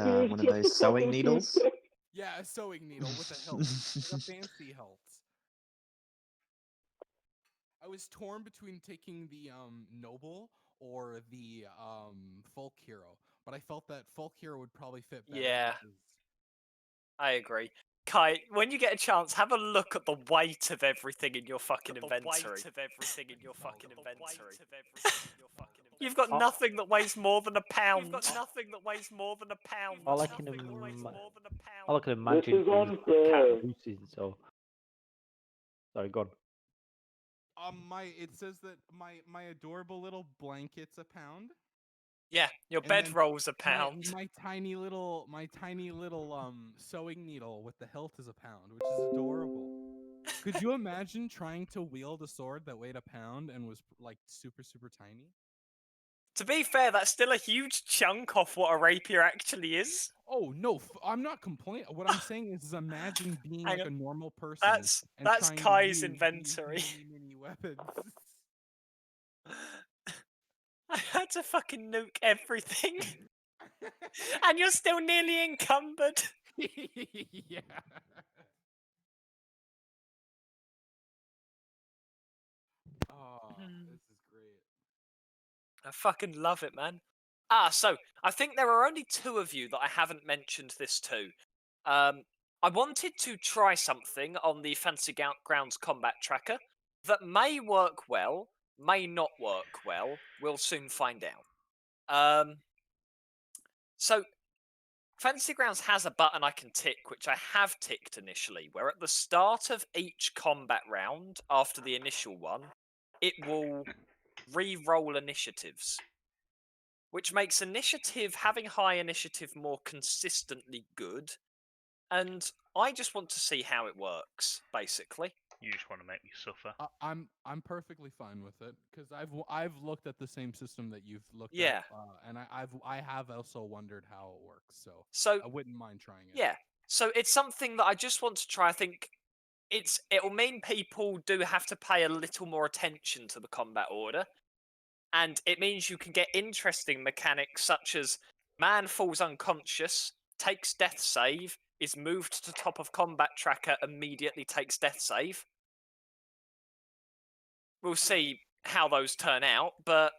one of those sewing needles? Yeah, a sewing needle with a hilt, like a fancy hilt. I was torn between taking the noble or the folk hero, but I felt that folk hero would probably fit better. Yeah. because- I agree. Kai, when you get a chance, have a look at the weight of everything in your fucking inventory. You've got nothing that weighs more than a pound. You've got nothing that weighs more than a pound. All I can imagine This is is cat unfair. boosted, so. Sorry, go on. It says that my adorable little blanket's a pound. Yeah, your And then bedroll's a pound. My tiny little sewing needle with the hilt is a pound, which is adorable. Could you imagine trying to wield a sword that weighed a pound and was like super tiny? To be fair, that's still a huge chunk off what a rapier actually is. Oh no, I'm not complaining. What I'm saying is imagine being Hang like on. a normal person. That's and trying to Kai's use inventory. these mini weapons. I had to fucking nuke everything. And you're still nearly encumbered. Yeah. Oh, this is great. I fucking love it, man. So I think there are only two of you that I haven't mentioned this to. I wanted to try something on the Fantasy Grounds combat tracker that may work well, may not work well. We'll soon find out. So Fantasy Grounds has a button I can tick, which I have ticked initially, where at the start of each combat round, after the initial one, it will re-roll initiatives, which makes having high initiative more consistently good. And I just want to see how it works, basically. You just want to make me suffer. I'm perfectly fine with it because I've looked at the same system that you've looked Yeah. at, and I have also wondered how it works. So I wouldn't mind trying it. yeah, so it's something that I just want to try. I think it'll mean people do have to pay a little more attention to the combat order, and it means you can get interesting mechanics such as man falls unconscious, takes death save, is moved to top of combat tracker, immediately takes death save. We'll see how those turn out, but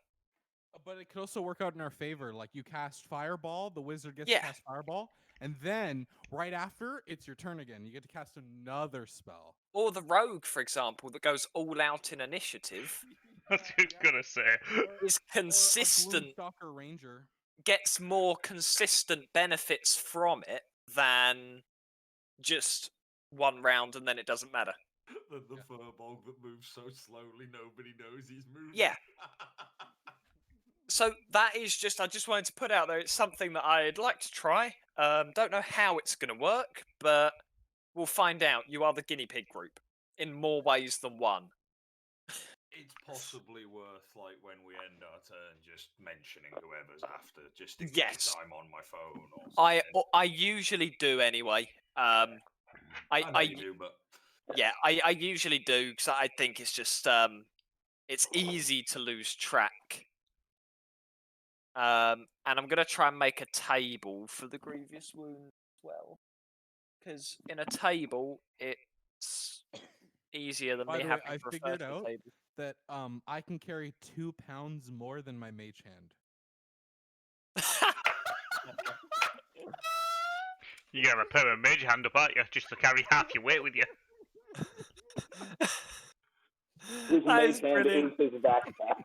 it could also work out in our favor. Like you cast Fireball, the wizard gets Yeah. to cast Fireball, and then right after it's your turn again. You get to cast another spell. or the rogue, for example, that goes all out in initiative I was just gonna say. is consistent. Or a Gloomstalker Ranger. Gets more consistent benefits from it than just one round and then it doesn't matter. The Furbolg that moves so slowly nobody knows he's moving. Yeah. So that is just, I just wanted to put out there, it's something that I'd like to try. Don't know how it's going to work, but we'll find out. You are the guinea pig group in more ways than one. It's possibly worth, like, when we end our turn, just mentioning whoever's after, just in case I'm on my phone or something. I usually do anyway. I know you do, but yeah, I usually do because I think it's just it's easy to lose track. And I'm gonna try and make a table for the grievous wound as well, because in a table it's easier than By me the way, having I to refer figured to the out table. that I can carry 2 pounds more than my mage hand. You got a pair of mage hand up, aren't you? Just to carry half your weight with you. His That is mage hand brilliant. is his backpack.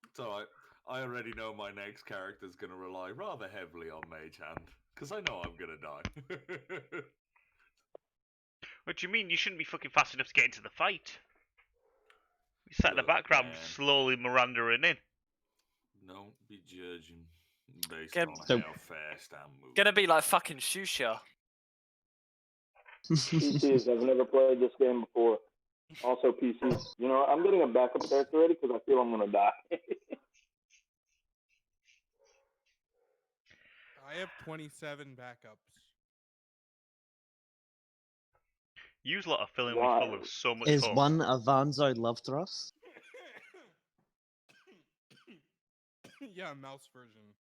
it's alright. I already know my next character's going to rely rather heavily on Mage Hand, because I know I'm going to die. What do you mean? You shouldn't be fucking fast enough to get into the fight. You sat in the Look, background, man. slowly Mirandering in. Don't be judging based Get- on So- how fast I'm moving. Gonna be like fucking Shusha. PCs, I've never played this game before. Also PCs. You know, I'm getting a backup character ready because I feel I'm going to die. I have 27 backups. Use a lot of filling me Why? full of so much Is hope. one a Vanzo love thrust? Yeah, mouse version.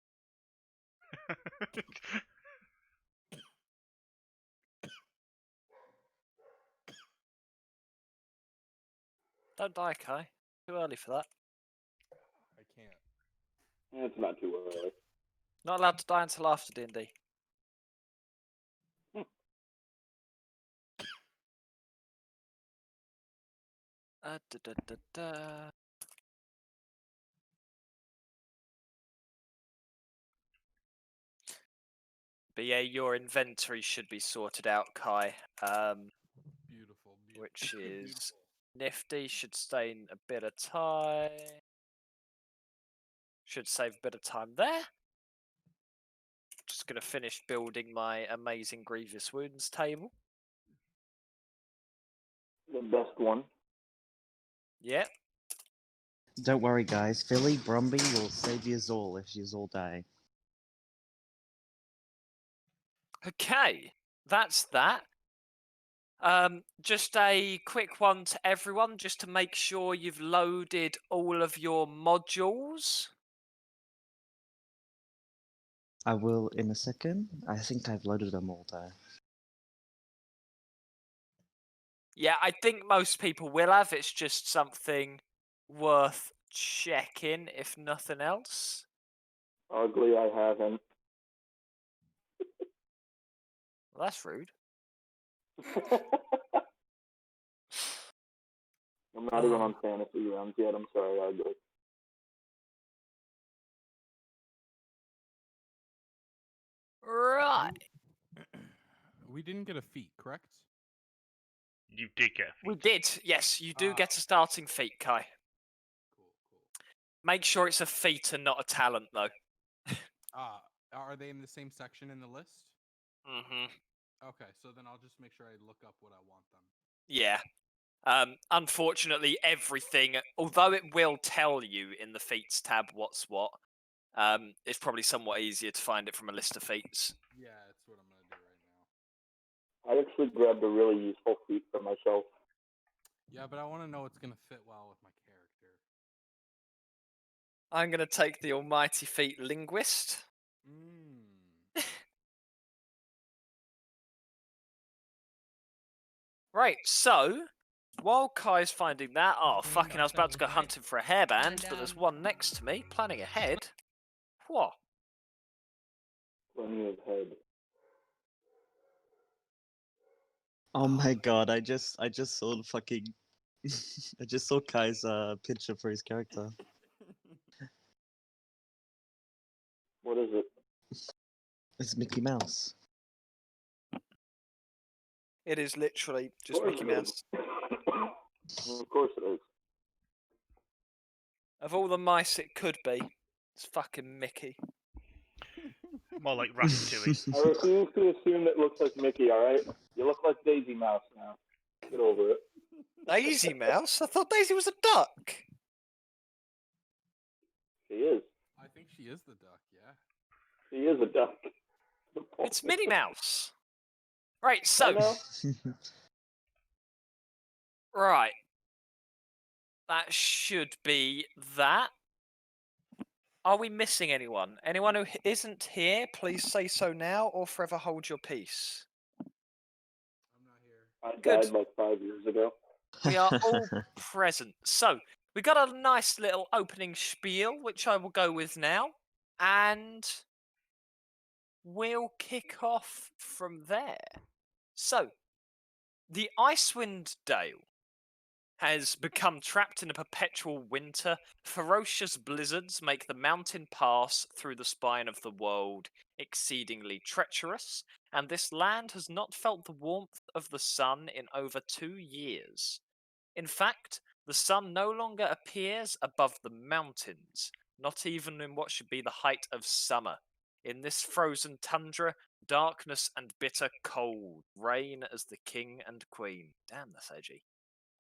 Don't die, Kai. Too early for that. I can't. It's not too early. Not allowed to die until after D&D. Da, da, da, da. But yeah, your inventory should be sorted out, Kai. Beautiful. Which is beautiful. nifty. Should stay in a bit of time. Should save a bit of time there. Just gonna finish building my amazing Grievous Wounds table. The best one. Yep. Don't worry, guys. Philly Brumby will save yous all if yous all die. Okay, that's that. Just a quick one to everyone, just to make sure you've loaded all of your modules. I will in a second. I think I've loaded them all there. Yeah, I think most people will have. It's just something worth checking, if nothing else. Ugly, I haven't. Well, that's rude. I'm not even on fantasy rounds yet. I'm sorry, Ugly. Right. We didn't get a feat, correct? You did get a We feat. did. Yes, you do get a starting feat, Kai. Cool. Make sure it's a feat and not a talent, though. Are they in the same section in the list? Mm-hmm. Okay, so then I'll just make sure I look up what I want them. Yeah. Unfortunately, everything, although it will tell you in the feats tab what's what, it's probably somewhat easier to find it from a list of feats. Yeah, that's what I'm gonna do right now. I actually grabbed a really useful feat for myself. Yeah, but I want to know what's gonna fit well with my character. I'm going to take the almighty feat Linguist. Right, so, while Kai's finding that, oh fucking, I was about to go hunting for a hairband, but there's one next to me, planning ahead. What? Plenty of head. Oh my god! I just saw the fucking. I just saw Kai's picture for his character. What is it? It's Mickey Mouse. It is literally just Mickey Mouse. Of course it is. Of all the mice it could be, it's fucking Mickey. More like Ratatouille. I refuse to assume that looks like Mickey, alright? You look like Daisy Mouse now. Get over it. Daisy Mouse? I thought Daisy was a duck. She is. I think she is the duck, yeah. She is a duck. It's Minnie Mouse. Right, I so, know. right. That should be that. Are we missing anyone? Anyone who isn't here, please say so now or forever hold your peace. I'm not here. I Good. died like 5 years ago. We are all present. So, we got a nice little opening spiel, which I will go with now. And we'll kick off from there. So, the Icewind Dale has become trapped in a perpetual winter. Ferocious blizzards make the mountain pass through the spine of the world exceedingly treacherous, and this land has not felt the warmth of the sun in over 2 years. In fact, the sun no longer appears above the mountains, not even in what should be the height of summer. In this frozen tundra, darkness and bitter cold reign as the king and queen. Damn, that's edgy.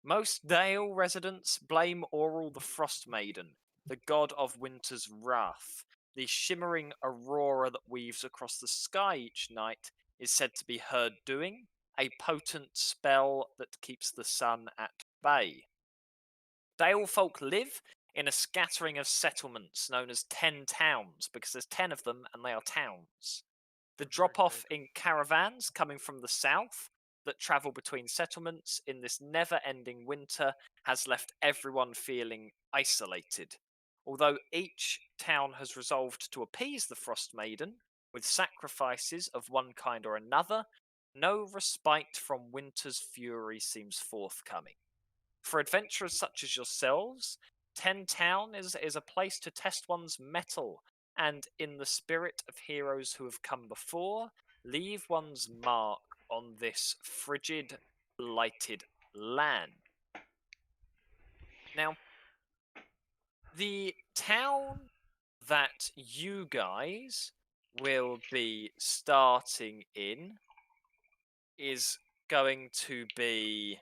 Most Dale residents blame Auril the Frost Maiden, the god of winter's wrath. The shimmering aurora that weaves across the sky each night is said to be her doing, a potent spell that keeps the sun at bay. Dale folk live in a scattering of settlements known as 10 towns, because there's 10 of them and they are towns. The drop-off in caravans coming from the south that travel between settlements in this never-ending winter has left everyone feeling isolated. Although each town has resolved to appease the Frost Maiden with sacrifices of one kind or another, no respite from winter's fury seems forthcoming. For adventurers such as yourselves, 10 Town is a place to test one's mettle, and in the spirit of heroes who have come before, leave one's mark on this frigid, blighted land. Now, the town that you guys will be starting in is going to be...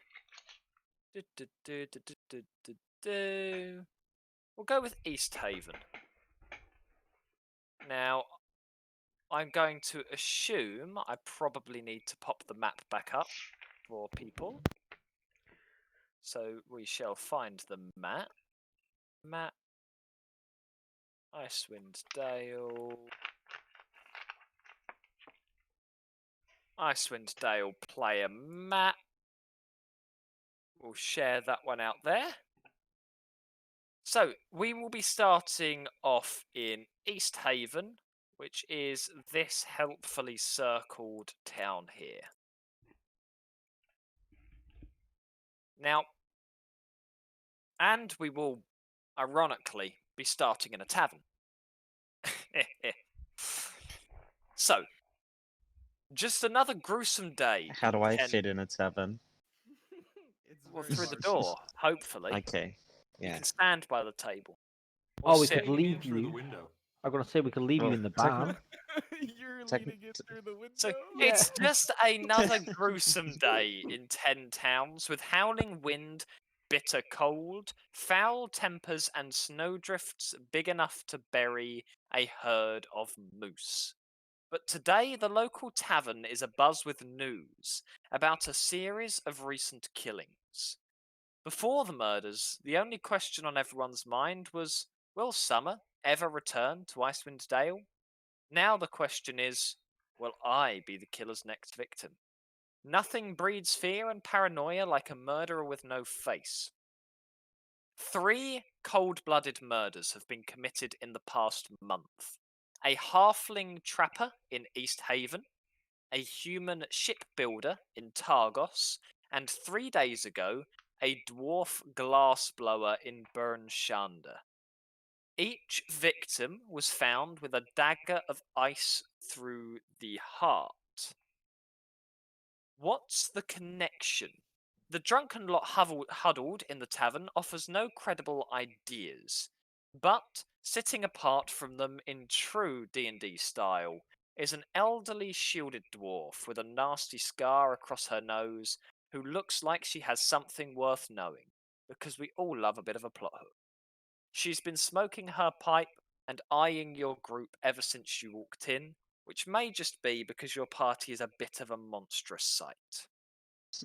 We'll go with East Haven. Now, I'm going to assume I probably need to pop the map back up for people. So we shall find the map. Map. Icewind Dale. Icewind Dale player map. We'll share that one out there. So, we will be starting off in East Haven, which is this helpfully circled town here. Now, and we will, ironically, be starting in a tavern. So, just another gruesome day. How do I Ken- fit in a tavern? Well, very through the hard. door, hopefully. Okay. You Yeah. can stand by the table. Oh, we sit- could leave through the you. window. I'm gonna say we could leave you Well, in the barn. You're Techni- leading it through the window. So Yeah. it's just another gruesome day in 10 towns with howling wind, bitter cold, foul tempers, and snowdrifts big enough to bury a herd of moose. But today, the local tavern is abuzz with news about a series of recent killings. Before the murders, the only question on everyone's mind was, will Summer ever return to Icewind Dale? Now the question is, will I be the killer's next victim? Nothing breeds fear and paranoia like a murderer with no face. 3 cold-blooded murders have been committed in the past month. A halfling trapper in East Haven, a human shipbuilder in Targos, and 3 days ago, a dwarf glassblower in Bernshanda. Each victim was found with a dagger of ice through the heart. What's the connection? The drunken lot huddled in the tavern offers no credible ideas, but sitting apart from them in true D&D style is an elderly shielded dwarf with a nasty scar across her nose who looks like she has something worth knowing, because we all love a bit of a plot hook. She's been smoking her pipe and eyeing your group ever since you walked in, which may just be because your party is a bit of a monstrous sight.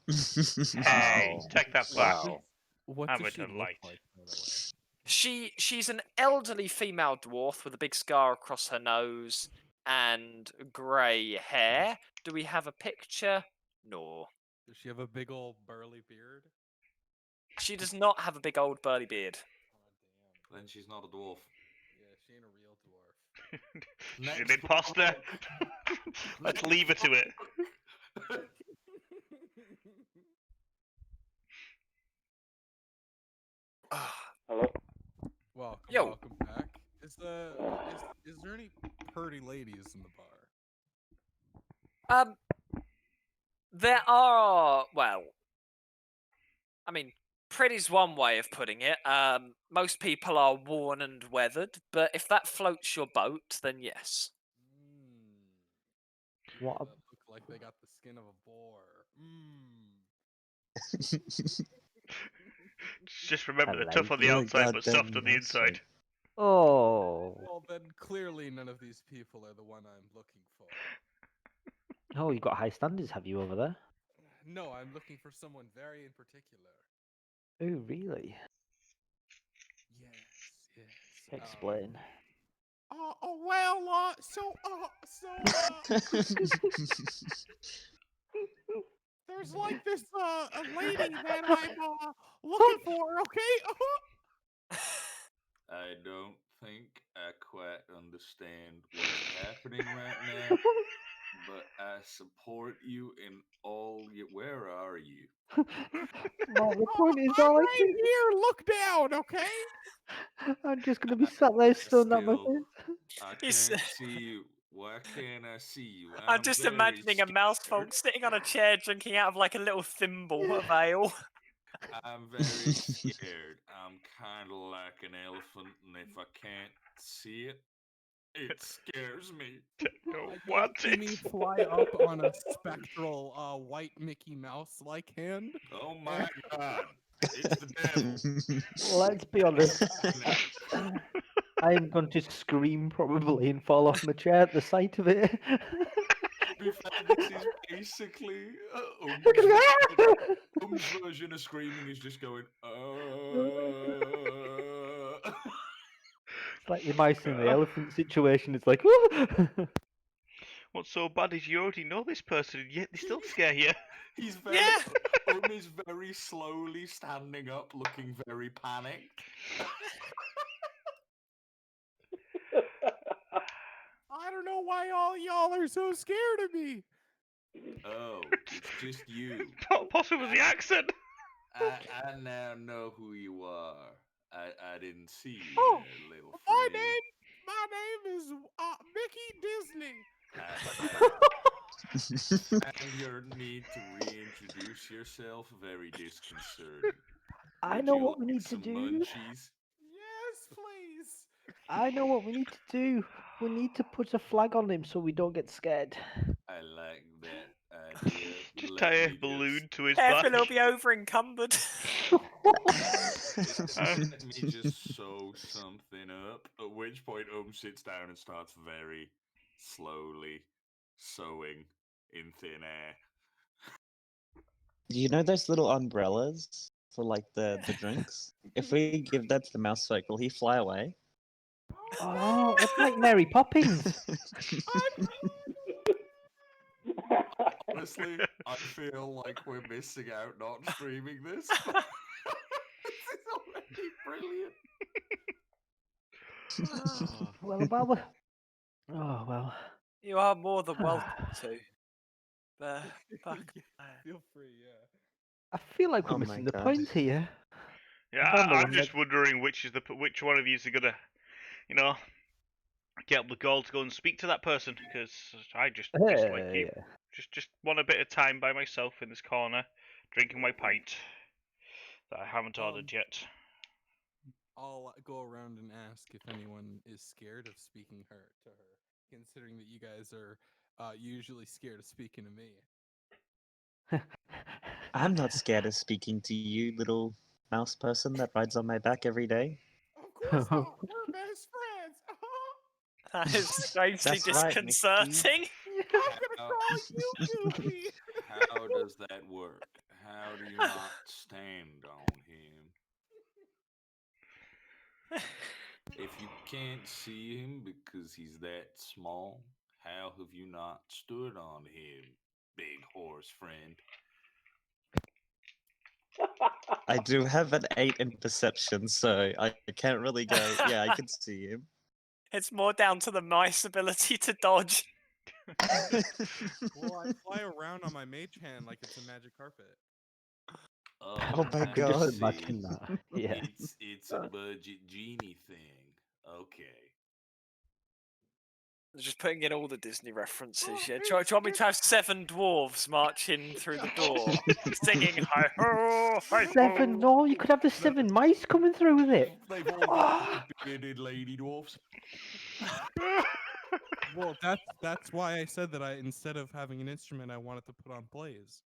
Hey, Wow. take that back. Wow. What I'm does a she look delight. like, by the way? She's an elderly female dwarf with a big scar across her nose and grey hair. Do we have a picture? No. Does she have a big old burly beard? She does not have a big old burly beard. Oh, Then she's not a dwarf. damn. Yeah, she ain't a real dwarf. She's Next an imposter. Let's leave her to it. Hello? Welcome, Yo. welcome back. Is there any pretty ladies in the bar? There are, well, I mean, pretty's one way of putting it. Most people are worn and weathered, but if that floats your boat, then yes. What People a- that look like they got the skin of a boar. Just remember, I they're tough like on the you. outside, but soft Goddamn on the inside. bastard. Oh. Well, then clearly none of these people are the one I'm looking for. Oh, you've got high standards, have you, over there? No, I'm looking for someone very in particular. Oh, really? Yes. Explain. there's like this a lady that I'm looking for. Okay. I don't think I quite understand what's happening right now, but I support you in all your. Where are you? Mark, the point is, I'm all I right can. here. Look down. Okay. I'm just gonna be sat there stunned at my Still, face. I It's- can't see you. Why can't I see you? I'm just very imagining a mouse scared. folk sitting on a chair drinking out of like a little thimble of ale. I'm very scared. I'm kind of like an elephant, and if I can't see it, it scares me. No, You what? see me fly up on a spectral white Mickey Mouse like hand. Oh my god. It's the devil. Let's be honest. I am going to scream probably and fall off my chair at the sight of it. To be fair, this is basically Um's version of screaming is just going, It's like the mice and the elephant situation. It's like, What's so bad is you already know this person, and yet they still scare you. He's very, is very slowly standing up, looking very panicked. I don't know why all y'all are so scared of me. Oh, it's just you. Possibly the accent. I now know who you are. I didn't see you Oh, there, little My friend. name is Mickey Disney. And your need to reintroduce yourself very disconcerting. I Would know you what we like need to some do. munchies? Yes, please. I know what we need to do. We need to put a flag on him so we don't get scared. I like that idea. Just Let tie a me balloon to his Careful, back. he'll be over encumbered. Let me just sew something up. At which point, sits down and starts very slowly sewing in thin air. You know those little umbrellas for like the drinks? If we give that to the mouse folk, will he fly away? Oh, it's like Mary Poppins. Honestly, I feel like we're missing out not streaming this. This is already brilliant. Well, about the... Oh, well. You are more than welcome to. But Feel free, yeah. I feel like we're Oh my missing the God. point here. Yeah, Vandal, I'm just wondering which one of you is gonna, get up the gall to go and speak to that person, because I just like you. Hey. Just want a bit of time by myself in this corner, drinking my pint that I haven't ordered yet. I'll go around and ask if anyone is scared of speaking to her, considering that you guys are usually scared of speaking to me. I'm not scared of speaking to you, little mouse person that rides on my back every day. Of course not. We're best friends. that is strangely That's right, Mickey. disconcerting. I'm gonna call you Goofy. How does that work? How do you not stand on him? If you can't see him because he's that small, how have you not stood on him, big horse friend? I do have an 8 in perception, so I can't really go. Yeah, I can see him. It's more down to the mice ability to dodge. Well, I fly around on my mage hand like it's a magic carpet. Oh my I I can just God. imagine that. Yeah. It's a budget genie thing. Okay. Just putting in all the Disney references. Oh, Yeah. Do you want me to have 7 dwarves marching through the door, singing hi ho, hi ho? 7? No, you could have the 7 mice coming through with it. They've all got bearded lady dwarfs. Well, that's why I said that instead of having an instrument, I wanted to put on plays.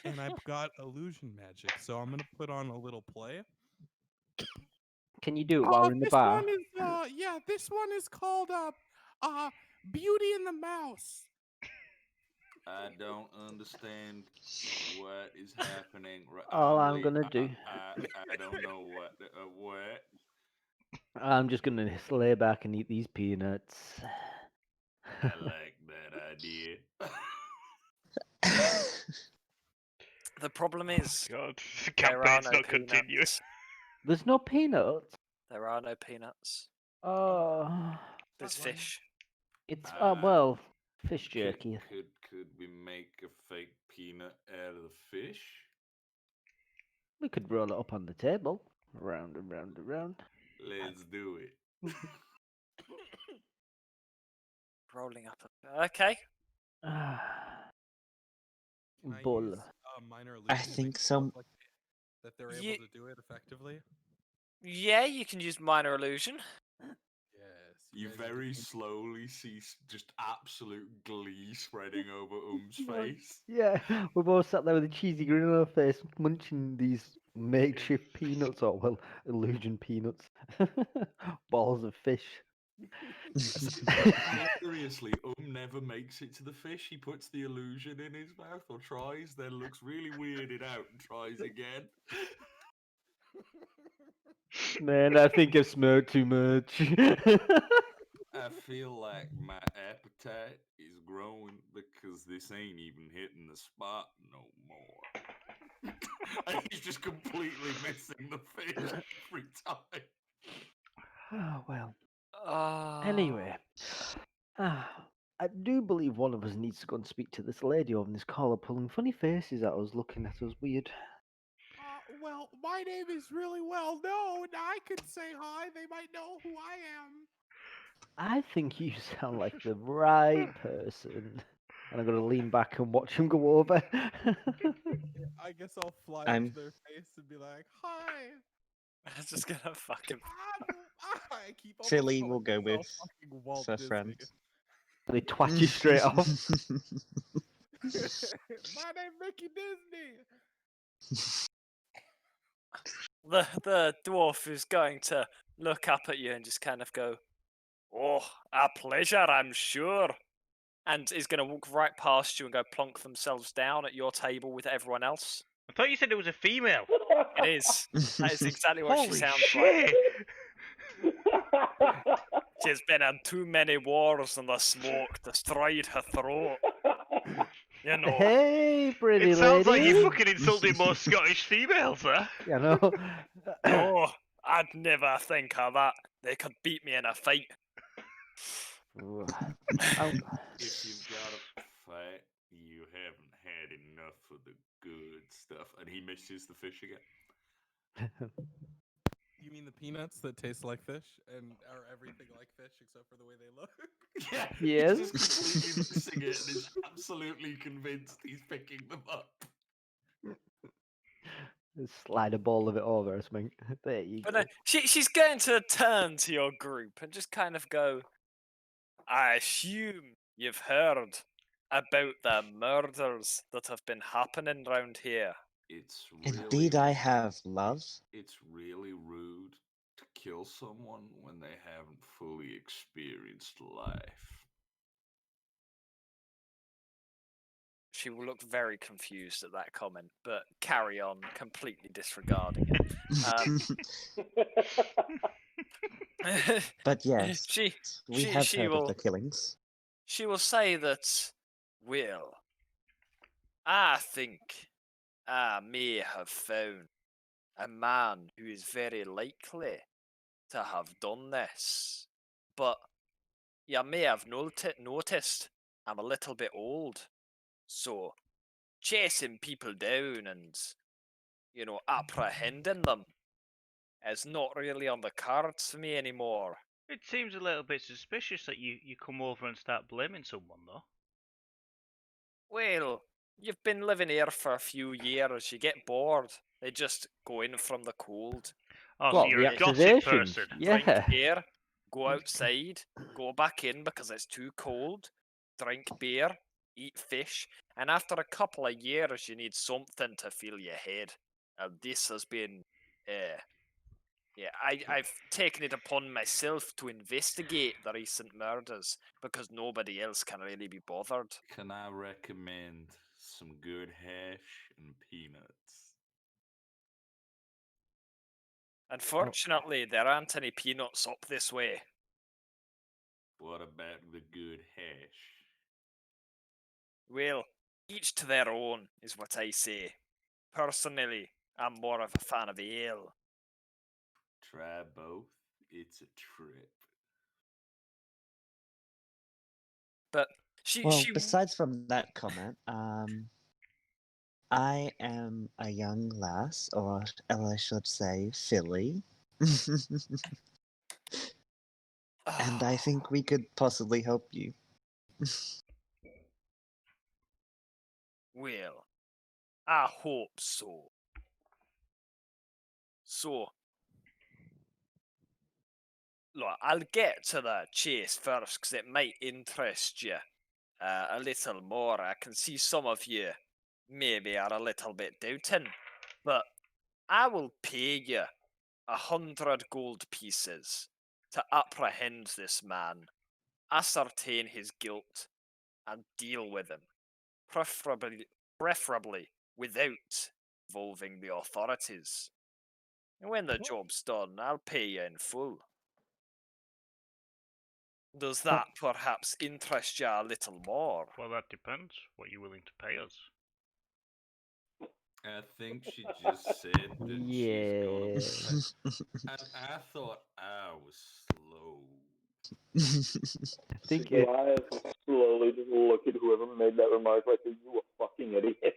And I've got illusion magic, so I'm gonna put on a little play. Can you do it while we're in the bar? One is, this one is called Beauty and the Mouse. I don't understand what is happening. All I'm gonna do. I don't know what. I'm just gonna lay back and eat these peanuts. I like that idea. The problem is, God, the there are campaign's no not continuous. peanuts. There's no peanuts. There are no peanuts. Oh, There's Flatline. fish. it's Uh, well, fish Could, jerky. could we make a fake peanut out of the fish? We could roll it up on the table, round and round and round. Let's do it. Rolling up. Okay. Ah, Can I bull. use minor illusion I to make think it some. look like that they're Ye- able to do it effectively? Yeah, you can use minor illusion. Yes. You guys are very doing- slowly see just absolute glee spreading over No, face. Yeah, we're both sat there with a cheesy grin on our face, munching these makeshift peanuts, or well, illusion peanuts, balls of fish. Hilariously, never makes it to the fish. He puts the illusion in his mouth or tries, then looks really weirded out and tries again. Man, I think I've smoked too much. I feel like my appetite is growing because this ain't even hitting the spot no more. And he's just completely missing the fish every time. Oh well. Ah. Anyway, I do believe one of us needs to go and speak to this lady over in this collar, pulling funny faces at us, looking at us weird. Well, my name is really well known. I could say hi. They might know who I am. I think you sound like the right person. And I'm gonna lean back and watch him go over. I guess I'll fly up I'm- to their face and be like, "Hi, I'm just gonna fucking. I keep almost Philly calling will go myself with fucking Walt for Disney. friends. They twat you straight off. My name Mickey Disney. The dwarf is going to look up at you and just kind of go, "Oh, a pleasure, I'm sure." And is going to walk right past you and go plonk themselves down at your table with everyone else. I thought you said it was a female. It is. That is exactly what she Holy sounds shit! like. She's been in too many wars, and the smoke destroyed her throat. You know. Hey, pretty It sounds like lady. you fucking insulted more Scottish females, sir. You know. No, I'd never think of that. They could beat me in a fight. Oh, If you've got a fight, you haven't had enough of the good stuff. And he misses the fish again. You mean the peanuts that taste like fish and are everything like fish except for the way they look? Yeah, Yes. he's just completely missing it and is absolutely convinced he's picking them up. Slide a ball of it over or something. There you But go. no, she's going to turn to your group and just kind of go, "I assume you've heard about the murders that have been happening round here." It's really, Indeed, I have, love. It's really rude to kill someone when they haven't fully experienced life. She will look very confused at that comment, but carry on, completely disregarding it. But yes, she we she- have she heard will- of the killings. she will say that, "Well, I think I may have found a man who is very likely to have done this. But you may have noticed I'm a little bit old. So chasing people down and, apprehending them is not really on the cards for me anymore." It seems a little bit suspicious that you come over and start blaming someone, though. Well, you've been living here for a few years. You get bored. They just go in from the cold. Oh, so What, you're the a gossip accusations? person. Drink Yeah. beer, go outside, go back in because it's too cold, drink beer, eat fish, and after a couple of years you need something to fill your head. And this has been, I've taken it upon myself to investigate the recent murders because nobody else can really be bothered. Can I recommend some good hash and peanuts? Unfortunately, there aren't any peanuts up this way. What about the good hash? Well, each to their own, is what I say. Personally, I'm more of a fan of ale. Try both. It's a trip. But she Well, she besides from that comment, I am a young lass, or I should say, filly. And I think we could possibly help you. Well, I hope so. So, look, I'll get to the chase first because it might interest you a little more. I can see some of you maybe are a little bit doubting, but I will pay you 100 gold pieces to apprehend this man, ascertain his guilt, and deal with him, preferably without involving the authorities. And when the job's done, I'll pay you in full. Does that perhaps interest you a little more? Well, that depends. What you're willing to pay us. I think she just said that she's gonna. Yeah. And I thought I was slow. I think The eyes slowly just look at whoever made that remark like, "Are you a fucking idiot?"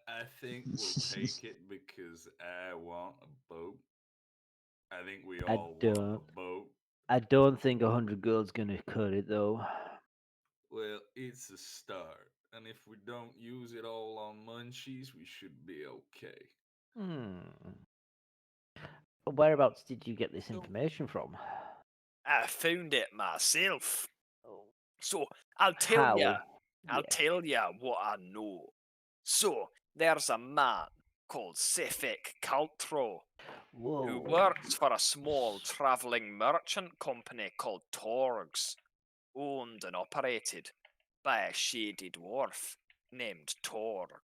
I think we'll take it because I want a boat. I think we I all want don't. a boat. I don't think 100 gold's gonna cut it though. Well, it's a start. And if we don't use it all on munchies, we should be okay. Whereabouts did you get this So- information from? I found it myself. So I'll tell you. I'll Yeah. tell you what I know. So there's a man called Sefik Kaltro Whoa. who works for a small travelling merchant company called Torgs, owned and operated by a shady dwarf named Tor.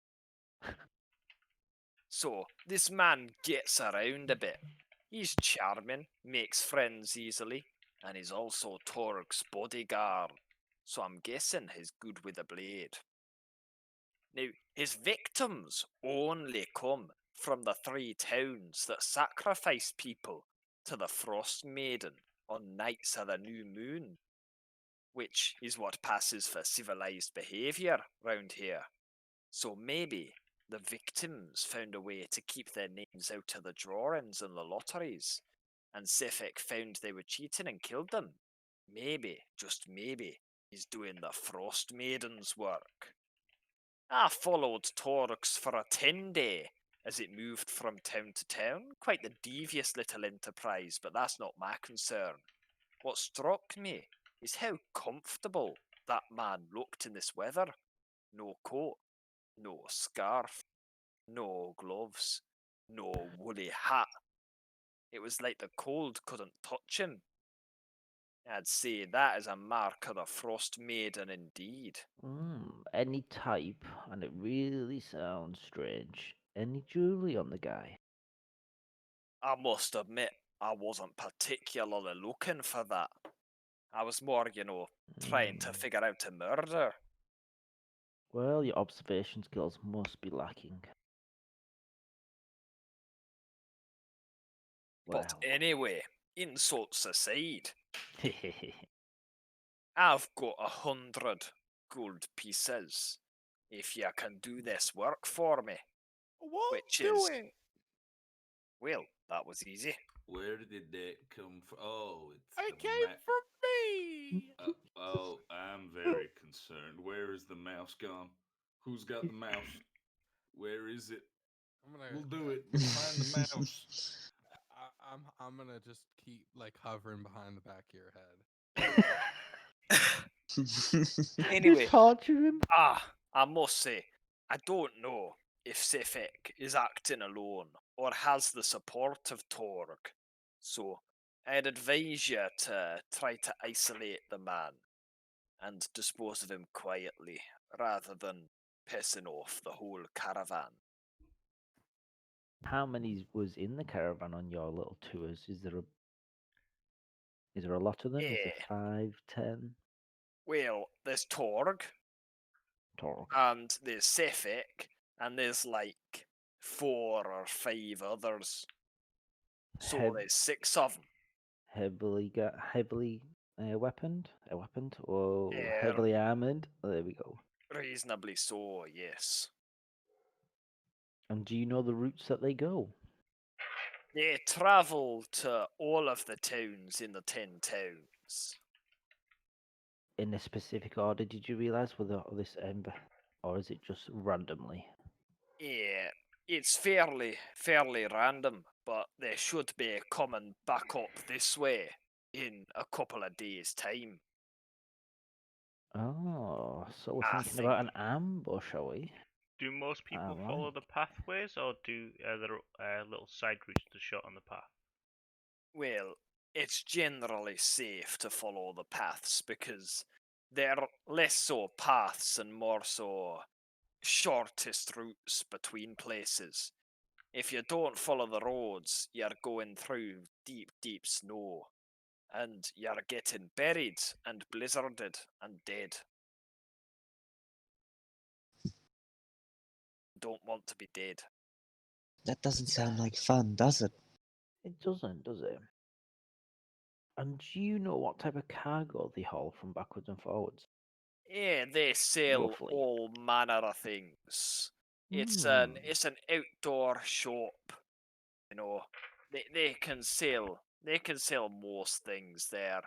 So this man gets around a bit. He's charming, makes friends easily, and is also Torg's bodyguard. So I'm guessing he's good with a blade. Now, his victims only come from the 3 towns that sacrifice people to the Frost Maiden on nights of the new moon, which is what passes for civilized behaviour round here. So maybe the victims found a way to keep their names out of the drawings and the lotteries, and Sifik found they were cheating and killed them. Maybe, just maybe, he's doing the Frost Maiden's work. I followed Torx for a 10-day as it moved from town to town. Quite the devious little enterprise, but that's not my concern. What struck me is how comfortable that man looked in this weather. No coat, no scarf, no gloves, no woolly hat. It was like the cold couldn't touch him. I'd say that is a mark of the Frost Maiden indeed. Any type, and it really sounds strange. Any jewelry on the guy? I must admit, I wasn't particularly looking for that. I was more, trying to figure out a murder. Well, your observation skills must be lacking. But Well. anyway, insults aside, I've got 100 gold pieces. If you can do this work for me, which is well, that was easy. Where did that come from? Oh, it's It the came from me. oh, I'm very concerned. Where is the mouse gone? Who's got the mouse? Where is it? We'll do it. We'll find the mouse. I'm gonna just keep like hovering behind the back of your head. Anyway, torture him. I must say, I don't know if Sifik is acting alone or has the support of Torg. So I'd advise you to try to isolate the man and dispose of him quietly rather than pissing off the whole caravan. How many was in the caravan on your little tours? Is there a lot of them? Is there Yeah. 5, 10? Well, there's Torg, Torg. and there's Sifik, and there's like 4 or 5 others. So Hev- there's 6 of them. heavily weaponed, or Yeah. heavily armored. There we go. Reasonably so, yes. And do you know the routes that they go? They travel to all of the towns in the 10 towns. In a specific order, did you realize with this or is it just randomly? Yeah, it's fairly random, but they should be coming back up this way in a couple of days' time. Oh, so we're I thinking about an think- ambush, are we? Do most people Ah, follow right. the pathways, or do there little side routes to shot on the path? Well, it's generally safe to follow the paths because they're less so paths and more so shortest routes between places. If you don't follow the roads, you're going through deep snow, and you're getting buried and blizzarded and dead. Don't want to be dead. That doesn't sound like fun, does it? It doesn't, does it? And do you know what type of cargo they haul from backwards and forwards? Yeah, they sell Roughly. all manner of things. It's Hmm. an outdoor shop. You know, they can sell most things there.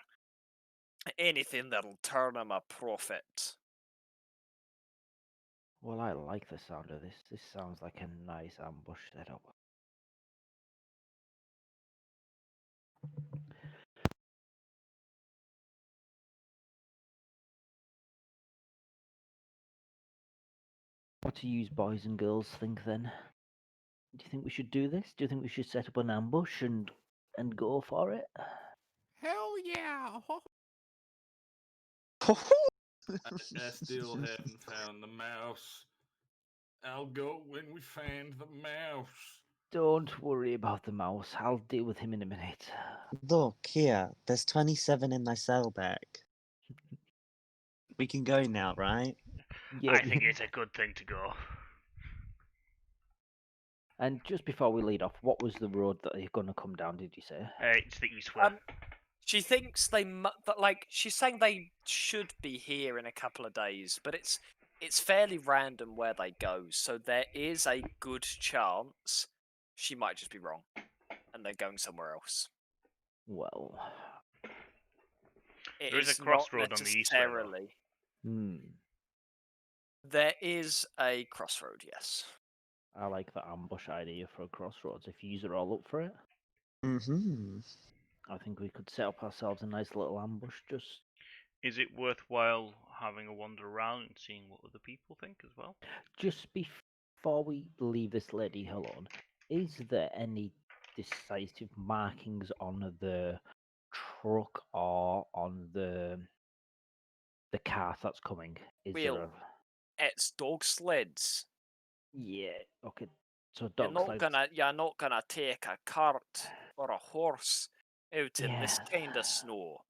Anything that'll turn them a profit. Well, I like the sound of this. This sounds like a nice ambush setup. What do you boys and girls think then? Do you think we should do this? Do you think we should set up an ambush and go for it? Hell yeah! I still haven't found the mouse. I'll go when we find the mouse. Don't worry about the mouse. I'll deal with him in a minute. Look, here, there's 27 in my saddlebag. We can go now, right? Yeah. I think it's a good thing to go. And just before we lead off, what was the road that you're going to come down? Did you say? It's the east way. She thinks she's saying they should be here in a couple of days, but it's fairly random where they go, so there is a good chance she might just be wrong, and they're going somewhere else. Well. It There is a is not crossroad on the east way, though. necessarily. Hmm. There is a crossroad, yes. I like the ambush idea for a crossroads. If you are all up for it, Mm-hmm. I think we could set up ourselves a nice little ambush. Just Is it worthwhile having a wander around and seeing what other people think as well? just before we leave this lady alone, is there any decisive markings on the truck or on the cart that's coming? Is there Well, a It's dog sleds. yeah? Okay, so You're dog not slides. gonna take a cart or a horse out in this Yeah. kind of snow.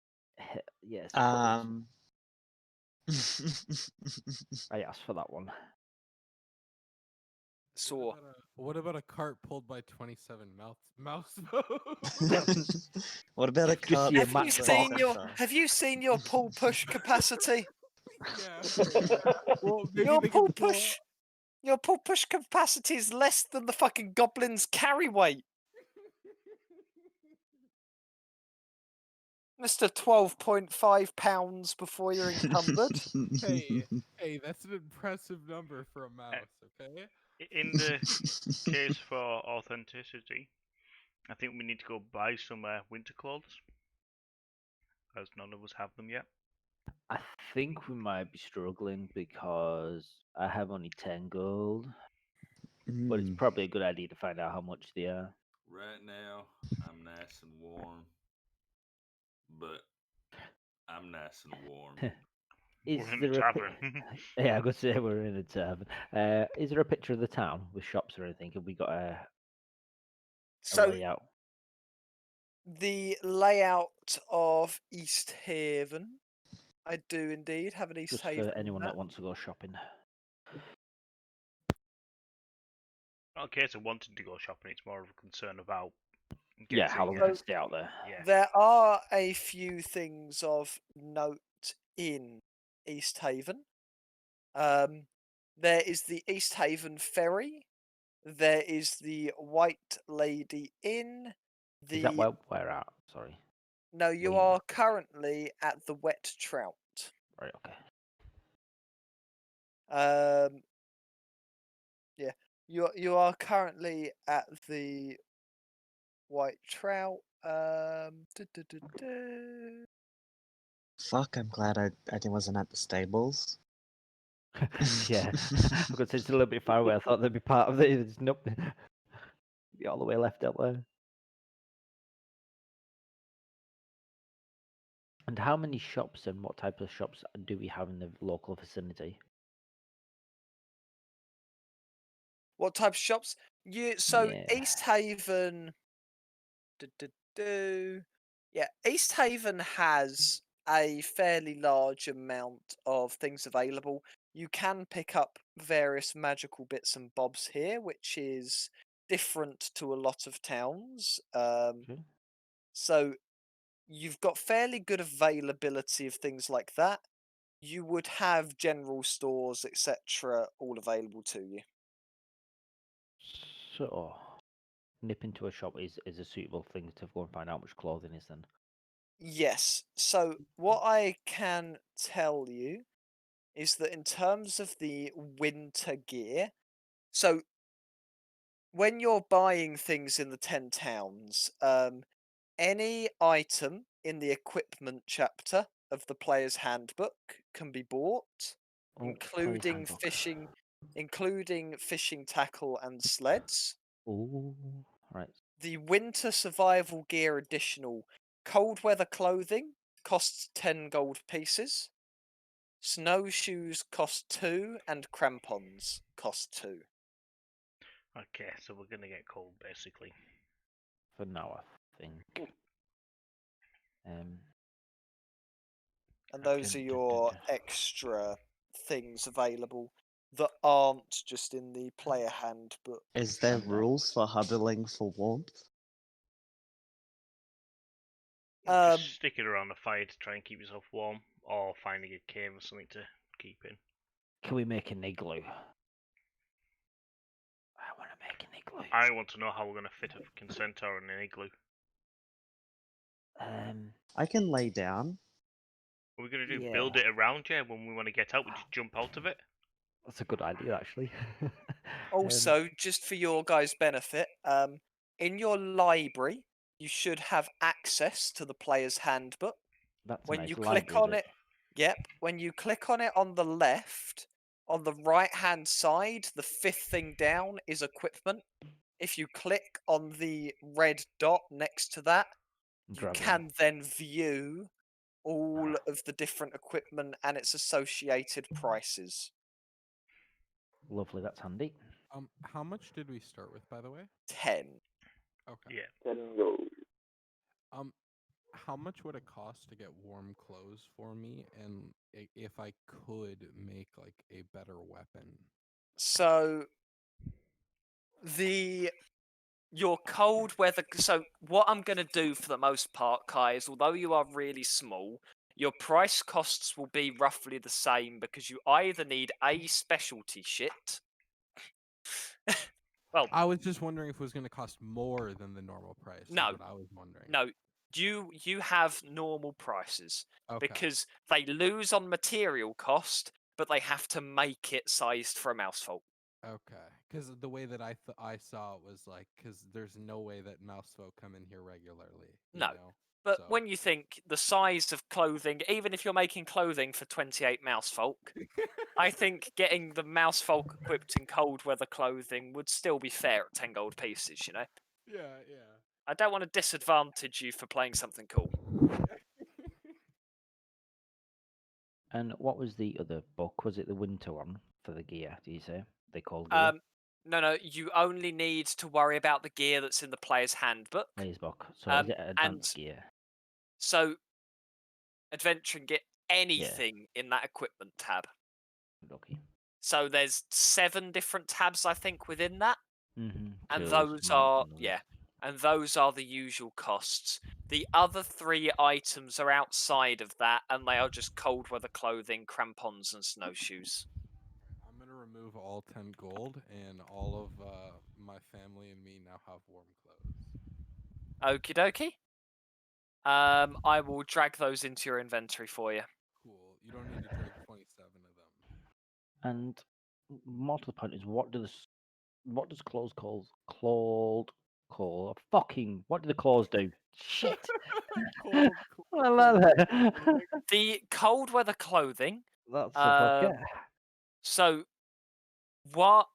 Yes. I asked for that one. So What about a cart pulled by 27 mouse? What about a Just cart? your with Max have you seen your pull push capacity? Yeah. Well, maybe Your they pull can pull. push your pull push capacity is less than the fucking goblin's carry weight. Mr. 12.5 pounds before you're encumbered. Hey, that's an impressive number for a mouse. Okay. In the case for authenticity, I think we need to go buy some winter clothes, as none of us have them yet. I think we might be struggling because I have only 10 gold, but it's probably a good idea to find out how much they are. Right now, I'm nice and warm. But I'm nice and warm. Is We're in there a a tavern. yeah, I could say we're in a tavern. Is there a picture of the town with shops or anything? Have we got a So layout? the layout of East Haven, I do indeed have an East Just Haven for anyone map. that wants to go shopping. Not a case of wanting to go shopping, it's more of a concern about Yeah, how long getting, can stay out there? yeah. There are a few things of note in East Haven. There is the East Haven Ferry. There is the White Lady Inn. Is that where we're at? Sorry. No, you Wait. are currently at the Wet Trout. Right, okay. Yeah, you are currently at the White Trout. Fuck, I'm glad I wasn't at the stables. Yeah. Because it's a little bit far away. I thought they'd be part of it. It's nope. Be all the way left out there. And how many shops and what type of shops do we have in the local vicinity? What type of shops? Yeah. East Haven. Yeah, East Haven has a fairly large amount of things available. You can pick up various magical bits and bobs here, which is different to a lot of towns. Okay. So you've got fairly good availability of things like that. You would have general stores, etc., all available to you. So, nip into a shop is a suitable thing to go and find out how much clothing is then. Yes. So what I can tell you is that in terms of the winter gear, so when you're buying things in the 10 towns, any item in the equipment chapter of the player's handbook can be bought, Oh, player's including handbook. fishing tackle and sleds. Oh, right. The winter survival gear additional cold weather clothing costs 10 gold pieces. Snowshoes cost 2 and crampons cost 2. Okay, so we're gonna get cold basically. For now, I think. And those are Dun, dun, your dun. extra things available that aren't just in the player handbook. Is there rules for huddling for warmth? Just stick it around the fire to try and keep yourself warm, or finding a cave or something to keep in. Can we make an igloo? I want to make an igloo. I want to know how we're gonna fit a fucking centaur in an igloo. I can lay down. What are we gonna do? Yeah. Build it around you when we want to get out? We just jump out of it? That's a good idea, actually. Also, just for your guys' benefit, in your library, you should have access to the player's handbook. That's a When nice you library, click on is it, yep, when you click on it on the left, on the right-hand side, the 5th thing down is equipment. If you click on the red dot next to that, you Grab them. can then view all of the different equipment and its associated prices. Lovely, that's handy. How much did we start with, by the way? 10. Okay. Yeah. 10 gold. How much would it cost to get warm clothes for me, and if I could make like a better weapon? So your cold weather. So what I'm gonna do for the most part, Kai, is although you are really small, your price costs will be roughly the same because you either need a specialty shit. Well, I was just wondering if it was going to cost more than the normal price. is No. what I was wondering. no, you have normal prices Okay. because they lose on material cost, but they have to make it sized for a mousefolk. Okay, because the way that I saw it was like, because there's no way that mouse folk come in here regularly. You No, know? But So- when you think the size of clothing, even if you're making clothing for 28 mousefolk, I think getting the mousefolk equipped in cold weather clothing would still be fair at 10 gold pieces, you know? Yeah. I don't want to disadvantage you for playing something cool. And what was the other book? Was it the winter one for the gear? Do you say they call gear? No, you only need to worry about the gear that's in the player's handbook. Player's book. So is it advanced gear? So, adventuring get anything in that equipment tab. Okay. So there's 7 different tabs, I think, within that. And Tools, those are mountain life. and those are the usual costs. The other 3 items are outside of that, and they are just cold weather clothing, crampons, and snowshoes. I'm gonna remove all 10 gold, and all of my family and me now have warm clothes. Okie dokie. I will drag those into your inventory for you. Cool. You don't need to drink 27 of them. And more to the point is, what does claws called fucking what do the claws do? Shit. Cold, I love it. The cold weather clothing. That's a fuck Um, yeah. So,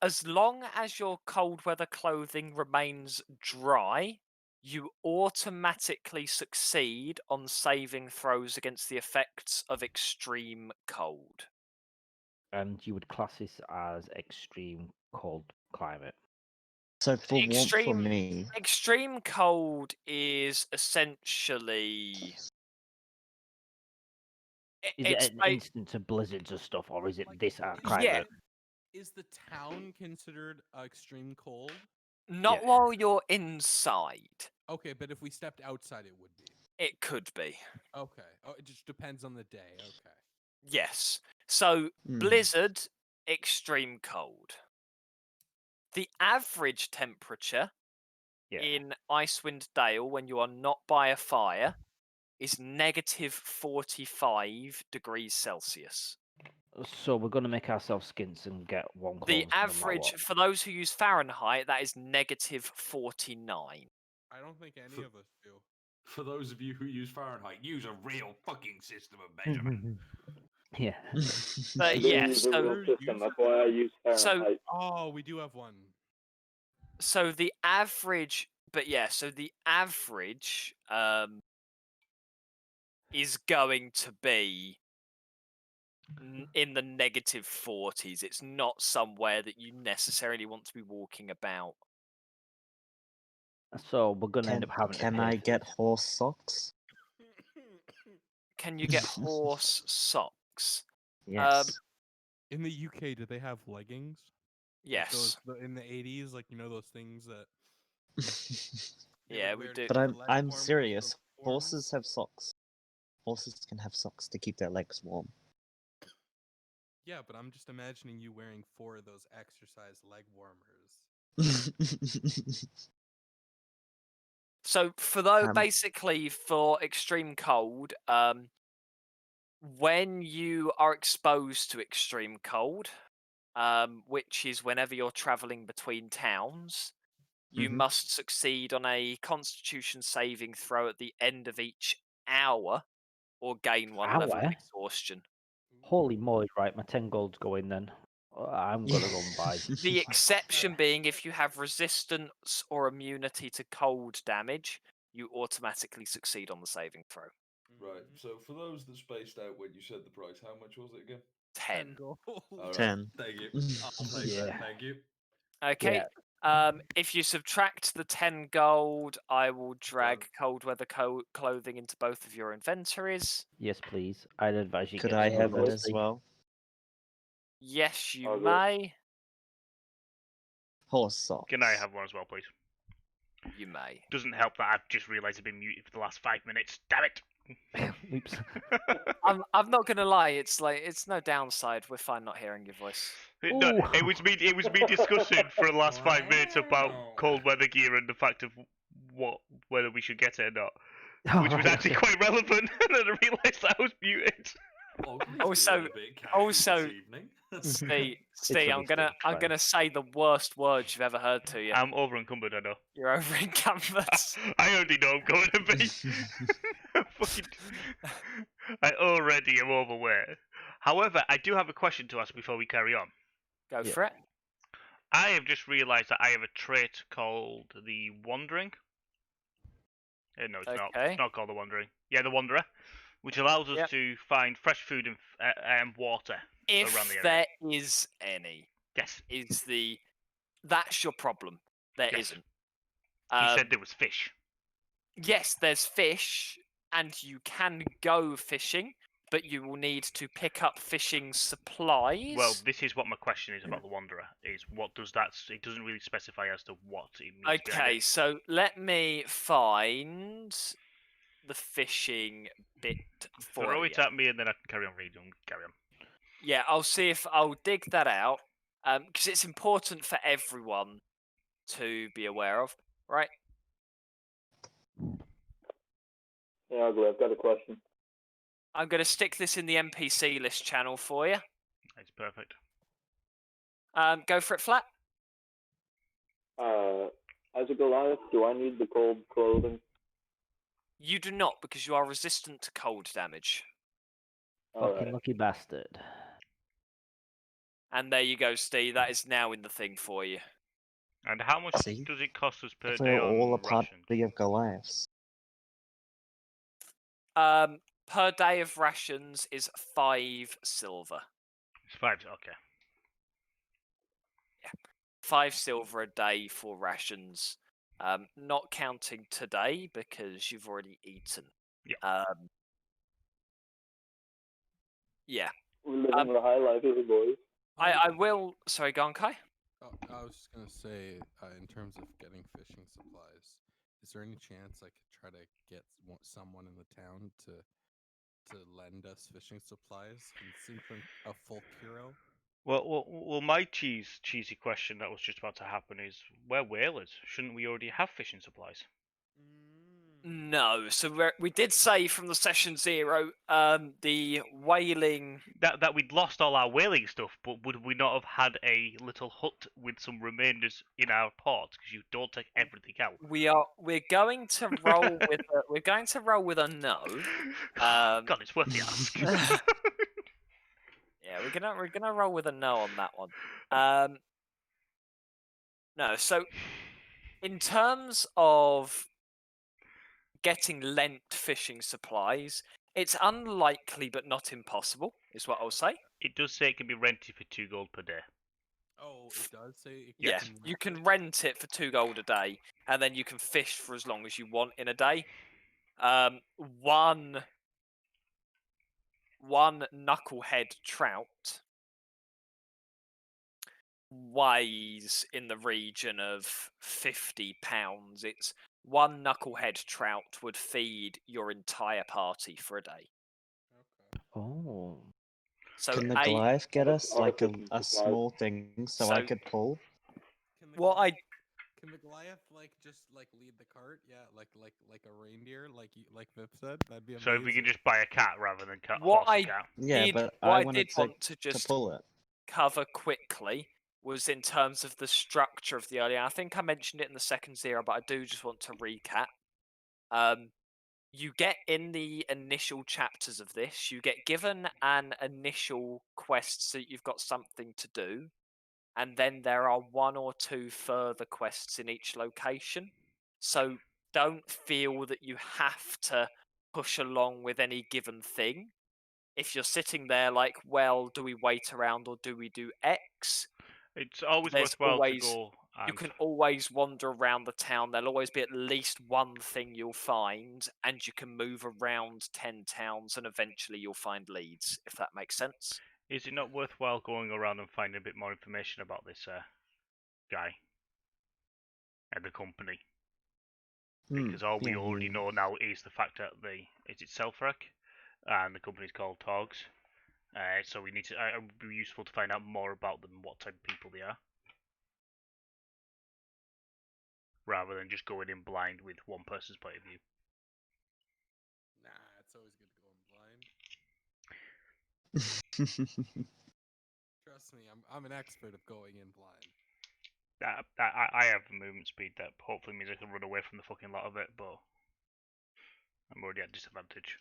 as long as your cold weather clothing remains dry, you automatically succeed on saving throws against the effects of extreme cold. And you would class this as extreme cold climate. So for warmth for Extreme- me, Extreme cold is essentially. Is It's it an instance of blizzards or stuff, or is it Like, this yeah. climate? Is the town considered extreme cold? not Yeah. while you're inside. Okay, but if we stepped outside, it would be. It could be. Okay. Oh, it just depends on the day. Okay. Yes. So Hmm. blizzard, extreme cold. The average temperature Yeah. in Icewind Dale when you are not by a fire is negative 45 degrees Celsius. So we're gonna make ourselves skins and get warm clothes. The no matter average, what. for those who use Fahrenheit, that is negative 49. I don't think any For- of us do. For those of you who use Fahrenheit, use a real fucking system of measurement. Yeah. But I do yeah, use a real so- system. That's why I use Fahrenheit. Oh, we do have one. so the average, is going to be in the negative 40s. It's not somewhere that you necessarily want to be walking about. So we're gonna end up having can to pay I for get this. horse socks? Can you get horse socks? Yes. In the UK, do they have leggings? Like Yes. in the 80s, like, you know, those things that. they Yeah, would we wear do. to But the I'm leg I'm warmers, the serious. leg warmers? Horses have socks. Horses can have socks to keep their legs warm. Yeah, but I'm just imagining you wearing 4 of those exercise leg warmers. So Um, basically for extreme cold, when you are exposed to extreme cold, which is whenever you're traveling between towns, you Mhm. must succeed on a Constitution saving throw at the end of each hour, or gain 1 level of Hour? exhaustion. Holy moly! Right, my 10 gold's going then. I'm gonna go and buy. The exception being if you have resistance or immunity to cold damage, you automatically succeed on the saving throw. Right. So for those that spaced out when you said the price, how much was it again? 10. gold. All right. 10. Thank you. I'll take Yeah. that. Thank you. Okay. If you subtract the 10 gold, I will drag cold weather clothing into both of your inventories. Yes, please. I'd advise you Could get I the have it as university. well? Yes, you Okay. may. Horse socks. Can I have one as well, please? You may. Doesn't help that I've just realised I've been muted for the last 5 minutes. Damn it! Oops. I'm not gonna lie. It's no downside. We're fine not hearing your voice. No, Ooh. it was me discussing for the last 5 minutes about Wow. cold weather gear and the fact of whether we should get it or not, which was Alright, actually okay. quite relevant. And then I realised I was muted. Also- also, Steve, a I'm gonna mistake, say the worst words you've ever heard to you. I'm over encumbered, I know. You're over in canvas. I already know I'm going to be. Fucking... I already am overweight. However, I do have a question to ask before we carry on. Go Yeah. for it. I have just realised that I have a trait called the Wandering. No, it's not. Okay. It's not called the Wandering. Yeah, the Wanderer, which allows us Yep. to find fresh food and water If around the area. there is any, Yes, that's your problem. There Yes. isn't. you said there was fish. Yes, there's fish, and you can go fishing, but you will need to pick up fishing supplies. Well, this is what my question is about the Wanderer. Is what does that? It doesn't really specify as to what it means. Okay, so let me find the fishing bit for Throw you. it at me, and then I can carry on reading. Carry on. Yeah, I'll see if I'll dig that out, because it's important for everyone to be aware of, right? Yeah, ugly. I've got a question. I'm going to stick this in the NPC list channel for you. It's perfect. Go for it, Flat. As a Goliath, do I need the cold clothing? You do not, because you are resistant to cold damage. Fucking Alright. lucky bastard. And there you go, Steve. That is now in the thing for you. And how much See? does it cost us per If day we're all a on rations? party of Goliaths. Per day of rations is 5 silver. It's 5. Okay. 5 silver a day for rations. Not counting today because you've already eaten. Yeah. Yeah. We're living the high life here, boys. I will. Sorry, go on, Kai. Oh, I was just gonna say, in terms of getting fishing supplies, is there any chance I could try to get someone in the town to lend us fishing supplies and since I'm a folk hero? Well, my cheesy question that was just about to happen is, we're whalers. Shouldn't we already have fishing supplies? No. So we did say from the session 0, the whaling. That we'd lost all our whaling stuff, but would we not have had a little hut with some remainders in our port? Because you don't take everything out. We're going to roll with. We're going to roll with a no. God, it's worth the ask. Yeah, we're gonna roll with a no on that one. No, so in terms of getting lent fishing supplies, it's unlikely but not impossible, is what I'll say. It does say it can be rented for 2 gold per day. Oh, it does say. Yeah, you can rent it for 2 gold a day, and then you can fish for as long as you want in a day. One knucklehead trout weighs in the region of 50 pounds. It's one knucklehead trout would feed your entire party for a day. Oh. So Can the Goliath get us like a Artificial supplies. small thing so I So- could pull? Can the Goliath just lead the cart? Yeah, like a reindeer, like Vip said. That'd be amazing. So if we can just buy a cat rather than What horse and I cat. Yeah, did, but what I I wanted did want to to just pull it. cover quickly was in terms of the structure of the earlier. I think I mentioned it in the second 0, but I do just want to recap. You get in the initial chapters of this, you get given an initial quest so you've got something to do, and then there are 1 or 2 further quests in each location. So don't feel that you have to push along with any given thing. If you're sitting there like, well, do we wait around or do we do X? It's always There's worthwhile always- to go. And You can always wander around the town. There'll always be at least one thing you'll find, and you can move around 10 towns, and eventually you'll find leads, if that makes sense. Is it not worthwhile going around and finding a bit more information about this guy and the company? Because all we already know now is the fact that is it Selfrak, and the company's called Torgs. So we need to. It would be useful to find out more about them, what type of people they are, rather than just going in blind with one person's point of view. Nah, it's always good to go in blind. Trust me, I'm an expert of going in blind. I have a movement speed that hopefully means I can run away from the fucking lot of it, but I'm already at disadvantage.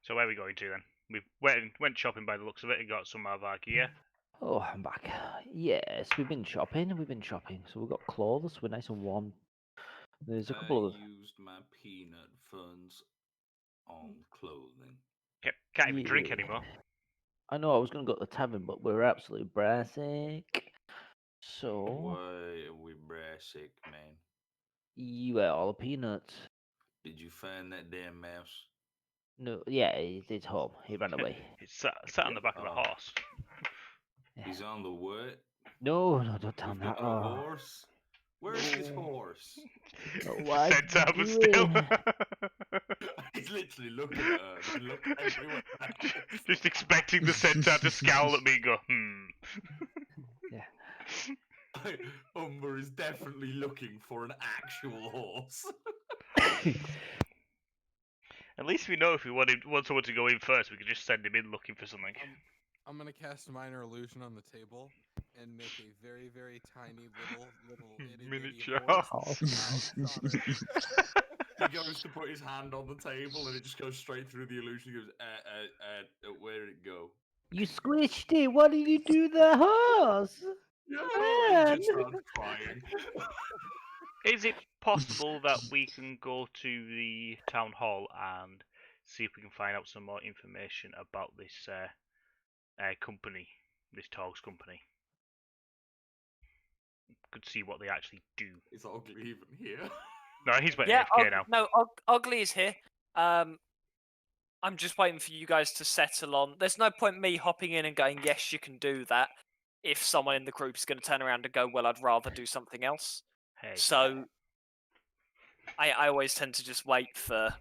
So where are we going to then? We went shopping by the looks of it and got some of our gear. Oh, I'm back. Yes, we've been shopping. So we've got clothes. We're nice and warm. There's a couple of. I used my peanut funds on clothing. Can't even drink Yeah. anymore. I know I was going to go to the tavern, but we're absolutely brassic. So. Why are we brassic, man? You ate all the peanuts. Did you find that damn mouse? No, yeah, it's home. He ran away. It's sat on the back of the Oh. horse. He's on the what? No, don't tell We've him that. got a Oh. horse. Where's this horse? Why Sent out but do still. He's literally looking at her. And look everywhere else. Just expecting the centaur to scowl at me and go, Umber is definitely looking for an actual horse. At least we know if we want someone to go in first, we can just send him in looking for something. I'm gonna cast minor illusion on the table and make a very, very tiny little itty Miniature bitty horse. He goes to put his hand on the table and it just goes straight through the illusion. He goes, where did it go? You squished it. What did you do to the horse? Yeah, he just starts crying. Is it possible that we can go to the town hall and see if we can find out some more information about this company, this Torgs company? Could see what they actually do. Is Ugly even here? No, he's waiting Yeah, AFK now. no, Ugly is here. I'm just waiting for you guys to settle on. There's no point me hopping in and going, yes, you can do that, if someone in the group is going to turn around and go, well, I'd rather do something else. Hey. So I always tend to just wait for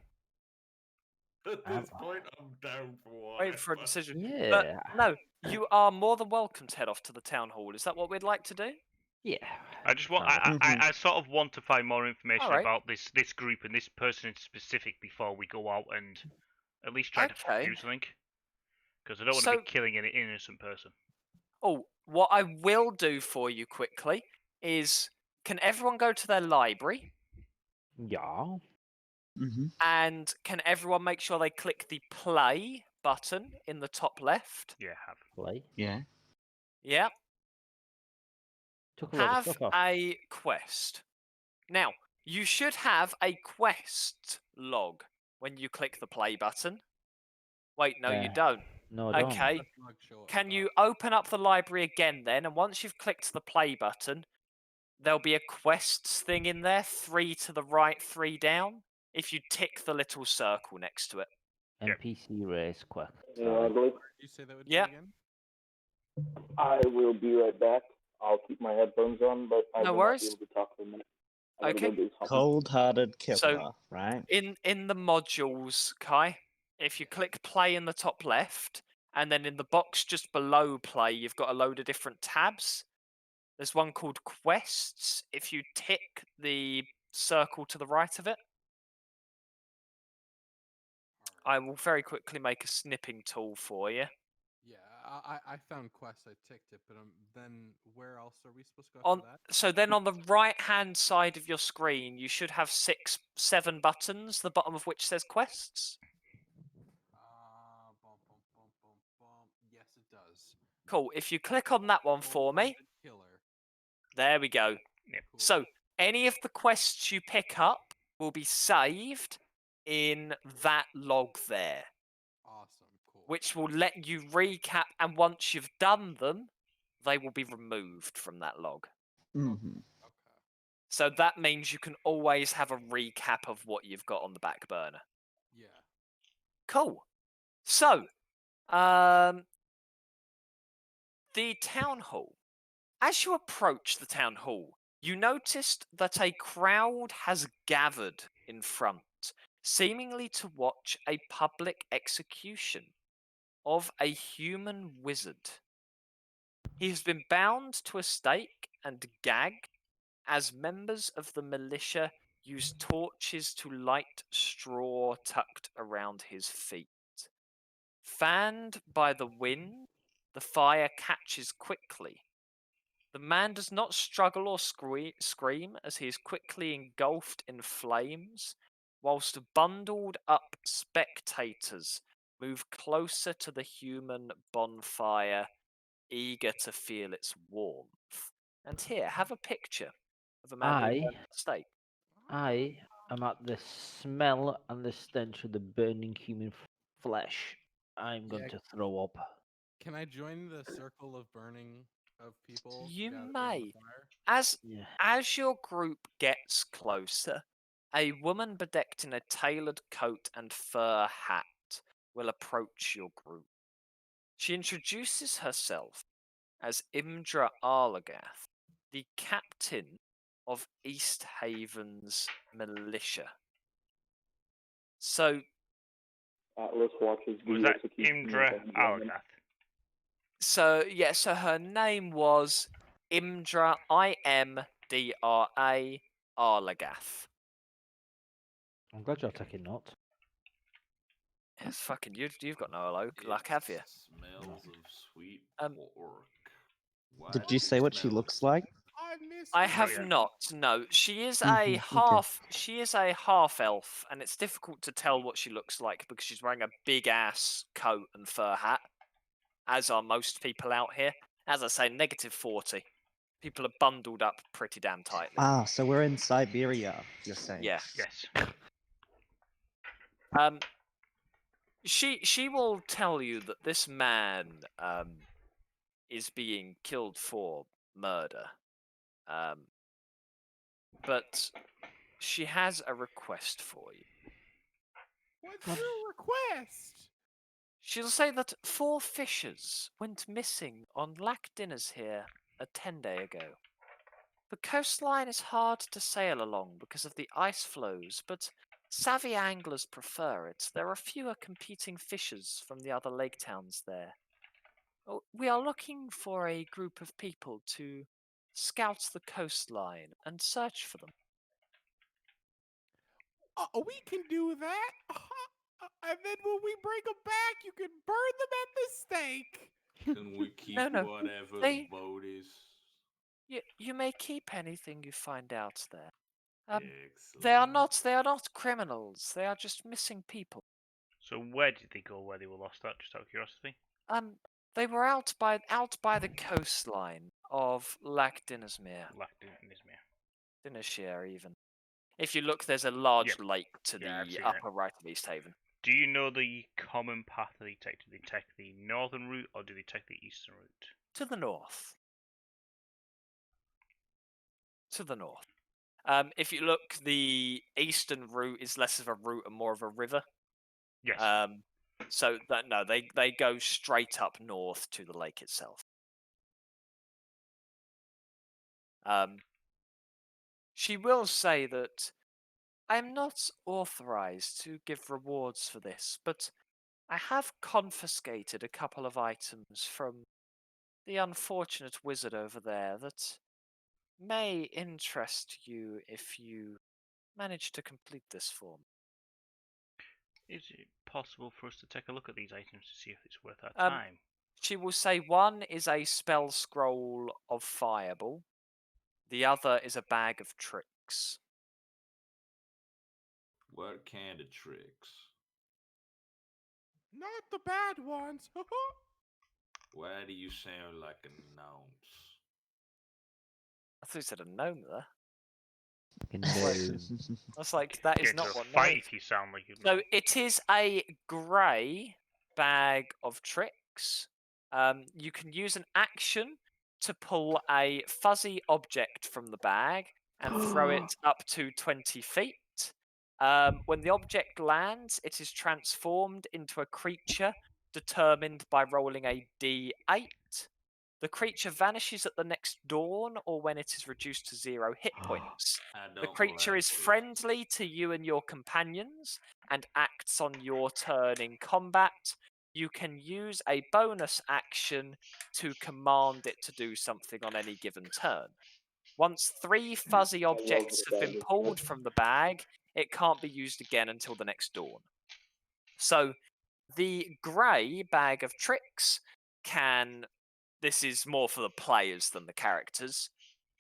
At this point, I'm down for one. wait for a decision. Yeah. But no, you are more than welcome to head off to the town hall. Is that what we'd like to do? Yeah. I just want. Sounds I sort of want to find more information Alright. about this group and this person in specific before we go out and at least try to Okay. do something. Because I don't want to So- be killing an innocent person. Oh, what I will do for you quickly is, can everyone go to their library? Yeah. Mm-hmm. And can everyone make sure they click the play button in the top left? Yeah, have. Play. Yeah. Yeah. Took a lot of Have stuff off. a quest. Now, you should have a quest log when you click the play button. Wait, no, you Yeah. don't. No, I don't. Okay. Can you open up the library again then? And once you've clicked the play button, there'll be a quests thing in there, 3 to the right, 3 down. If you tick the little circle next to it. NPC race quest. Yeah, Ugly. You say that would Yeah. do again? I will be right back. I'll keep my headphones on, but I No will worries. not be able to talk for a minute. I gotta Okay. go do something. Cold-hearted killer, So- right? In the modules, Kai, if you click play in the top left, and then in the box just below play, you've got a load of different tabs. There's one called quests. If you tick the circle to the right of it, I will very quickly make a snipping tool for you. Yeah, I found quests. I ticked it, but then where else are we supposed to go On after that? so then on the right hand side of your screen, you should have 7 buttons, the bottom of which says quests. Bum. Yes, it does. Cool. If you click on that one for me, Cold-hearted Killer. there we go. Yep. Cool. So any of the quests you pick up will be saved in that log there, Awesome. Cool. which will let you recap, and once you've done them, they will be removed from that log. Mm-hmm. Okay. So that means you can always have a recap of what you've got on the back burner. Yeah. Cool. So, the town hall. As you approach the town hall, you noticed that a crowd has gathered in front, seemingly to watch a public execution of a human wizard. He has been bound to a stake and gagged as members of the militia use torches to light straw tucked around his feet. Fanned by the wind, the fire catches quickly. The man does not struggle or scream as he is quickly engulfed in flames, whilst bundled up spectators move closer to the human bonfire, eager to feel its warmth. And here, have a picture of a man who Aye. burned at the stake. I am at the smell and the stench of the burning human flesh. I'm going Yeah. to throw up. Can I join the circle of burning of people. You gathered around the may. fire? Yeah. As your group gets closer, a woman bedecked in a tailored coat and fur hat will approach your group. She introduces herself as Imdra Arlagath, the captain of East Haven's militia. So, Atlas watches the Was that execution. Imdra Algath? so her name was Imdra, Imdra Arlagath. I'm glad you're taking notes. It's fucking you've got no luck, have you? It smells of sweet Um, pork. Why Did does you it say what she smell looks of like? I miss. I you. have yeah. not. No, she is a Okay. half. She is a half elf, and it's difficult to tell what she looks like because she's wearing a big ass coat and fur hat, as are most people out here. As I say, -40. People are bundled up pretty damn tightly. Ah, so we're in Siberia, you're saying? Yeah. Yes. She will tell you that this man is being killed for murder. But she has a request for you. What's your request? She'll say that 4 fishers went missing on Lac Dinners here a 10-day ago. The coastline is hard to sail along because of the ice flows, but savvy anglers prefer it. There are fewer competing fishers from the other lake towns there. We are looking for a group of people to scout the coastline and search for them. We can do that. And then when we bring them back, you can burn them at the stake. Can we keep No, whatever they- the boat is? You may keep anything you find out there. Excellent. They are not criminals. They are just missing people. So where did they go where they were lost at, just out of curiosity? They were out by the coastline of Lac Dinnersmere. Dinnershire, even. If you look, there's a large Yep. lake to Yeah, I've the seen upper right of East Haven. Do you know the common path that they take? Do they take the northern route or do they take the eastern route? To the north. To the north. If you look, the eastern route is less of a route and more of a river. Yes. So they go straight up north to the lake itself. She will say that I am not authorized to give rewards for this, but I have confiscated a couple of items from the unfortunate wizard over there that may interest you if you manage to complete this for me. Is it possible for us to take a look at these items to see if it's worth our Um, time? She will say one is a spell scroll of Fireball, the other is a bag of tricks. What kind of tricks? Not the bad ones. Why do you sound like a nonce? I thought you said a gnome there. No. I was like, that is Get not to a what fight gnomes. if you sound like you So it is a grey bag of tricks. You can use an action to pull a fuzzy object from the bag and throw it up to 20 feet. When the object lands, it is transformed into a creature determined by rolling a d8. The creature vanishes at the next dawn or when it is reduced to 0 hit points. The creature is friendly to you and your companions and acts on your turn in combat. You can use a bonus action to command it to do something on any given turn. Once 3 fuzzy objects have been pulled from the bag, it can't be used again until the next dawn. So, the grey bag of tricks can, this is more for the players than the characters,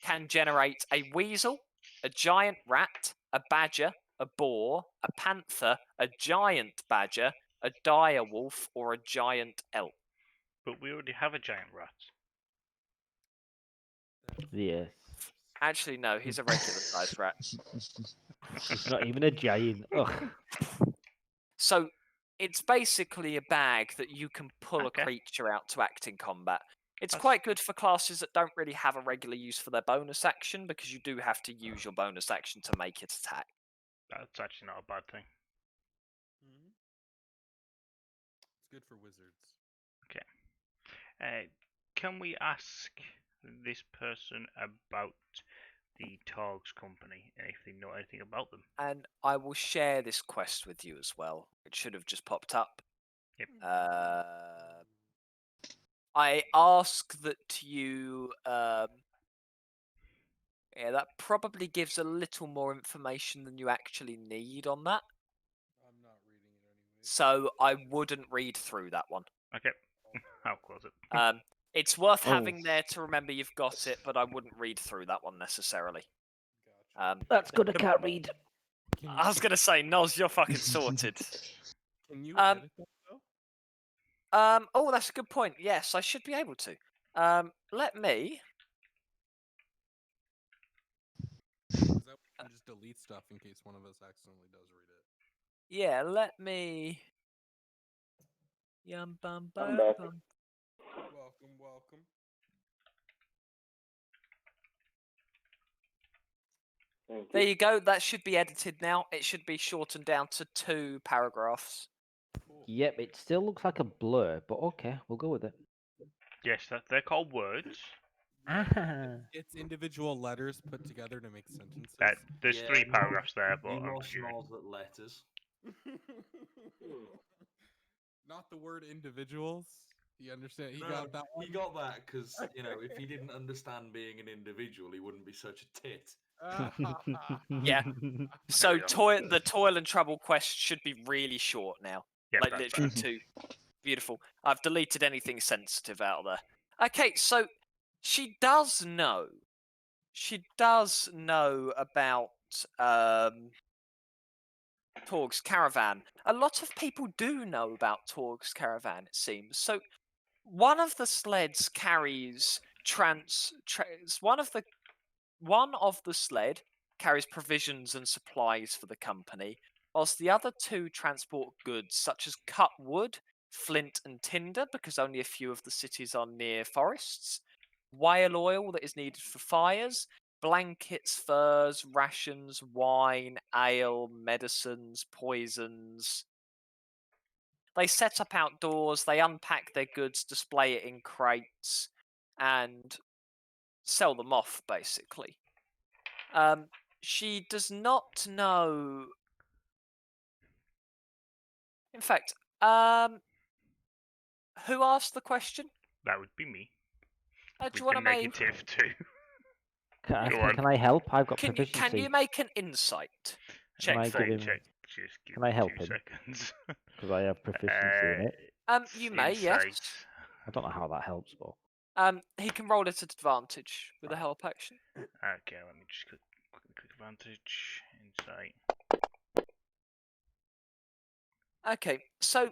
can generate a weasel, a giant rat, a badger, a boar, a panther, a giant badger, a dire wolf, or a giant elk. But we already have a giant rat. Yes. Actually, no, he's a regular sized rat. It's not even a giant. Ugh. So it's basically a bag that you can pull Okay. a creature out to act in combat. It's That's- quite good for classes that don't really have a regular use for their bonus action, because you do have to use your bonus action to make it attack. That's actually not a bad thing. It's good for wizards. Can we ask this person about the Torgs company and if they know anything about them? And I will share this quest with you as well. It should have just popped up. Yep. I ask that you. Yeah, that probably gives a little more information than you actually need on that. I'm not reading it anyway. So I wouldn't read through that one. Okay, I'll close it. It's worth Oh. having there to remember you've got it, but I wouldn't read through that one necessarily. Gotcha. That's good, I can't read. Can I was gonna say, Noz, you're fucking sorted. Can you Um, edit that though? Oh, that's a good point. Yes, I should be able to. Let me. Because that we can just delete stuff in case one of us accidentally does read it. Yeah, let me. Yum bum I'm bum back. bum. Welcome. Thank There you. you go. That should be edited now. It should be shortened down to 2 paragraphs. Cool. Yep, it still looks like a blur, but okay, we'll go with it. Yes, they're called words. Ah. It's individual letters put together to make sentences. There's Yeah, 3 no, paragraphs there, but You I'm lost assuming. all the letters. Not the word individuals. Do you understand? He No, got that one. He got that because, if he didn't understand being an individual, he wouldn't be such a tit. Yeah. So There we the toil and trouble quest should be really short now. Yep, Like that's literally better. 2. Beautiful. I've deleted anything sensitive out of there. Okay, so she does know. She does know about Torg's caravan. A lot of people do know about Torg's caravan, it seems. So one of the sleds carries one of the sled carries provisions and supplies for the company, whilst the other 2 transport goods such as cut wood, flint and tinder, because only a few of the cities are near forests, whale oil that is needed for fires, blankets, furs, rations, wine, ale, medicines, poisons. They set up outdoors, they unpack their goods, display it in crates, and sell them off, basically. She does not know. In fact, who asked the question? That would be me. Do With you want the to make? negative too. Can, Go can, on. can I help? I've got Can proficiency. you make an insight check I for give me? him- Just give can I me help 2 him? seconds. Because I have proficiency in it. You may, yes. Insight. I don't know how that helps, but He can roll it at advantage with a help action. Okay, let me just click advantage. Insight. Okay, so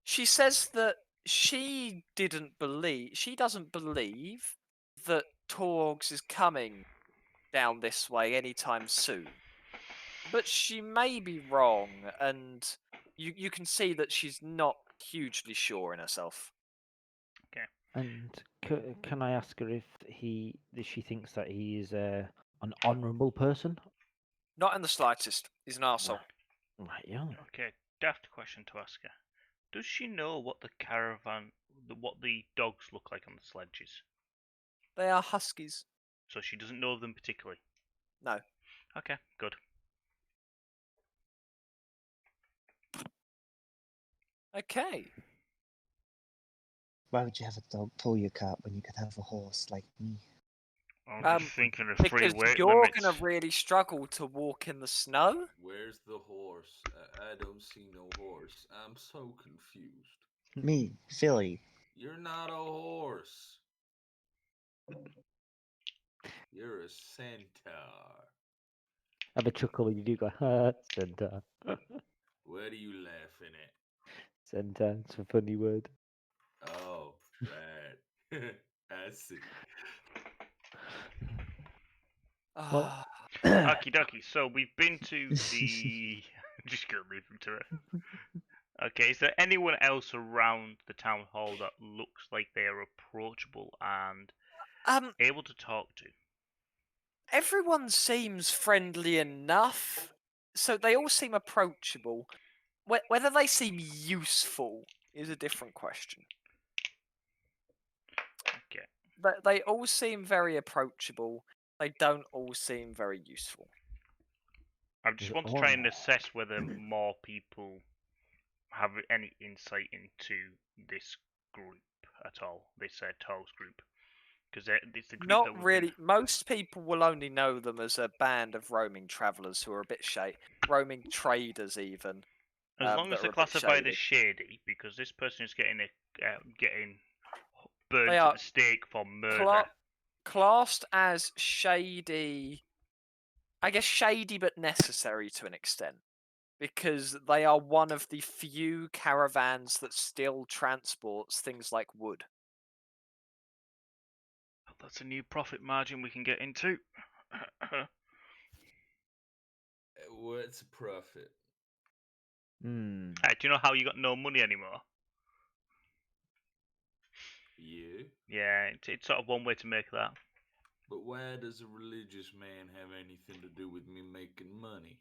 she says that she doesn't believe that Torgs is coming down this way anytime soon. But she may be wrong, and you can see that she's not hugely sure in herself. and can I ask her if she thinks that he is an honourable person? Not in the slightest. He's an arsehole. Right, yeah. Okay, daft question to ask her. Does she know what the what the dogs look like on the sledges? They are huskies. So she doesn't know them particularly? No. Okay, good. Okay. Why would you have a dog pull your cart when you could have a horse like me? I'm just thinking of free Because weight you're limits. going to really struggle to walk in the snow. Where's the horse? I don't see no horse. I'm so confused. Me, Philly. You're not a horse. You're a centaur. Have a chuckle when you do go, ha, centaur. What are you laughing at? Centaur, it's a funny word. Oh, right. I see. Well, Okie dokie, so we've been to the... I'm just going to leave them to it. Okay, is there anyone else around the town hall that looks like they are approachable and able to talk to? Everyone seems friendly enough, so they all seem approachable. Whether they seem useful is a different question. Okay. But they all seem very approachable. They don't all seem very useful. I just want to try and assess whether more people have any insight into this group at all, this Togs group. Because it's the group Not that we've really. been... Most people will only know them as a band of roaming travellers who are a bit shady. Roaming traders, even. As long that as they're are a bit classified as shady. shady, because this person is getting burned They at are the stake for murder. Classed as shady. I guess shady but necessary to an extent. Because they are one of the few caravans that still transports things like wood. That's a new profit margin we can get into. What's a profit? Hmm. Do you know how you got no money anymore? Yeah. Yeah, it's sort of one way to make that. But why does a religious man have anything to do with me making money?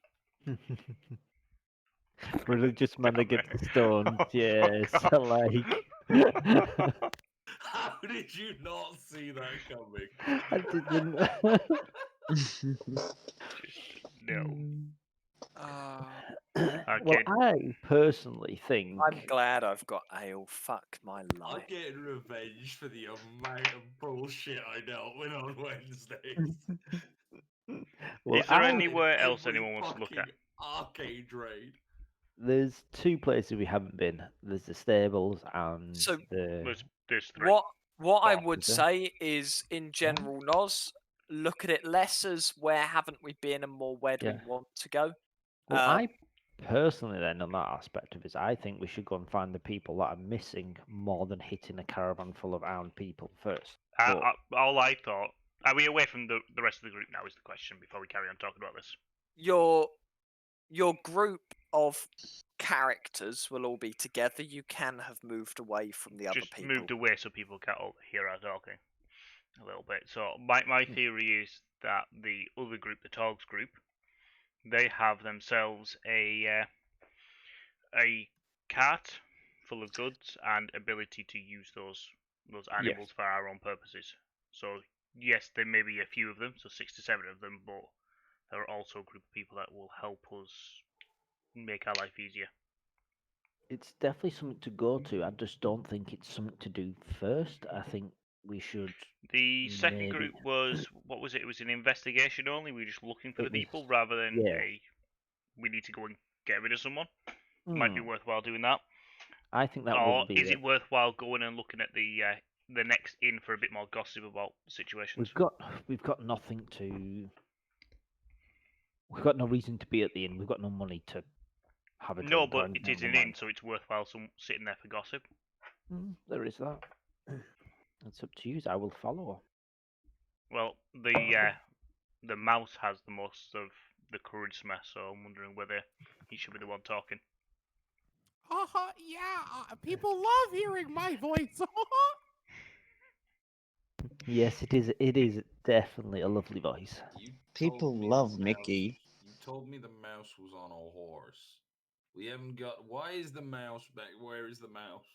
Religious man that gets stoned. Oh, Yes, I God. like. How did you not see that coming? I didn't. No. Well, Okay. I personally think. I'm glad I've got ale. Fuck my I'm life. getting revenge for the amount of bullshit I dealt with on Wednesdays. Well, Is there I, anywhere else Every anyone wants to look at? fucking arcade raid. there's two places we haven't been. There's the stables and So the. There's three. What I Bar, would is there? say is, in general, Noz, look at it less as where haven't we been and more where do Yeah. we want to go. Well, I personally, then, on that aspect of it, I think we should go and find the people that are missing more than hitting a caravan full of armed people first. All I thought. Are we away from the rest of the group now? Is the question before we carry on talking about this. Your group of characters will all be together. You can have moved away from the other Just people. moved away so people can't all hear us talking a little bit. So my theory is that the other group, the Togs group, they have themselves a cart full of goods and ability to use those animals for our own purposes. So yes, there may be a few of them, so 6 to 7 of them, but there are also a group of people that will help us make our life easier. It's definitely something to go to. I just don't think it's something to do first. I think we should. The second maybe- group was, what was it? It was an investigation only. We were just looking for It the was- people rather than yeah. we need to go and get rid of someone. Might be worthwhile doing that. I think that Or would be. is it worthwhile going and looking at the next inn for a bit more gossip about situations? We've got nothing to. We've got no reason to be at the inn. We've got no money to have a No, drink or but anything it is of an the inn, like. so it's worthwhile sitting there for gossip. There is that. It's up to you. I will follow. Well, the mouse has the most of the charisma, so I'm wondering whether he should be the one talking. Yeah, people love hearing my voice. Yes, it is. It is definitely a lovely voice. You People told me love the mouse- Mickey. You told me the mouse was on a horse. We haven't got. Why is the mouse back? Where is the mouse?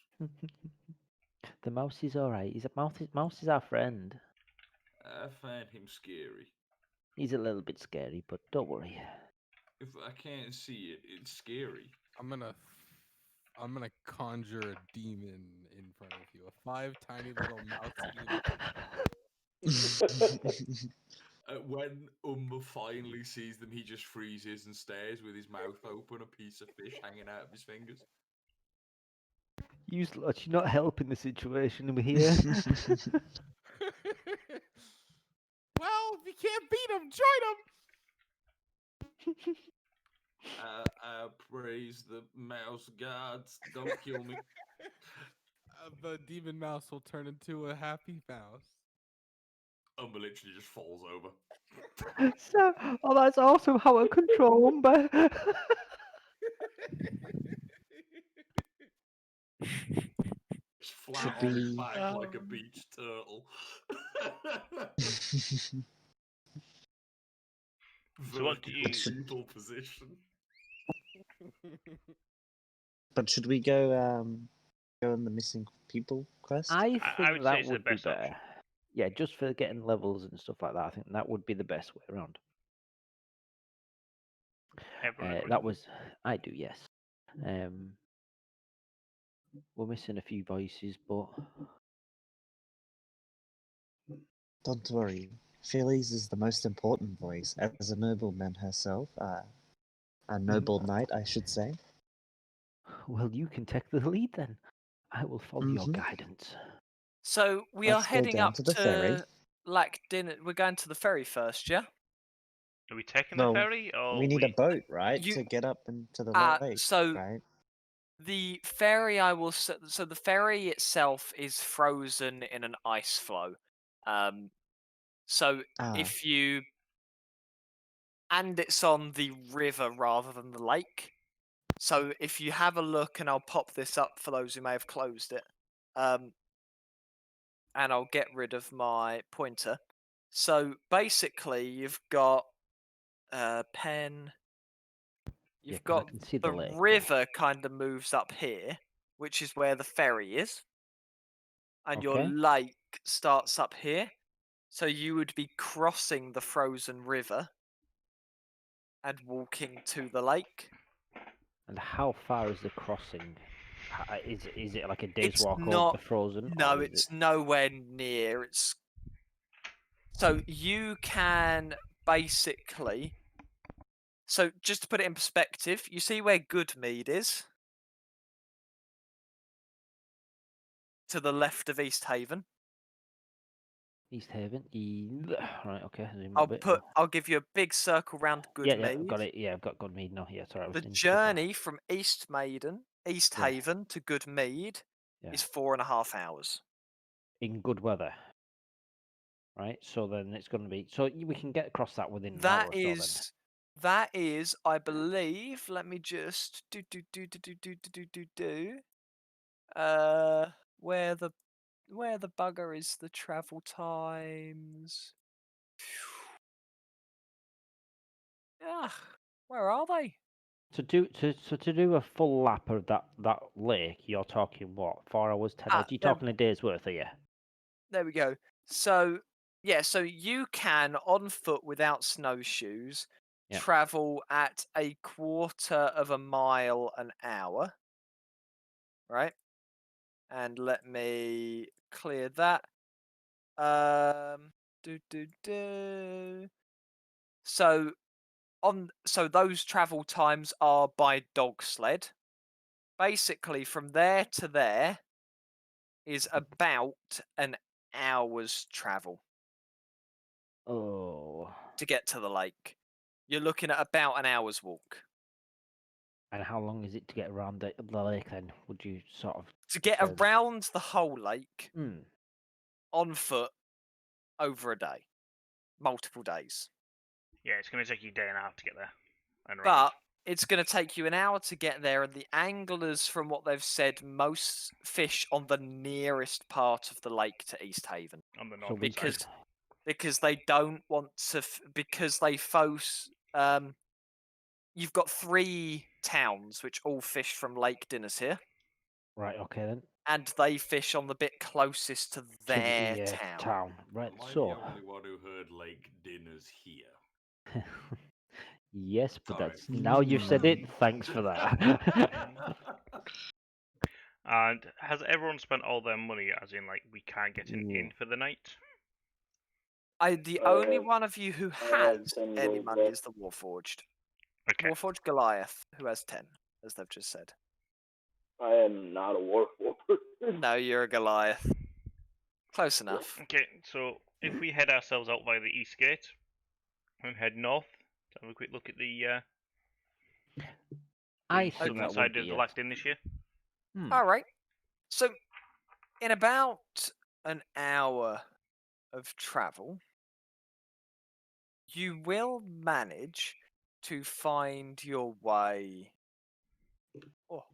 The mouse is all right. Mouse is our friend. I find him scary. He's a little bit scary, but don't worry. If I can't see it, it's scary. I'm gonna conjure a demon in front of you. A 5 tiny little mouse. When Umber finally sees them, he just freezes and stares with his mouth open, a piece of fish hanging out of his fingers. You slut, you're not helping the situation over here. Well, if you can't beat him, join him. I praise the mouse gods. Don't kill me. The demon mouse will turn into a happy mouse. Umber literally just falls over. So, that's also how I control Umber. flat on his we- back like a beach turtle. So what do you- Fetal position. But should we go on the missing people quest? I I think would say that it's the would be best option. better. Yeah, just for getting levels and stuff like that. I think that would be the best way around. Everyone agree? That was, I do, yes. We're missing a few voices, but Don't worry. Phillies is the most important voice as a nobleman herself. A noble knight, I should say. well, you can take the lead then. I will follow your Mhm. guidance. So we Let's are go heading down up to the ferry. Lackdin. We're going to the ferry first, yeah? Are we taking No, the ferry, or we need a boat, right, You- to get up into the lake, so right? the ferry so the ferry itself is frozen in an ice flow. So Ah, if you and it's on the river rather than the lake. So if you have a look, and I'll pop this up for those who may have closed it, and I'll get rid of my pointer. So basically, you've got pen. Yeah, You've 'cause I got can see the the lake now. river kind of moves up here, which is where the ferry is, and your Okay. lake starts up here. So you would be crossing the frozen river and walking to the lake. And how far is the crossing? Is it like a day's It's walk not- over the frozen? No, or is it's nowhere near. It's so you can basically. So just to put it in perspective, you see where Goodmead is? To the left of East Haven. East Haven? Right, okay. zoom a bit. I'll give you a big circle round Goodmead. Yeah, got it. Yeah, I've got Goodmead now. Yeah, sorry. I was The in Sydney. journey from East Yeah. Haven to Goodmead Yeah. is 4.5 hours. In good weather. Right, so then it's going to be. So we can get across that within an hour That or so then. that is, I believe. Let me just where the bugger is the travel times? Ah, where are they? To do a full lap of that lake, you're talking what? 4 hours, 10 hours? You're they're- talking a day's worth, are you? There we go. So yeah, so you can on foot without snowshoes Yeah. travel at 1/4 mile an hour, right? And let me clear that. So those travel times are by dog sled. Basically, from there to there is about an hour's travel Oh. to get to the lake. You're looking at about an hour's walk. And how long is it to get around the lake then? Would you sort of. To get say- around the whole lake Hmm. on foot over a day, multiple days. Yeah, it's going to take you a day and a half to get there. And But around. it's going to take you an hour to get there, and the anglers, from what they've said, most fish on the nearest part of the lake to East Haven. On the So north we because side. because they don't want to because they you've got 3 towns which all fish from Lake Dinnershere, Right, okay then. and they fish on the bit closest to their town. Right, Am I so. the only one who heard Lake Dinners here? Yes, but Sorry. that's now you've said it. Thanks for that. And has everyone spent all their money, as in, like, we can't get an Ooh. inn for the night? The I only have- one of you who I have has 10 any gold money left. is the Warforged. Okay. Warforged Goliath, who has 10, as they've just said. I am not a warforged. No, you're a Goliath. Close enough. Okay, so if we head ourselves out by the east gate and head north, to have a quick look at the I think southern that side would be of the it. Lackdin this year. All right. So, in about an hour of travel, you will manage to find your way. Oh,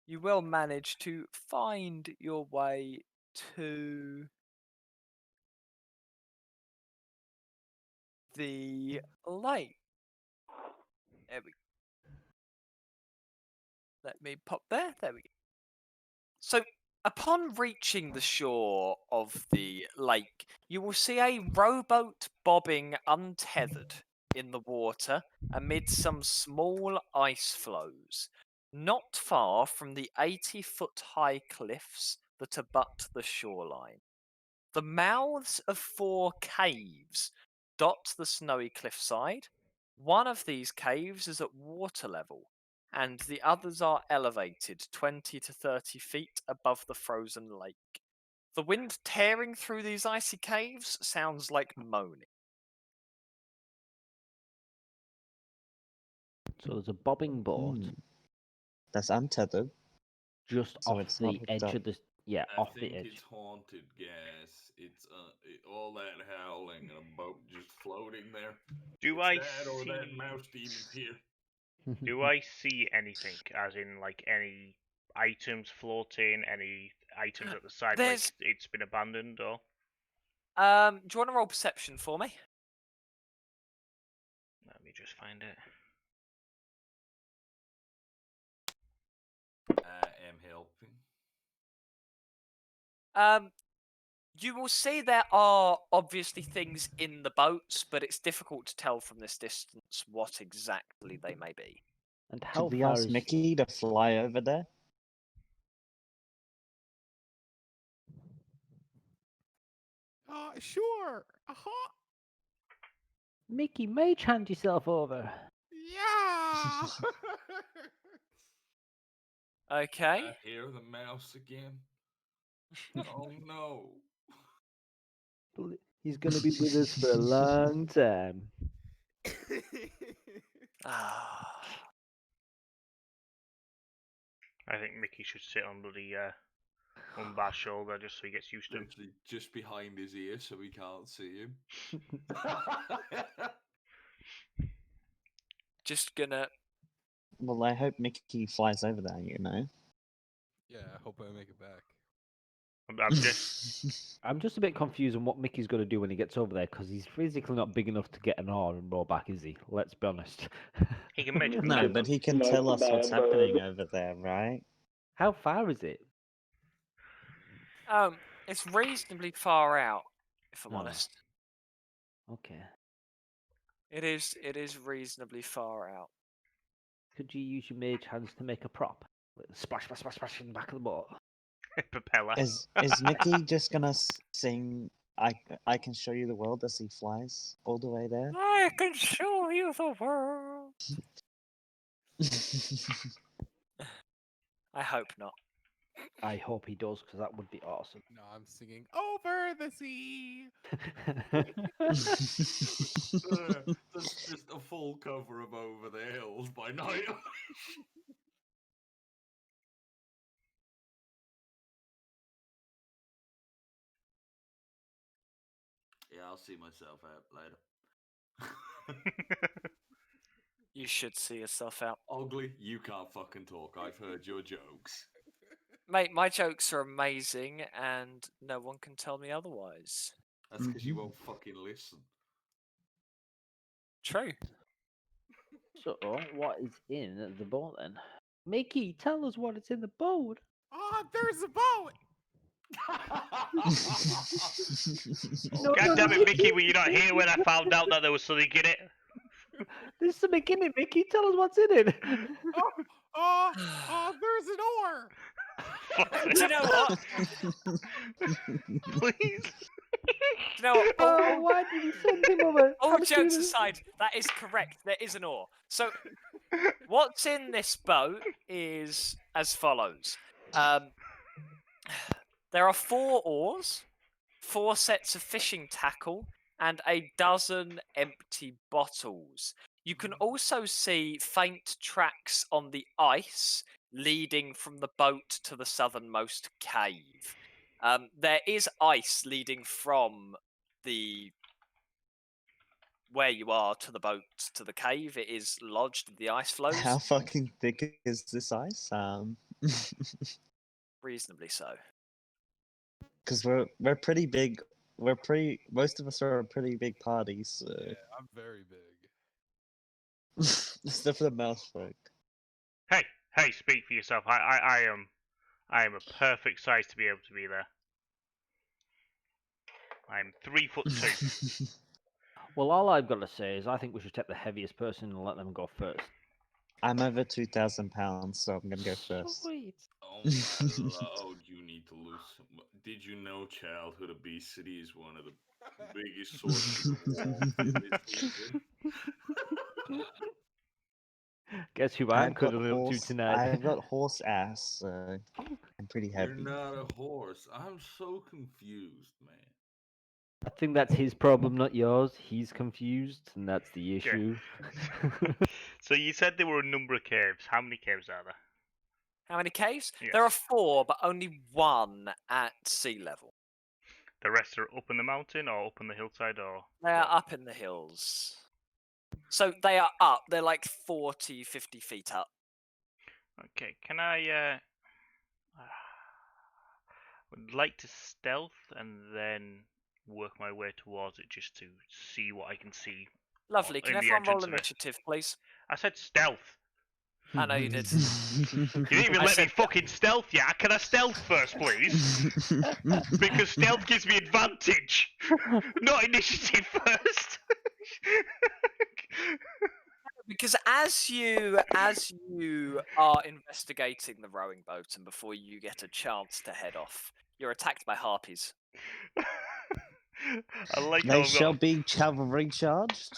you will manage to find your way to the lake. There we go. Let me pop there. There we go. So, upon reaching the shore of the lake, you will see a rowboat bobbing untethered in the water amid some small ice floes, not far from the 80-foot high cliffs that abut the shoreline. The mouths of 4 caves dot the snowy cliffside. One of these caves is at water level, and the others are elevated 20 to 30 feet above the frozen lake. The wind tearing through these icy caves sounds like moaning. So there's a bobbing boat That's untethered. just So off it's not the hooked edge up. of the I off think the edge. it's haunted, guys. It's all that howling and a boat just floating there. Do It's I that or that see? mouse demon's here. Do I see anything, as in like any items floating, any items at the side There's- like it's been abandoned, or? Do you want to roll perception for me? Let me just find it. I am helping. You will see there are obviously things in the boats, but it's difficult to tell from this distance what exactly they may be. And how Should we far ask is Mickey to fly over there? Sure. Uh-huh. Mickey? Mage hand yourself over. Yeah. Okay. I hear the mouse again. Oh no. He's gonna be with us for a long time. Ah. I think Mickey should sit on bloody Umbar's shoulder just so he gets used to him. Literally just behind his ear so he can't see him. Just gonna. Well, I hope Mickey flies over there, you know? Yeah, I hope I make it back. I'm just I'm just a bit confused on what Mickey's gonna do when he gets over there because he's physically not big enough to get an oar and row back, is he? Let's be honest. he can make No, but he can Not tell us what's bad, happening bud. over there, right? How far is it? It's reasonably far out, if I'm Oh. honest. Okay. It is reasonably far out. Could you use your mage hands to make a prop? Like, splash, splash, splash, splash in the back of the boat. propeller. Is Mickey just gonna sing I can show you the world as he flies all the way there? I can show you the world. I hope not. I hope he does, because that would be awesome. No, I'm singing over the sea. That's just a full cover of Over the Hills by Night. Yeah, I'll see myself out later. You should see yourself out. Ugly, you can't fucking talk. I've heard your jokes. Mate, my jokes are amazing and no one can tell me otherwise. That's because you won't fucking listen. True. So, what is in the boat then? Mickey, tell us what is in the boat. Oh, there's a boat. God damn it, Mickey, were you not here when I found out that there was something in it? There's something in it, Mickey. Tell us what's in it. There's an oar. Do you know what? Please. Do you know what? Oh, why did you send him over? All I'm jokes assuming- aside, that is correct. There is an oar. So, what's in this boat is as follows. There are 4 oars, 4 sets of fishing tackle, and a dozen empty bottles. You can also see faint tracks on the ice leading from the boat to the southernmost cave. There is ice leading from the where you are to the boat to the cave. It is lodged in the ice flows. How fucking thick is this ice? Reasonably so. Because we're pretty big. Most of us are a pretty big party, so Yeah, I'm very big. except for the mouse folk. Hey, speak for yourself. I am a perfect size to be able to be there. I'm 3'2". Well, all I've got to say is I think we should take the heaviest person and let them go first. I'm over 2,000 pounds, so I'm gonna go first. Sweet. Oh my lord, you need to lose some. Did you know childhood obesity is one of the biggest sources of warmth in this region? Guess who I'm cuddling up to I've tonight? got horse ass, so I'm pretty You're heavy. not a horse. I'm so confused, man. I think that's his problem, not yours. He's confused, and that's the issue. So you said there were a number of caves. How many caves are there? How many caves? Yes. There are 4, but only 1 at sea level. The rest are up in the mountain or up on the hillside or They are what? up in the hills. So they are up. They're like 40, 50 feet up. Okay, can I would like to stealth and then work my way towards it just to see what I can see. Lovely. in Can the everyone roll entrance of it. initiative, please? I said stealth. I know you did. You didn't even I let me said- fucking stealth yet. Can I stealth first, please? Because stealth gives me advantage. Not initiative first. Because as you are investigating the rowing boat, and before you get a chance to head off, you're attacked by harpies. I like how They I've shall got... be cavalry charged.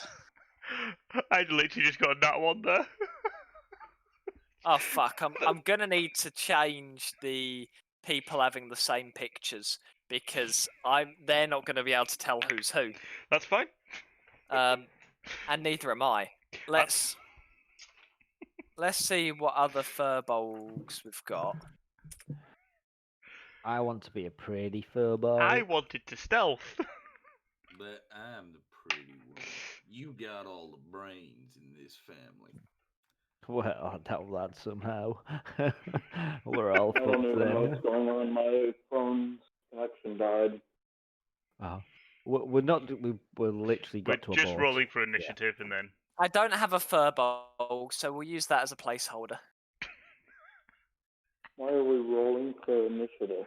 I literally just got that one there. Oh fuck! I'm gonna need to change the people having the same pictures because they're not gonna be able to tell who's who. That's fine. And neither am I. Let's see what other furbolgs we've got. I want to be a pretty furball. I wanted to stealth. But I'm the pretty one. You got all the brains in this family. Well, I doubt that somehow. We're all I don't fucked even know then. what's going on. My phone's connection died. Oh. We're not. We're literally We're got to a just boat. rolling for initiative and then... I don't have a furbolg, so we'll use that as a placeholder. Why are we rolling for initiative?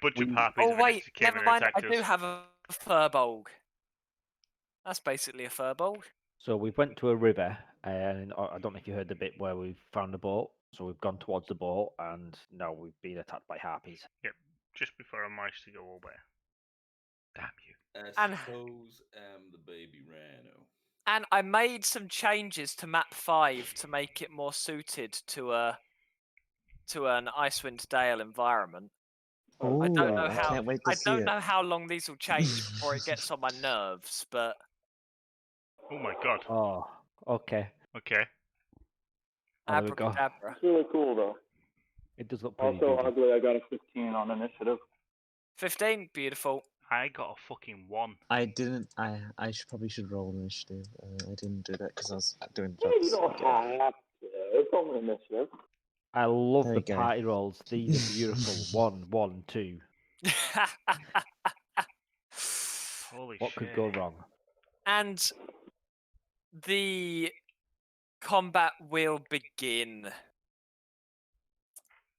bunch of We- harpies Oh have wait, just came never and mind. attacked I do us. have a furbolg. That's basically a furbolg. So we went to a river, and I don't know if you heard the bit where we found a boat. So we've gone towards the boat, and now we've been attacked by harpies. Yep, just before I managed to go over. Damn you. I And- suppose I'm the baby rhino. And I made some changes to map 5 to make it more suited to an Icewind Dale environment. Oh, I don't know I how. can't wait to I see don't it. know how long these will change before it gets on my nerves, but Oh my god. Oh, okay. Okay. Oh, there we go. abracadabra. It's really cool though. It does look pretty Also good. ugly. I got a 15 on initiative. 15, beautiful. I got a fucking 1. I didn't. I probably should roll initiative. I didn't do that because I was doing You jobs. don't have to. It's only initiative. I love There the you go. party rolls. These are beautiful. 1, 1, 2. Holy What shit. could go wrong? And the combat will begin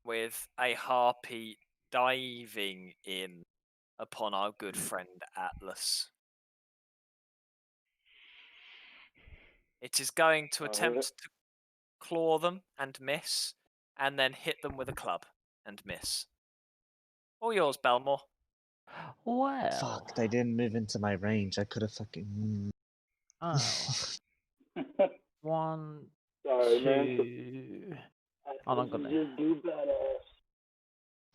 with a harpy diving in upon our good friend Atlas. It is going to attempt to claw them and miss, and then hit them with a club and miss. All yours, Belmore. Well. Fuck! They didn't move into my range. I could have fucking. Oh. 1, Sorry, man. 2. Oh, I'm gonna. You do badass.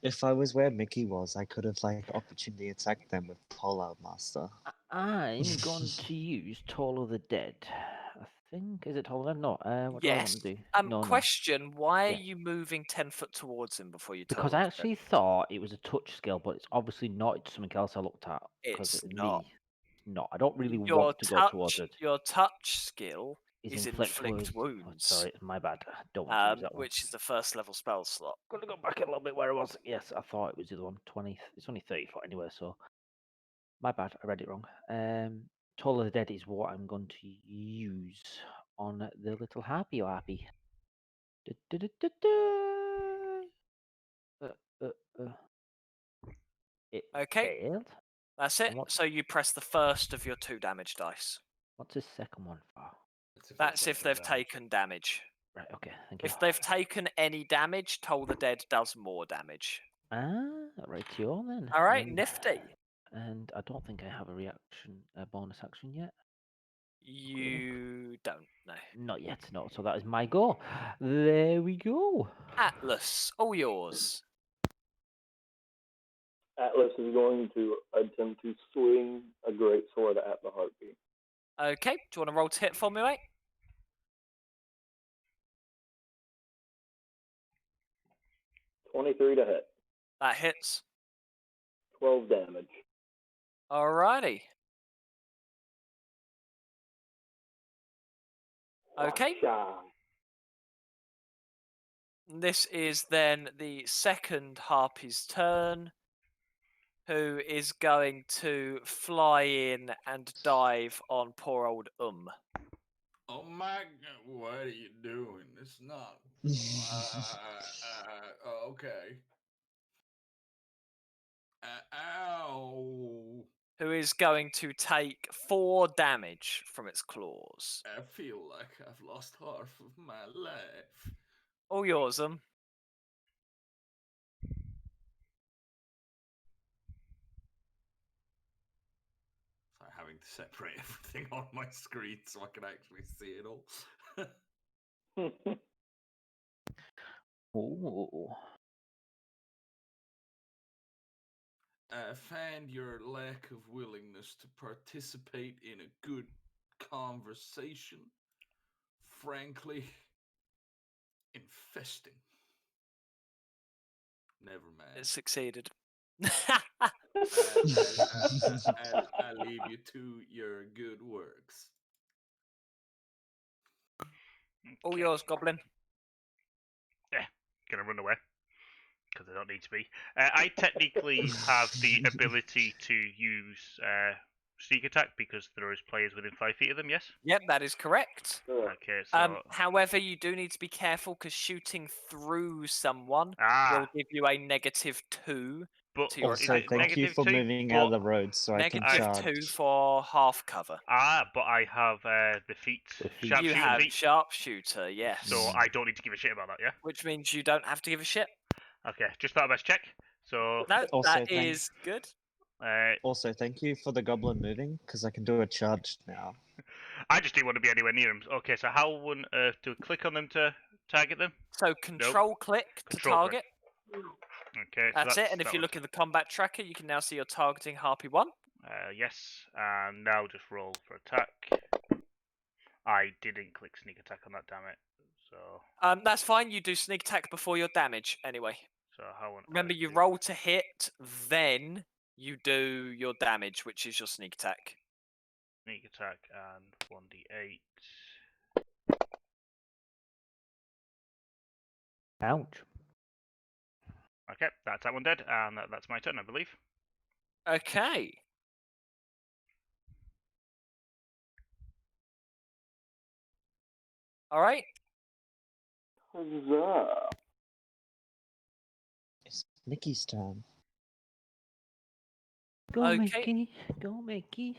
If I was where Mickey was, I could have like opportunity attacked them with Pullout Master. I'm going to use Toll of the Dead. I think. Is it Toll of the Dead? No. What do I want Yes. to do? No. Question: why Yeah. are you moving 10 foot towards him before you? Because I actually thought it was a touch skill, but it's obviously not. It's something else I looked at. 'cause It's it- not. me. No, I don't really Your want to go towards it. Your touch skill Is inflict Oh, wounds. sorry, my bad. I don't want to use that one. Which is the first level spell slot. Gonna go back a little bit where I was. Yes, I thought it was the other one. 20. It's only 30 foot anyway, so my bad. I read it wrong. Toll of the Dead is what I'm going to use on the little harpy. It Okay. failed. That's it. And what- So you press the first of your 2 damage dice. What's the second one for? That's if they've taken damage. Right. Okay. Thank you. If they've taken any damage, Toll the Dead does more damage. Rightio then. All right, And- nifty. And I don't think I have a bonus action yet. You don't know. Not yet, no. So that is my go. There we go. Atlas, all yours. Atlas is going to attempt to swing a great sword at the heartbeat. Okay, do you want to roll to hit for me, mate? 23 to hit. That hits. 12 damage. Alrighty. Okay. Whasha. This is then the second harpy's turn, who is going to fly in and dive on poor old Oh my god, what are you doing? It's not. Okay. Ow. who is going to take 4 damage from its claws. I feel like I've lost half of my life. All yours, So having to separate everything on my screen so I can actually see it all. Oh. I find your lack of willingness to participate in a good conversation, frankly, infesting. Never mind. It succeeded. I leave you to your good works. All Okay. yours, Goblin. Gonna run away because I don't need to be. I technically have the ability to use sneak attack because there is players within 5 feet of them. Yes. Yep, that is correct. Okay. So However, you do need to be careful because shooting through someone will give you a -2 but to your Also, is it thank you for -2? moving out of But- the road so I can -2 charge. for half cover. But I have the feet. The feet. You Sharpshooter have feet, sharpshooter, yes. so I don't need to give a shit about that. Yeah. Which means you don't have to give a shit. Okay. Just thought I best check. So No, Also, that thank- is good. Also, thank you for the goblin moving because I can do a charge now. I just didn't want to be anywhere near them. Okay. So how on earth do I click on them to target them? So control click to Control click. target. Okay. So That's it. And if that you one. look at the combat tracker, you can now see you're targeting Harpy 1. Yes, and now just roll for attack. I didn't click sneak attack on that, damn it. So That's fine. You do sneak attack before your damage anyway. how on Remember, earth you do- roll to hit, then you do your damage, which is your sneak attack. sneak attack and 1d8. Ouch. Okay, that's that one dead, and that's my turn, I believe. Okay. All right. Huzzah. It's Mickey's turn. Go, Okay. Mickey. Go, Mickey.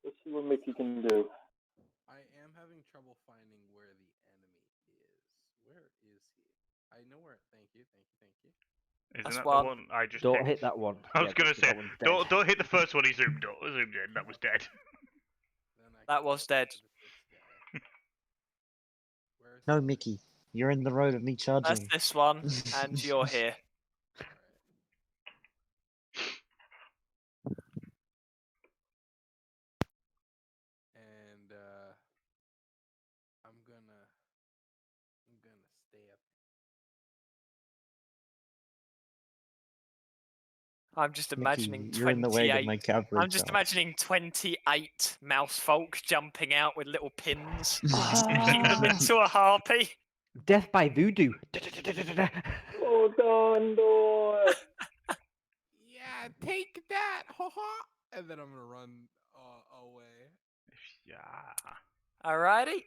Let's see what Mickey can do. I am having trouble finding where the enemy is. Where is he? I know where. Thank you. Isn't That's that one. the one I just Don't hit? hit that one. I was Yeah, gonna 'cause say, that one's dead. don't hit the first one he zoomed in. That was dead. Then I That can was go dead. to this guy. Where is No, he? Mickey, you're in the road of me That's charging. this one, and you're here. And I'm gonna stay up. I'm just imagining Mickey, you're in the way of 28. my cavalry I'm just charge. imagining 28 mouse folk jumping out with little pins, smashing them into a harpy. Death by voodoo. Hold on, door. Yeah, take that, ha ha! And then I'm gonna run away. Yeah. Alrighty.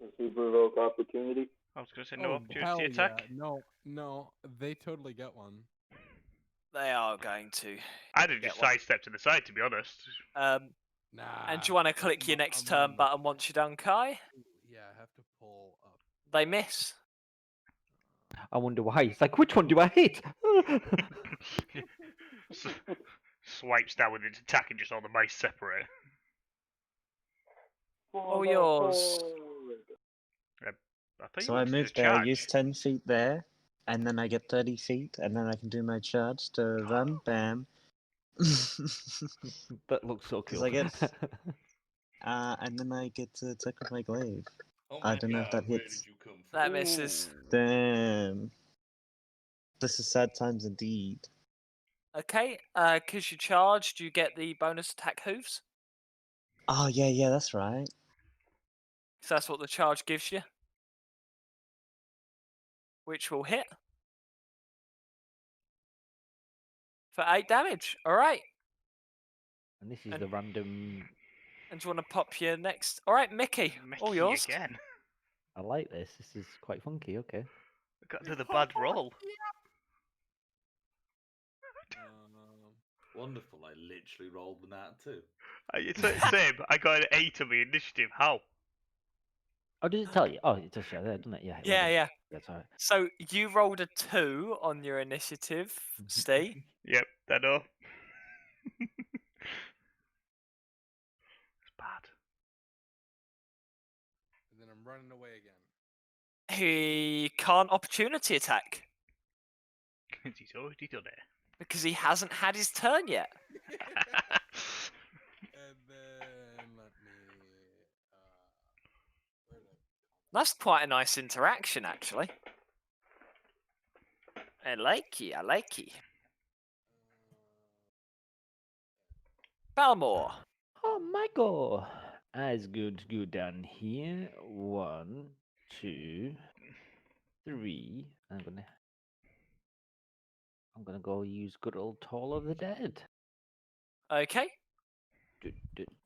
Receive provoke opportunity. I was going to say no Oh, opportunity hell attack. yeah. No, they totally get one. They are going to. I'd have Get just one. sidestepped to the side, to be honest. Nah. And do you want to click your next turn button once you're done, Kai? Yeah, I have to pull up. They miss. I wonder why. It's like, which one do I hit? Swipes down with its attack and just all the mice separate. All yours. I thought So you I wanted to move there, charge. use 10 feet there, and then I get 30 feet, and then I can do my charge to run, bam. That looks so 'Cause cool. I get- and then I get to attack with my glaive. Oh I my don't know if God, that where hits. did you come from? That misses. Damn. This is sad times indeed. Okay, because you charged, you get the bonus attack hooves. Oh, yeah, that's right. So that's what the charge gives you. Which will hit. For 8 damage. Alright. And this is And- the random. And do you want to pop your next? Alright, Mickey. All Mickey yours. again. I like this. This is quite funky. Okay. I got another bad roll. Wonderful, I literally rolled the nat too. It's the same. I got an 8 on the initiative. How? Oh, does it tell you? Oh, it does show there, doesn't it? Yeah. Yeah. That's alright. So you rolled a 2 on your initiative, Steve. Yep, I know. It's bad. And then I'm running away again. He can't opportunity attack He's already done it. because he hasn't had his turn yet. And then let me. Where did That's quite a nice interaction, actually. I like you. Balmore. Oh, Michael. As good to go down here. 1, 2, 3. I'm gonna go use good old Toll of the Dead. Okay.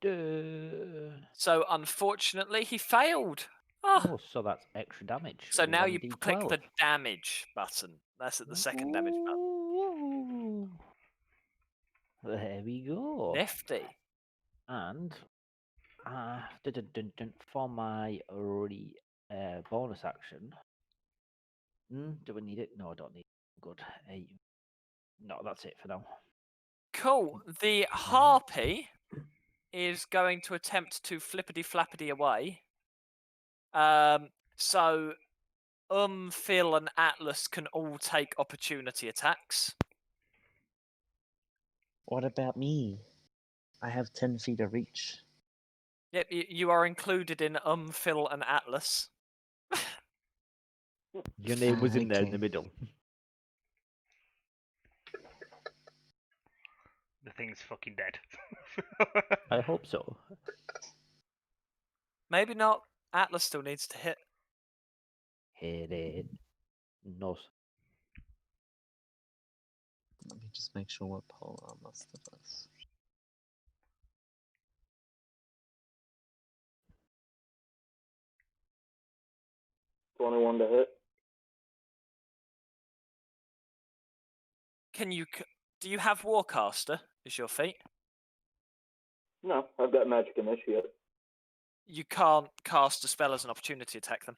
Du. So unfortunately, he failed. Oh. Oh, so that's extra damage. So now you 1d12. click the damage button. That's at the second damage button. Ooh. There we go. Nifty. And for my bonus action. Do we need it? No, I don't need it. Good. 8. No, that's it for now. Cool. The harpy is going to attempt to flippity flappity away. So Phil and Atlas can all take opportunity attacks. What about me? I have 10 feet of reach. Yep, you are included in Phil and Atlas. Your name was in there in the Okay. middle. The thing's fucking dead. I hope so. Maybe not. Atlas still needs to hit. Hit it. No. Let me just make sure what pole are most of us. $21 to hit. Do you have Warcaster? Is your feat? No, I've got magic initiate. You can't cast a spell as an opportunity attack them.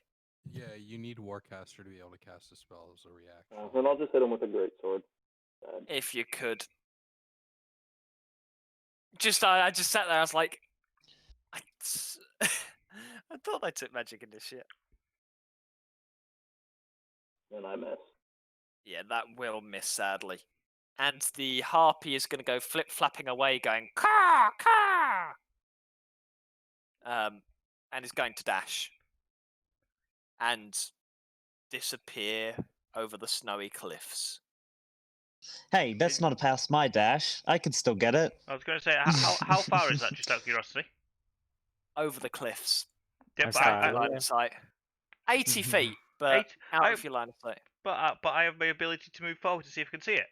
Yeah, you need Warcaster to be able to cast a spell as a reaction. Then I'll just hit him with a great sword. If you could. I just sat there. I was like, I thought I took magic initiate. And I miss. Yeah, that will miss sadly. And the harpy is going to go flip flapping away, going caw caw. And is going to dash and disappear over the snowy cliffs. Hey, that's not past my dash. I can still get it. I was going to say, how far is that? Just out of curiosity. Over the cliffs. Yeah, As but Out of far your line away. of sight. 80 feet, but out I- of your line of sight. But I have my ability to move forward to see if I can see it.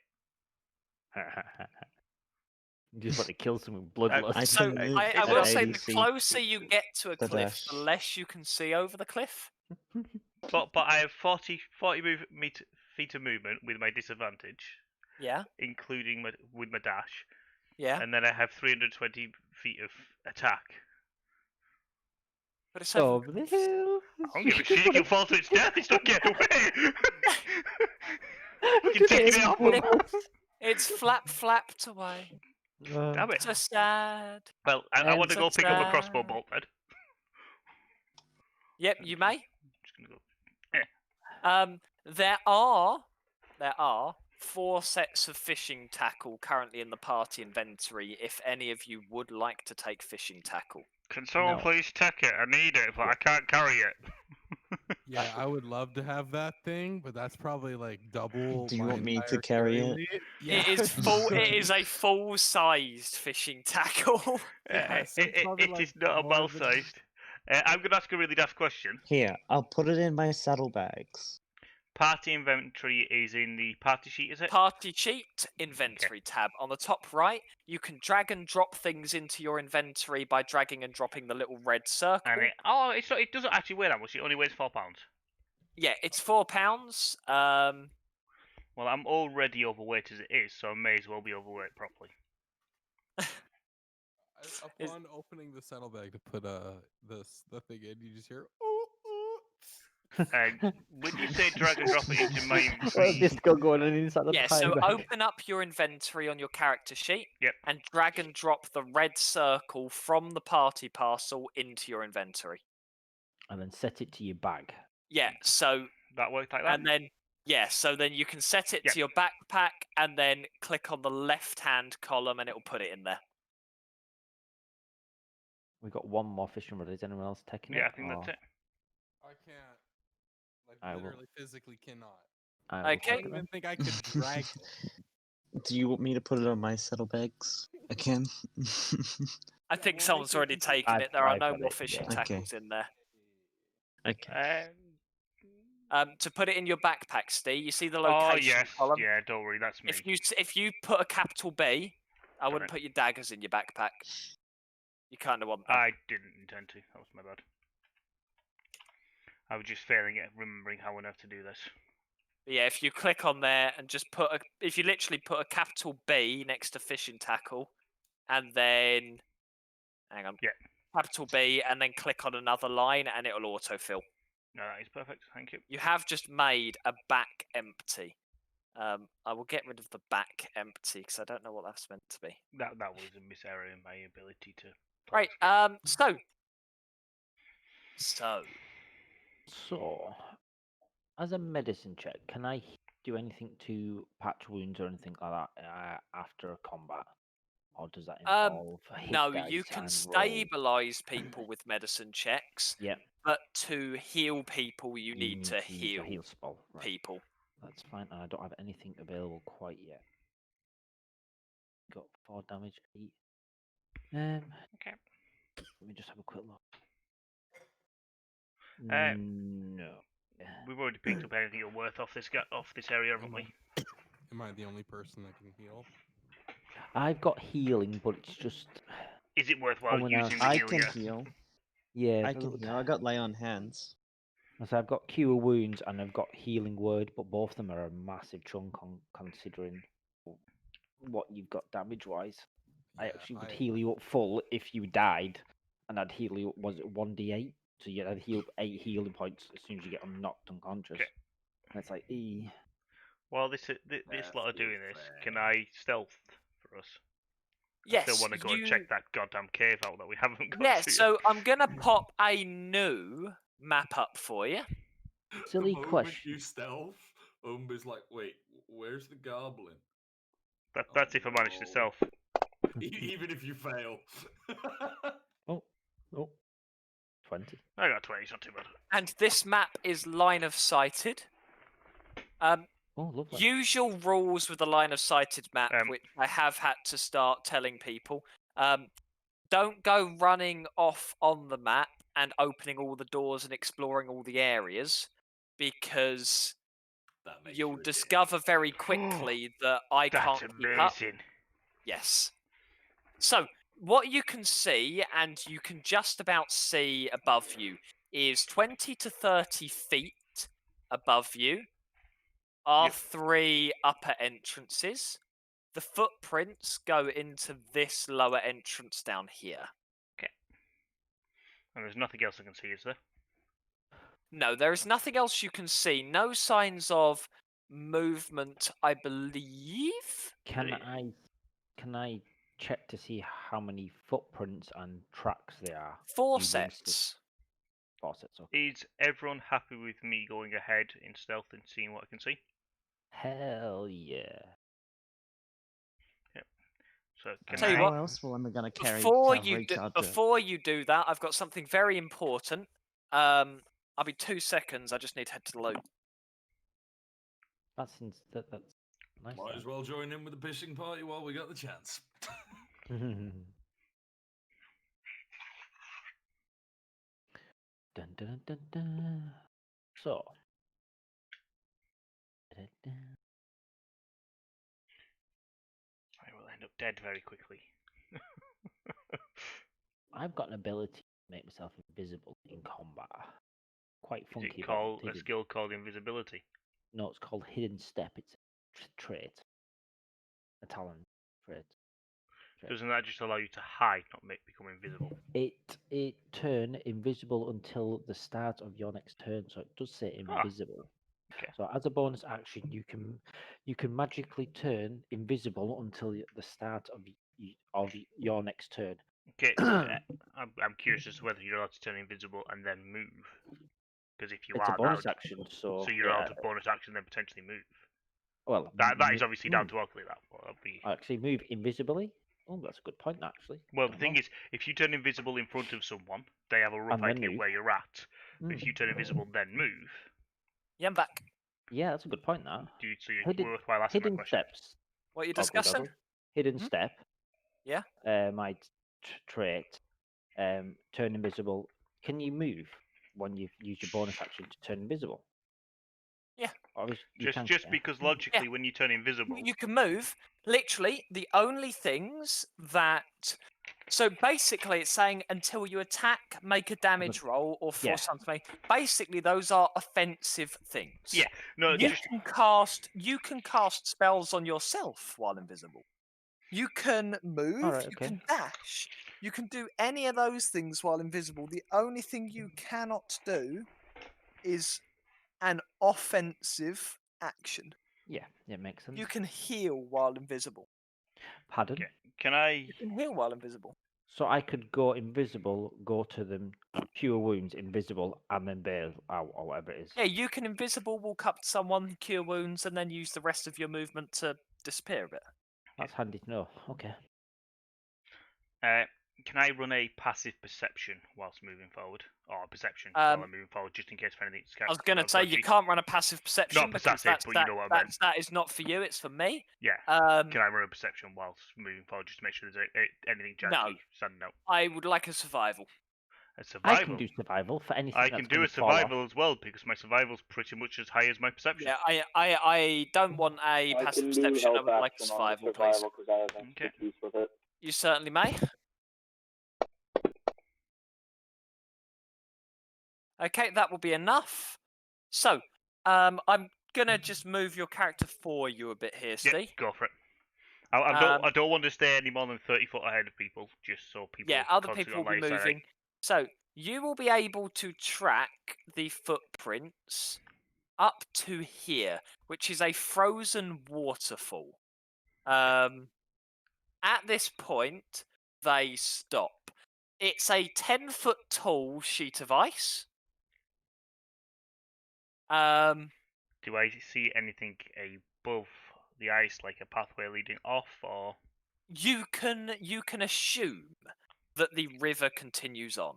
You just want to kill someone I bloodlust. So can move I at will say 80 the feet closer you get to a the cliff, the dash. less you can see over the cliff. But I have 40 feet of movement with my disadvantage, Yeah, including with my dash, yeah. and then I have 320 feet of attack. But it's over. Over the hill. I don't give a shit. You'll fall to its death. It's not getting away. You can Just take hit it him off. bloodlust. It's flapped away. Damn it. So sad. Well, I want to so go pick up a crossbow sad. bolt then. Yep, you may. Just gonna go. There are 4 sets of fishing tackle currently in the party inventory. If any of you would like to take fishing tackle, Can someone No. please take it? I need it, but I can't carry it. Yeah, I would love to have that thing, but that's probably like double. Do you my want me to entire carry it? weight. it is full. It is a full-sized fishing tackle. Yeah, so it's probably, It like, is not a more than- well-sized. I'm going to ask a really daft question. Here, I'll put it in my saddlebags. Party inventory is in the party sheet, is it? Party sheet inventory tab on the top right. You can drag and drop things into your inventory by dragging and dropping the little red circle. And it doesn't actually weigh that much. It only weighs £4. Yeah, it's £4. Well, I'm already overweight as it is, so I may as well be overweight properly. Upon opening the saddlebag to put the thing in, you just hear. Ooh, ooh. And when you say drag and drop it into my What's inventory, this still going on inside the Yeah, so pie bag? open up your inventory on your character sheet. Yep. And drag and drop the red circle from the party parcel into your inventory. And then set it to your bag. Yeah, so that worked like that. and then so then you can set it Yep. to your backpack and then click on the left-hand column and it will put it in there. We've got one more fishing rod. Is anyone else taking it? Yeah, I think that's or it. I can't. Like I will- literally, physically cannot. I will Okay. I take don't it even then. think I could drag it. Do you want me to put it on my saddlebags again? I think someone's already taken I've- it. There are I've no got more it, fishing yeah. Okay. tackles in there. Okay. To put it in your backpack, Steve, you see the Oh location yes, column? yeah. Don't worry, that's me. If you put a capital B, I wouldn't Correct. put your daggers in your backpack. You kind of want them. I didn't intend to. That was my bad. I was just failing at remembering how on earth to do this. But yeah, if you click on there and just if you literally put a capital B next to fishing tackle, and then hang on, Yeah. capital B, and then click on another line, and it'll autofill. No, that is perfect. Thank you. You have just made a back empty. I will get rid of the back empty because I don't know what that's meant to be. That was a miss error in my ability to. Right. So So, as a medicine check, can I do anything to patch wounds or anything like that after a combat? Or does that involve hit no, dice you can and roll? stabilize people with medicine checks, Yeah, but to heal people, you you need to use heal a heal spell. Right. people. That's fine, and I don't have anything available quite yet. Got 4 damage, 8. Okay. Let me just have a quick look. Uh, No. We've already picked up anything of worth off this area, haven't we? Am I the only person that can heal? I've got healing, but it's just Is it worthwhile Someone else- using the I heal can yet? heal. yeah. I can heal. I got lay on hands. So I've got cure wounds and I've got healing word, but both of them are a massive chunk on considering what you've got damage wise. I Yeah, actually would heal you up full if you died, and I'd heal you up, was it 1d8? So I'd heal 8 healing points as soon as you get knocked unconscious. Okay. And it's like, ee. While this lot are doing this, can I stealth for us? Yes. I still want to go and you- check that goddamn cave out that we haven't got Yeah, to. so I'm gonna pop a new map up for you. Silly the moment question. you stealth, Umber's like, wait, where's the goblin? That's if I manage to no. stealth. Even if you fail. Oh, 20. I got 20, it's not too bad. And this map is line of sighted. Oh, lovely. Usual rules with the line of sighted map, Um, which I have had to start telling people. Don't go running off on the map and opening all the doors and exploring all the areas, because That makes you'll you a dick. discover very quickly that I That's can't keep up. amazing. Yes. So, what you can see, and you can just about see above you, is 20 to 30 feet above you are Yep. 3 upper entrances. The footprints go into this lower entrance down here. And there's nothing else I can see, is there? No, there is nothing else you can see. No signs of movement, I believe. Can I check to see how many footprints and tracks there are? 4 using st- sets. 4 sets. Okay. Is everyone happy with me going ahead in stealth and seeing what I can see? Hell yeah. So can Tell you I? what, How else will I gonna carry Before cavalry you charger? before you do that, I've got something very important. I'll be 2 seconds. I just need to head to the loo. That's nice. Might as well join in with the pissing party while we got the chance. Dun, dun, dun, dun. So. Dun, dun. I will end up dead very quickly. I've got an ability to make myself invisible in combat. Quite Is funky. it called about a skill called invisibility? No, it's called Hidden Step. It's a trait. A talent trait. Doesn't that just allow you to hide, not become invisible? It turn invisible until the start of your next turn, so it does say invisible. Okay. So as a bonus action, you can magically turn invisible until the start of your next turn. Okay, I'm curious as to whether you're allowed to turn invisible and then move. Because if you It's are a bonus allowed, action, so you're yeah. allowed to bonus action then potentially move. Well, That is obviously down to Oakley. That will be. Actually, move invisibly. Oh, that's a good point, actually. Well, the thing is, if you turn invisible in front of someone, they have a rough And then idea move. where you're at. But if you turn invisible then move, Yeah, I'm back. Yeah, that's a good point. That so you're worthwhile asking that hidden question. steps. What are you Goggle, discussing? goggle. Hidden Mhm. step. Yeah. My trait. Turn invisible. Can you move when you've used your bonus action to turn invisible? Yeah. Just because logically, when you turn invisible, You can move. Literally, the only things that. So basically, it's saying until you attack, make a damage roll, or force something to make. Basically, those are offensive things. Yeah. No. You can cast spells on yourself while invisible. You can move. Alright, You okay. can dash. You can do any of those things while invisible. The only thing you cannot do is an offensive action. Yeah, it makes sense. You can heal while invisible. Pardon? Okay. Can I? You can heal while invisible. So I could go invisible, go to them, cure wounds, invisible, and then bail out or whatever it is. Yeah, you can invisible walk up to someone, cure wounds, and then use the rest of your movement to disappear a bit. That's handy to know. Okay. Can I run a passive perception whilst moving forward, or perception while I'm moving forward, just in case anything? I was going to say you can't run a passive perception. Not passive, but you know what I meant. That is not for you. It's for me. Yeah. Can I run a perception whilst moving forward, just to make sure there's anything janky standing out? I would like a survival. A survival. I can do survival for anything. I can do a survival as well because my survival's pretty much as high as my perception. Yeah, I don't want a passive perception. I would like a survival, please. Okay. You certainly may. Okay, that will be enough. So, I'm gonna just move your character for you a bit here, Steve. Yeah, go for it. I don't want to stay any more than 30 foot ahead of people, just so people. Yeah, other people will be moving. So you will be able to track the footprints up to here, which is a frozen waterfall. At this point, they stop. It's a 10-foot tall sheet of ice. Do I see anything above the ice, like a pathway leading off, or? You can assume that the river continues on.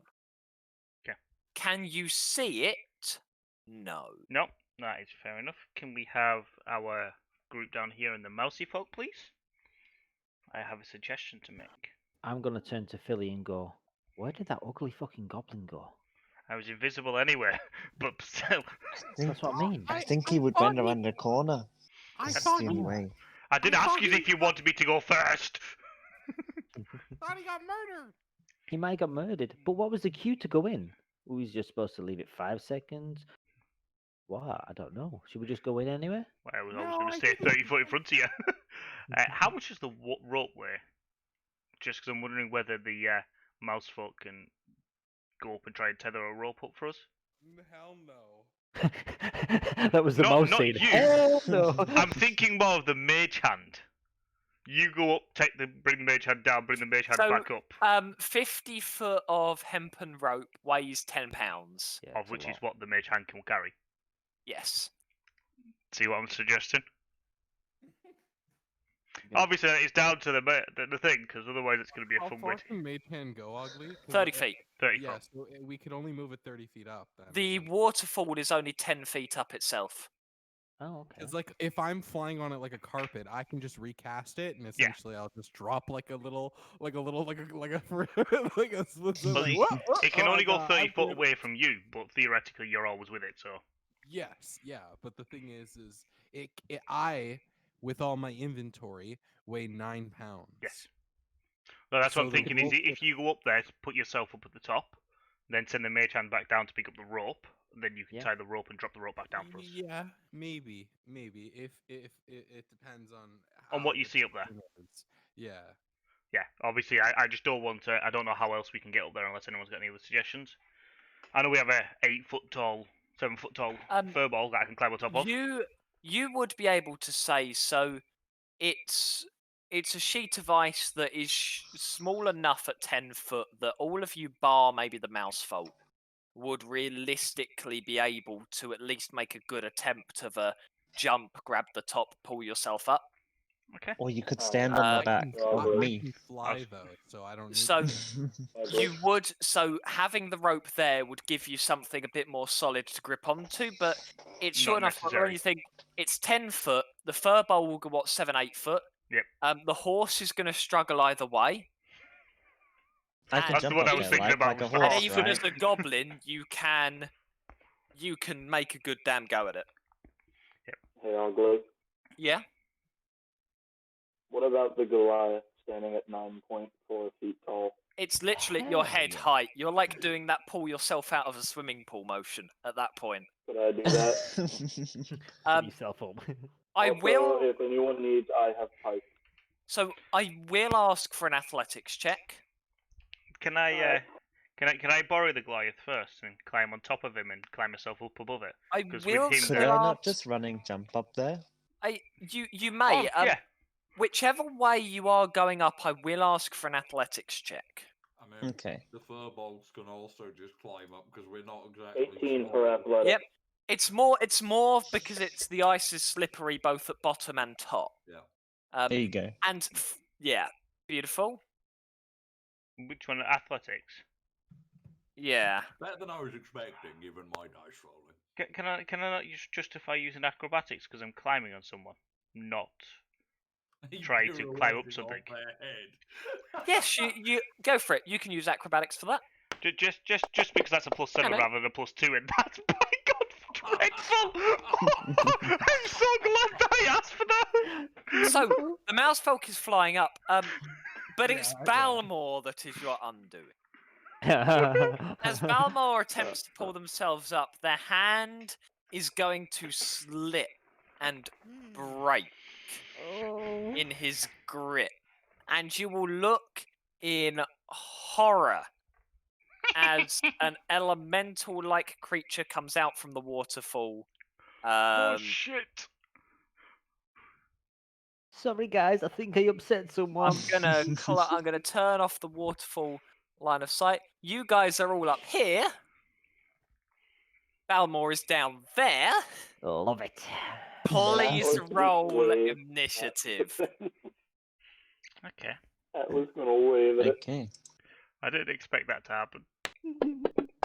Okay. Can you see it? No. No, That is fair enough. Can we have our group down here in the mousy folk, please? I have a suggestion to make. I'm gonna turn to Philly and go, where did that ugly fucking goblin go? I was invisible anyway, but still. That's what I mean. I think he would bend around the corner. I That's thought the he, only way. I did I ask thought you he if you got- wanted me to go first. thought he got murdered. He might got murdered, but what was the cue to go in? We was just supposed to leave it 5 seconds. What? I don't know. Should we just go in anyway? Well, I was No, going I to stay think 30 foot in front of you. How much is the rope weigh? Just because I'm wondering whether the mouse folk can go up and try and tether a rope up for us. Hell no. That was the No, mouse not scene. you. Hell no. I'm thinking more of the mage hand. You go up, bring the mage hand down, bring the mage hand So, back up. 50 foot of hempen rope weighs 10 pounds. Yeah, Of it's a which lot. is what the mage hand can carry. Yes. See what I'm suggesting? Yeah. Obviously, it's down to the thing, because otherwise it's going to be a How fun far way. can Mage Hand go, Ugly? 'Cause 30 feet. 30 Yeah, foot. so we could only move it 30 feet up then. The waterfall is only 10 feet up itself. Oh, okay. It's like if I'm flying on it like a carpet, I can just recast it, and essentially I'll just drop like a little, like a Well, it it can only go 30 foot away from you, but theoretically you're always with it, so. Yes, yeah, but the thing is I, with all my inventory, weigh 9 pounds. Yes. No, that's what So I'm the thinking, is rope if you go up there, put yourself up at the top, then send the mage hand back down to pick up the rope, then you can Yeah. tie the rope and drop the rope back down for us. Yeah, maybe. If it depends on On what how you the see up there. terrain is. Yeah. Yeah, obviously I just don't want to, I don't know how else we can get up there unless anyone's got any other suggestions. I know we have a 7 foot tall furball that I can climb on top of. You would be able to say so. It's a sheet of ice that is small enough at 10 foot that all of you, bar maybe the mouse folk, would realistically be able to at least make a good attempt of a jump, grab the top, pull yourself up. Okay. Or you could stand on I the back of I me. can fly though, so I don't need So to. you would, so having the rope there would give you something a bit more solid to grip onto, but it's Not short enough that necessary. when you think it's 10 foot, the furball will go, what, 7, 8 foot? Yep. The horse is going to struggle either way. I can That's jump what up I was there, thinking about like a was the horse, And even right? as a goblin, you can make a good damn go at it. Hey, Ugly. Yeah? What about the Goliath standing at 9.4 feet tall? It's literally at your Hell head yeah. height. You're like doing that pull yourself out of a swimming pool motion at that point. Could I do that? Get Um, yourself up. I Also, will. If anyone needs, I have pipe. So I will ask for an athletics check. Can I borrow the Goliath first and climb on top of him and climb myself up above it? I 'Cause with will him Could there- I still not ask. just running jump up there? You may. Oh, yeah. Whichever way you are going up, I will ask for an athletics check. I mean, Okay. the furbolgs can also just climb up because we're not exactly. 18 small. for athletic. Yep. It's more because it's the ice is slippery both at bottom and top. Yeah. There you go. And yeah, beautiful. Which one? Athletics. Yeah. Better than I was expecting, given my dice rolling. Can I not justify using acrobatics because I'm climbing on someone, not try to You're climb up landing on something? their head. Yes, you go for it. You can use acrobatics for that. Just because that's a +7 Hello. rather than a +2, and that's my god dreadful. I'm so glad that I asked for that. So the mouse folk is flying up, but Yeah, it's yeah. Balmor that is your undoing. As As Balmor attempts to pull themselves up, their hand is going to slip and break in his grip, and you will look in horror as an elemental-like creature comes out from the waterfall. Oh shit! Sorry, guys. I think I upset someone. I'm gonna turn off the waterfall line of sight. You guys are all up here. Balmor is down there. Love it. Please was roll way- initiative. Okay, Atlas gonna wave at it. Okay. I didn't expect that to happen.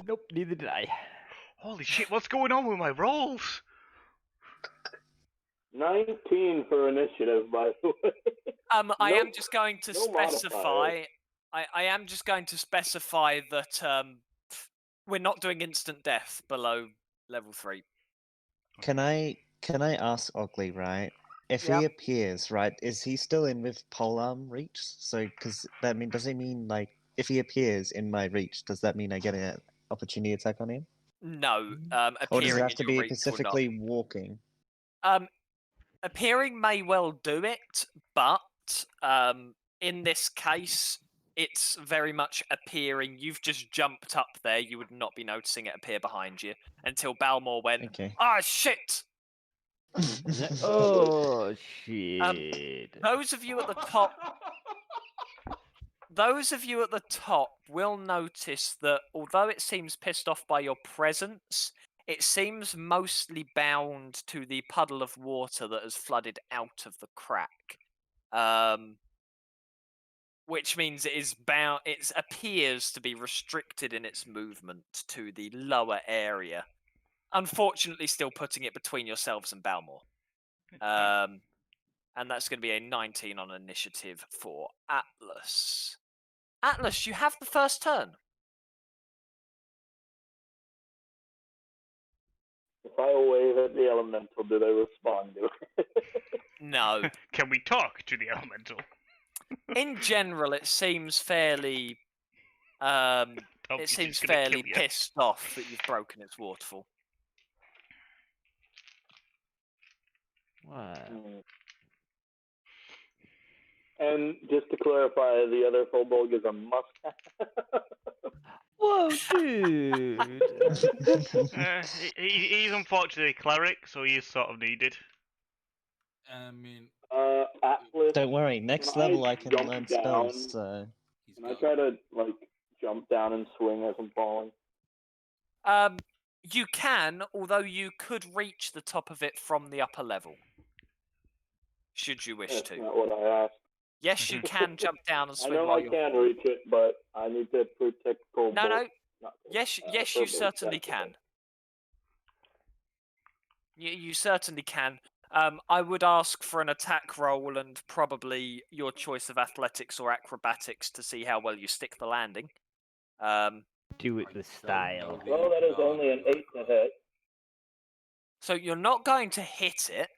Nope, neither did I. Holy shit! What's going on with my rolls? 19 for initiative, by the way. I am Nope. just going to No modifiers. specify. I am just going to specify that we're not doing instant death below level 3. Can I ask Ogley, right? If Yeah. he appears, right, is he still in with polearm reach? So, because does it mean like if he appears in my reach, does that mean I get an opportunity attack on him? No, Or does appearing it have in to your be reach will not. specifically walking? Appearing may well do it, but in this case, it's very much appearing. You've just jumped up there. You would not be noticing it appear behind you until Balmore went, Okay. "Ah, shit!" Oh shit! Those of you at the top, will notice that although it seems pissed off by your presence, it seems mostly bound to the puddle of water that has flooded out of the crack. Which means it appears to be restricted in its movement to the lower area. Unfortunately, still putting it between yourselves and Balmore. And that's going to be a 19 on initiative for Atlas. Atlas, you have the first turn. If I wave at the elemental, do they respond to it? No. Can we talk to the elemental? In general, it seems fairly Obviously it's gonna kill you. pissed off that you've broken its waterfall. Wow. And just to clarify, the other kobold is a must-have. Whoa, dude! He's unfortunately a cleric, so he is sort of needed. I mean, Atlas. Don't worry, next Can I level I can jump learn down? spells, so... he's Can I got try to, like, jump down and swing as I'm falling? You can, although you could reach the top of it from the upper level. Should you wish That's to. not what I asked. Yes, you can jump down and I swing know while I you're... can reach it, but I need to protect kobold. No. Not Yes, kobold, yes, you kobold, certainly that's can. You certainly can. I would ask for an attack roll and probably your choice of athletics or acrobatics to see how well you stick the landing. Do it with style. Well, that is only an 8 to hit. So you're not going to hit it.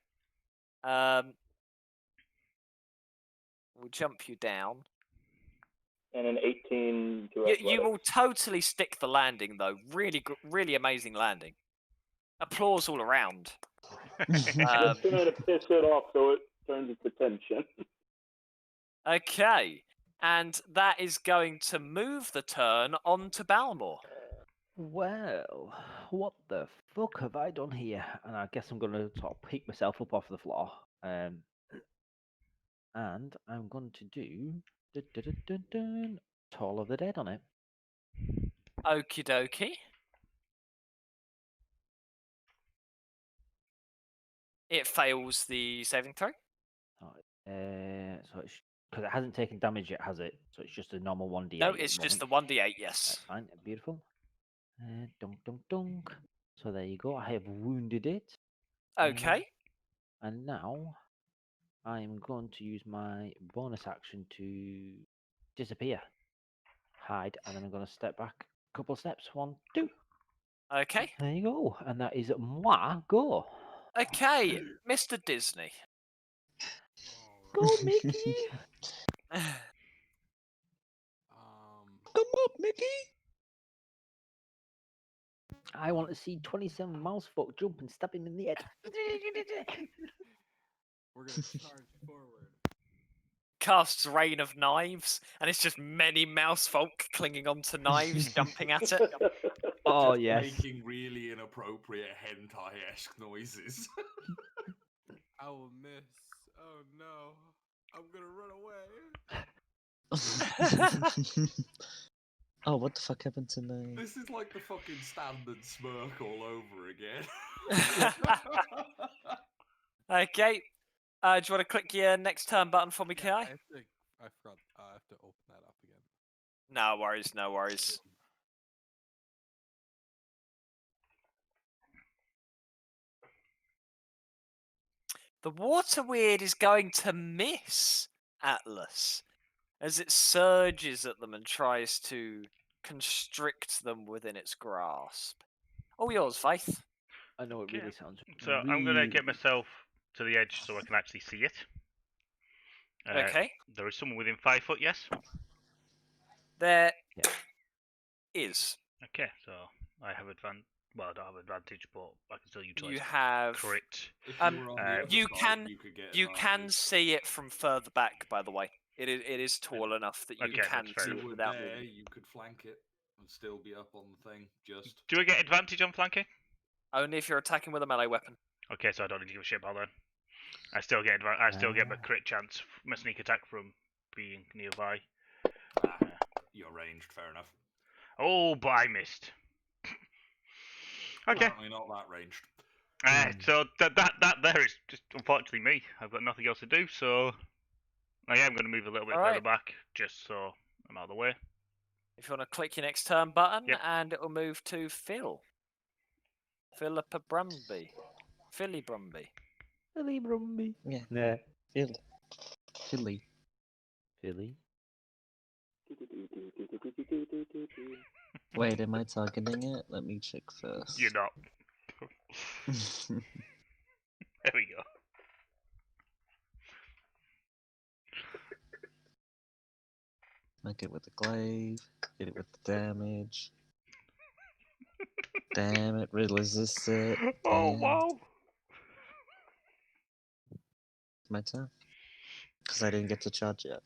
We'll jump you down. And an 18 to You athletics. will totally stick the landing, though. Really amazing landing. Applause all around. Just trying to piss it off so it turns its attention. Okay, and that is going to move the turn on to Balmore. Well, what the fuck have I done here? And I guess I'm gonna sort of pick myself up off the floor. And I'm going to do Toll of the Dead on it. Okie dokie. It fails the saving throw. So it's because it hasn't taken damage yet, has it? So it's just a normal 1d8. No, at it's just the moment. 1d8, yes. That's fine, beautiful. Dunk, dunk, dunk. So there you go. I have wounded it. Okay. And now I am going to use my bonus action to disappear, hide, and then I'm going to step back a couple of steps. 1, 2. Okay. There you go. And that is moi go. Okay, Mr. Disney. Go, Mickey. Come up, Mickey! I want to see 27 mouse folk jump and stab him in the head. We're gonna charge forward. Casts Rain of Knives, and it's just many mouse folk clinging onto knives, jumping at it. Oh, Just yes. making really inappropriate hentai-esque noises. I will miss. Oh no. I'm gonna run away. Oh, what the fuck happened to my... This is like the fucking standard smirk all over again. Okay. Do you want to click your next turn button for me, Yeah, Kai? I forgot. I have to open that up again. No worries, no worries. The water weird is going to miss Atlas as it surges at them and tries to constrict them within its grasp. All yours, Faith. I know it Okay. really sounds. So I'm gonna get myself to the edge so I can actually see it. Okay. There is someone within 5 foot, yes? There Yeah. is. Okay, so I have advantage. Well, I don't have advantage, but I can still utilize You have. crit. If Um, you were on the other you side, can- you could get You can advantage. see it from further back, by the way. It is tall enough that you Okay, that's can fair see If it you were without there, moving. you could flank it and still be up on the thing. Just Do I get advantage on flanking? Only if you're attacking with a melee weapon. Okay, so I don't need to give a shit about that. I still get I still get my crit chance, my sneak attack from being nearby. you're ranged. Fair enough. Oh, but I missed. Okay. Apparently not that ranged. So that there is just unfortunately me. I've got nothing else to do, so I am going to move a little bit further Alright. back, just so I'm out of the way. If you want to click your next turn button, Yep. and it will move to Phil. Philippa Brumby. Philly Brumby. Philly Brumby. Yeah. Nah. Philly. Philly. Wait, am I targeting it? Let me check first. You're not. There we go. Make it with the glaive. Hit it with the damage. Damn it, resist it. Oh Damn. wow! My turn. Because I didn't get to charge yet.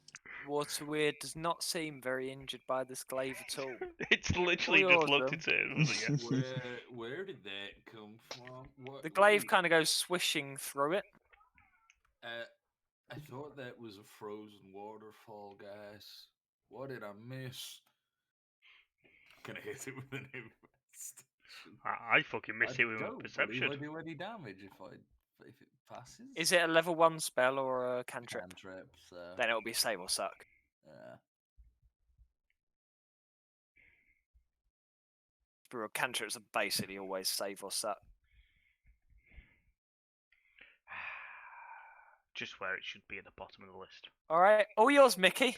Water Weird does not seem very injured by this glaive at all. It's literally All just yours, looked at it. Was like, yeah. Where did that come from? What? The glaive wait, kind of goes swishing through it. I thought that was a frozen waterfall, guys. What did I miss? Can I hit it with an infestation? I fucking missed it with my don't perception. believe I do any damage if it passes. Is it a level 1 spell or a cantrip? Cantrip, so Then it'll be save or suck. But cantrips are basically always save or suck. Just where it should be at the bottom of the list. Alright, all yours, Mickey.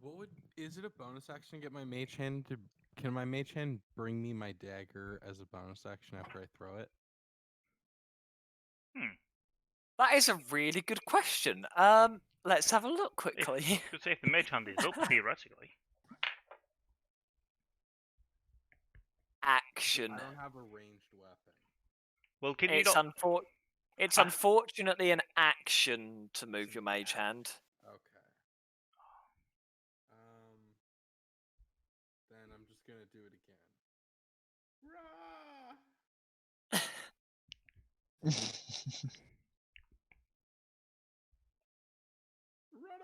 Alrighty. Is it a bonus action to get my mage hand to? Can my mage hand bring me my dagger as a bonus action after I throw it? That is a really good question. Let's have a look quickly. Could say if the mage hand is up theoretically. Action. I don't have a ranged weapon. Well, can you It's not? It's unfortunately an action to move your mage hand. Okay. Then I'm just gonna do it again. Rah! Run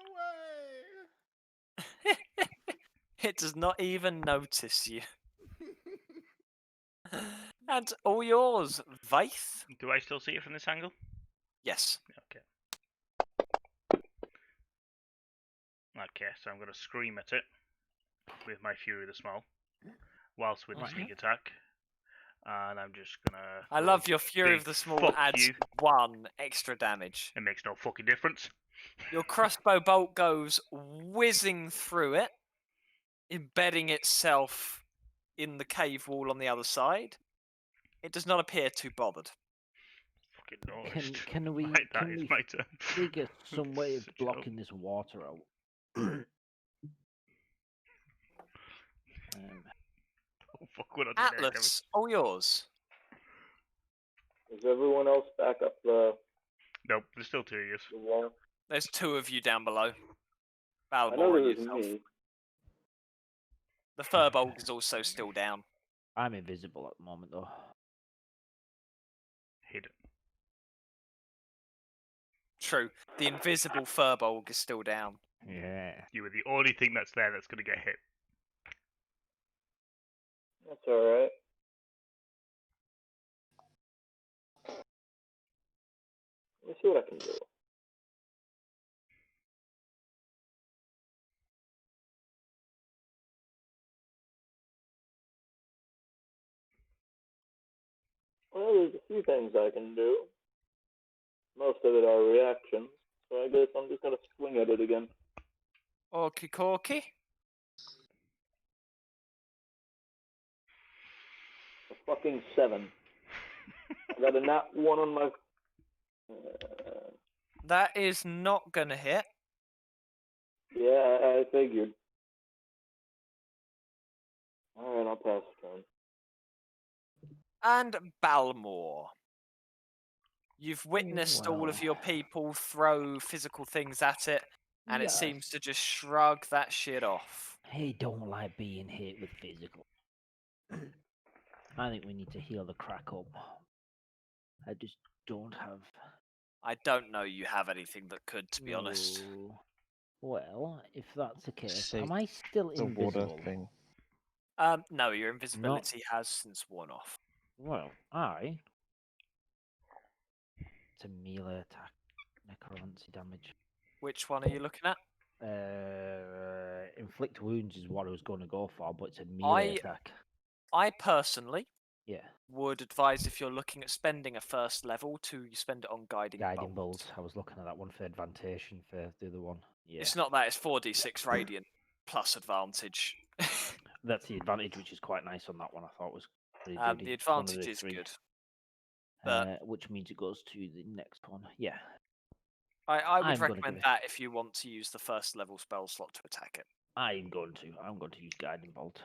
away! It does not even notice you. And all yours, Vaith. Do I still see it from this angle? Yes. Okay. Okay, so I'm going to scream at it with my Fury the Small, whilst with the sneak attack. And I'm just going to... I love your Fury of the Small fuck adds you. 1 extra damage. It makes no fucking difference. Your crossbow bolt goes whizzing through it, embedding itself in the cave wall on the other side. It does not appear too bothered. Fucking noticed. Can we Right, that can is we, my turn. we get some way of Such a- blocking this water out? Oh, fuck, we're not doing that, damn it. Atlas, all yours. Is everyone else back up the Nope, there's still 2 of you. wall? There's 2 of you down below. I know Balmor and there's yourself. me. The Furbolg is also still down. I'm invisible at the moment, though. Hidden. True. The invisible Furbolg is still down. Yeah. You were the only thing that's there that's going to get hit. That's alright. Let me see what I can do. Well, there's a few things I can do. Most of it are reactions, so I guess I'm just gonna swing at it again. Okie corky. A fucking 7. I got a nat 1 on my. That is not gonna hit. Yeah, I figured. Alright, I'll pass the turn. And Balmore. You've witnessed all of your Well. people throw physical things at it, and it Yes. seems to just shrug that shit off. He don't like being hit with physical. I think we need to heal the crack up. I just don't have. I don't know you have anything that could, to be honest. No. Well, if that's the case, Shake am I still The water invisible? thing. No, your invisibility has since worn off. Well, it's a melee attack, necromancy damage. Which one are you looking at? Inflict wounds is what I was going to go for, but it's a melee attack. I personally Yeah, would advise, if you're looking at spending a first level, to spend it on Guiding guiding Bolt. bolt. I was looking at that one for advantage and for the other one. Yeah, It's not that, it's 4d6 radiant plus advantage. that's the advantage, which is quite nice on that one. I thought was pretty The goody. One of advantage the is three. good. But Which means it goes to the next one. Yeah, I would I'm gonna recommend give it- that if you want to use the first level spell slot to attack it. I'm going to use guiding bolt.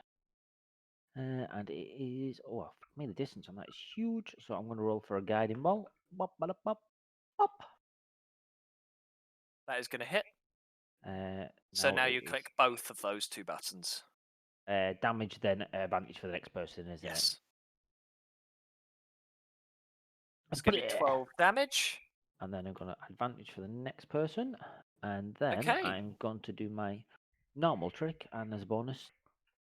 And it is I mean the distance on that is huge, so I'm going to roll for a guiding bolt. Bop, bada, bop, bop. That is going to hit. So now you click both of those two buttons. Damage, then advantage for the next person, isn't it? Yes. It's going to be 12 damage. And then I'm going to advantage for the next person, and then Okay. I'm going to do my normal trick, and as a bonus,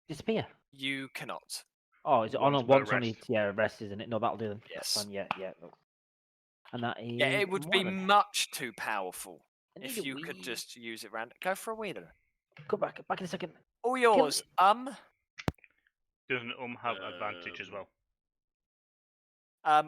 disappear. You cannot. Oh, is it Once on per once on rest. each? Yeah, rest, isn't it? No, that'll do then. That's Yes. fine, yeah. And that is. Yeah, it would be one. much too powerful I need if a you could wee. just use it round. Go for a wee then. Come back in a second. All yours. Doesn't have advantage as well?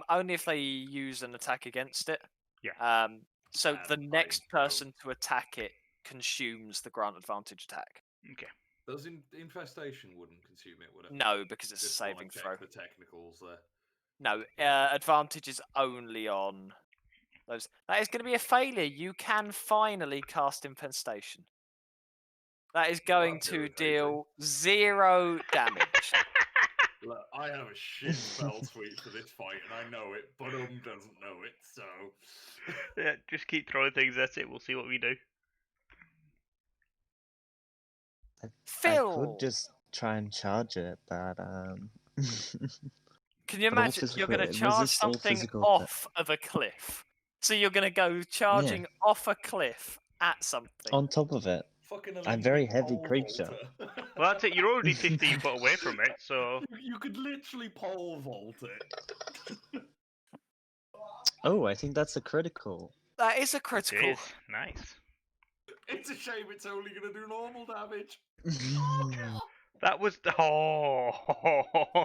Only if they use an attack against it. Yeah. So the next person to attack it consumes the grant advantage attack. Okay. Does infestation wouldn't consume it, would it? No, because it's Just a wanna saving check throw. the technicals there. No, advantage is only on those. That is going to be a failure. You can finally cast infestation. That is going do to it, deal 0 damage. Look, I have a shit spell suite for this fight, and I know it, but doesn't know it, so. Yeah, just keep throwing things at it. We'll see what we do. I Phil, could just try and charge it, but can you but all imagine you're going to physical- charge resist all something physical off of a cliff? So you're going to go charging off a cliff at something. on top of it. Fucking I'm very Olympic heavy pole creature. vaulter. Well, that's it. You're already 15 foot away from it, so. You could literally pole vault it. Oh, I think that's a critical. That is a It critical. is. Nice. It's a shame it's only going to do normal damage. That was the. Oh!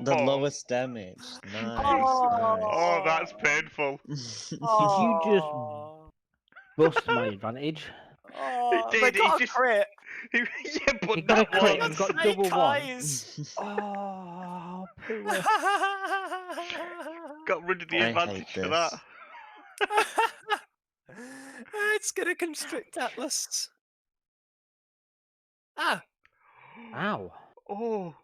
The lowest damage. Nice. Oh, that's painful. nice. You just Oh, bust my advantage. oh, It they did, got he a just- crit. Yeah, but You got a that crit, one. you got Snake double one. eyes. Oh, poor. Got rid of the I hate advantage for this. that. It's gonna constrict Atlas. Ah, Ow. Oh,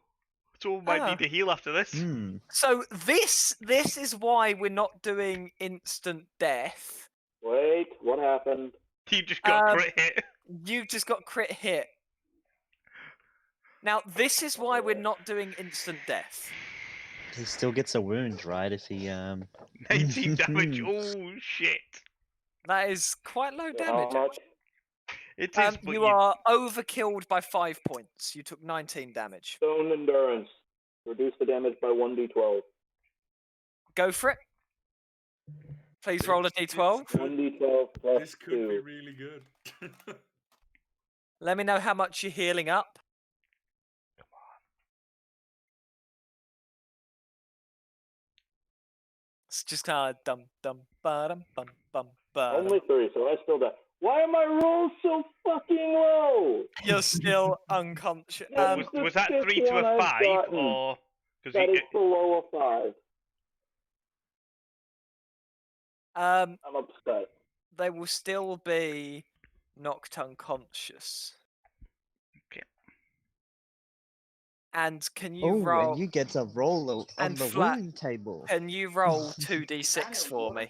someone might Ah. need a heal after this. Hmm. so this is why we're not doing instant death. Wait, what happened? You just got Um, crit hit. You just got crit hit. Now this is why we're not doing instant death. He still gets a wound, right? If he 19 damage. Oh shit! That is quite low How damage. much? It is. But You are overkilled by 5 points. You took 19 damage. Stone endurance. Reduce the damage by 1d12. Go for it. Please roll a d12. 1d12 plus This could be 2. really good. Let me know how much you're healing up. It's just kind of dum dum ba dum bum bum ba. Only 3, so I still die. Why are my rolls so fucking low? You're still unconscious. That is the Was that 5th 3 to one a I've 5 gotten. or because That is below a 5. Um, I'm upset. they will still be knocked unconscious. Okay. And can you Oh, roll? and you get a roll on and the flat- wound table. Can you roll 2d6 for me?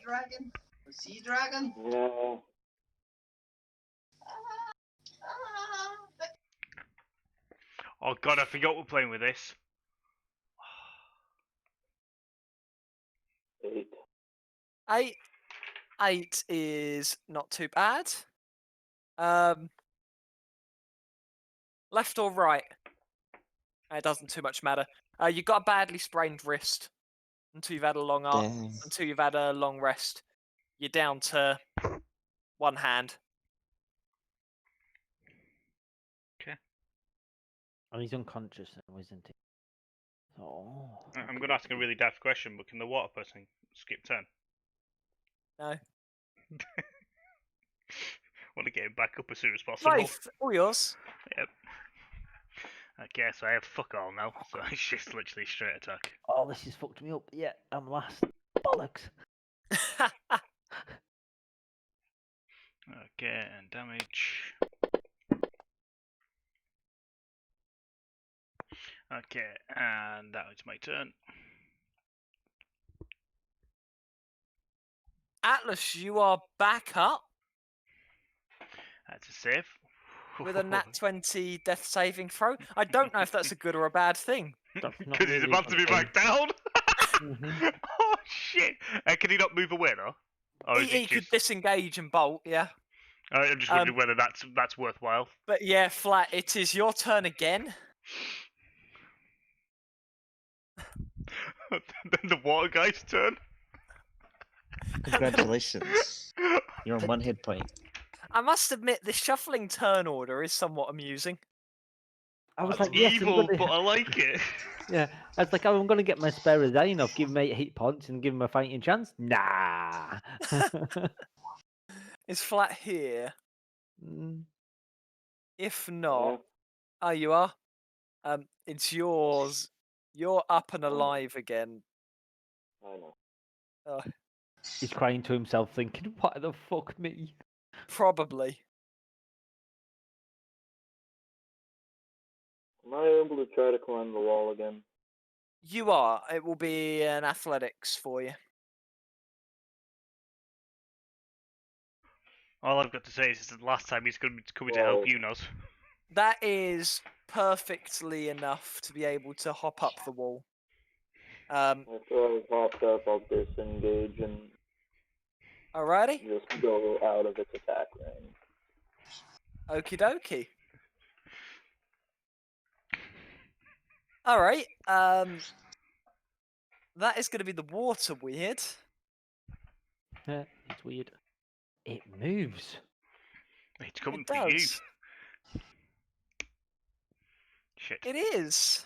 Sea dragon? Yeah. Oh god, I forgot we're playing with this. 8. 8. 8 is not too bad. Left or right? It doesn't too much matter. You've got a badly sprained wrist until you've had a long Damn. until you've had a long rest. You're down to one hand. And he's unconscious now, isn't he? Oh. I'm going to ask a really daft question, but can the water person skip turn? No. Want to get him back up as soon as possible. Faith, all yours. Yep. Okay, so I have fuck all now, so it's just literally straight attack. Oh, this has fucked me up. Yeah, I'm last. Bollocks. Okay, and damage. Okay, and that was my turn. Atlas, you are back up That's a save. with a nat 20 death saving throw. I don't know if that's a good or a bad thing. That's not Because he's really about to be good thing. back down. Mhm. Oh shit! Can he not move away though? Or is He it could just... disengage and bolt, yeah. I'm just wondering whether that's worthwhile. But yeah, Flat, it is your turn again. Then the water guy's turn. Congratulations. You're on 1 hit point. I must admit, the shuffling turn order is somewhat amusing. I was That's like, yes, I'm evil, gonna... but I like it. Yeah, I was like, oh, I'm going to get my spare Resign off, give him 8 hit points and give him a fighting chance. Nah. Is Flat here? Mm. If not, oh, you are. It's yours. You're up and alive again. I know. Oh, He's crying to himself, thinking, "Why the fuck me?" probably. Am I able to try to climb the wall again? You are. It will be an athletics for you. All I've got to say is the last time he's going to be coming to help you, Nos. That is perfectly enough to be able to hop up the wall. After I've hopped up, I'll disengage and Alrighty. just go out of its attack range. Okie dokie. Alright. That is going to be the water weird. Yeah, it's weird. It moves. It's coming It for you. does. Shit. It is.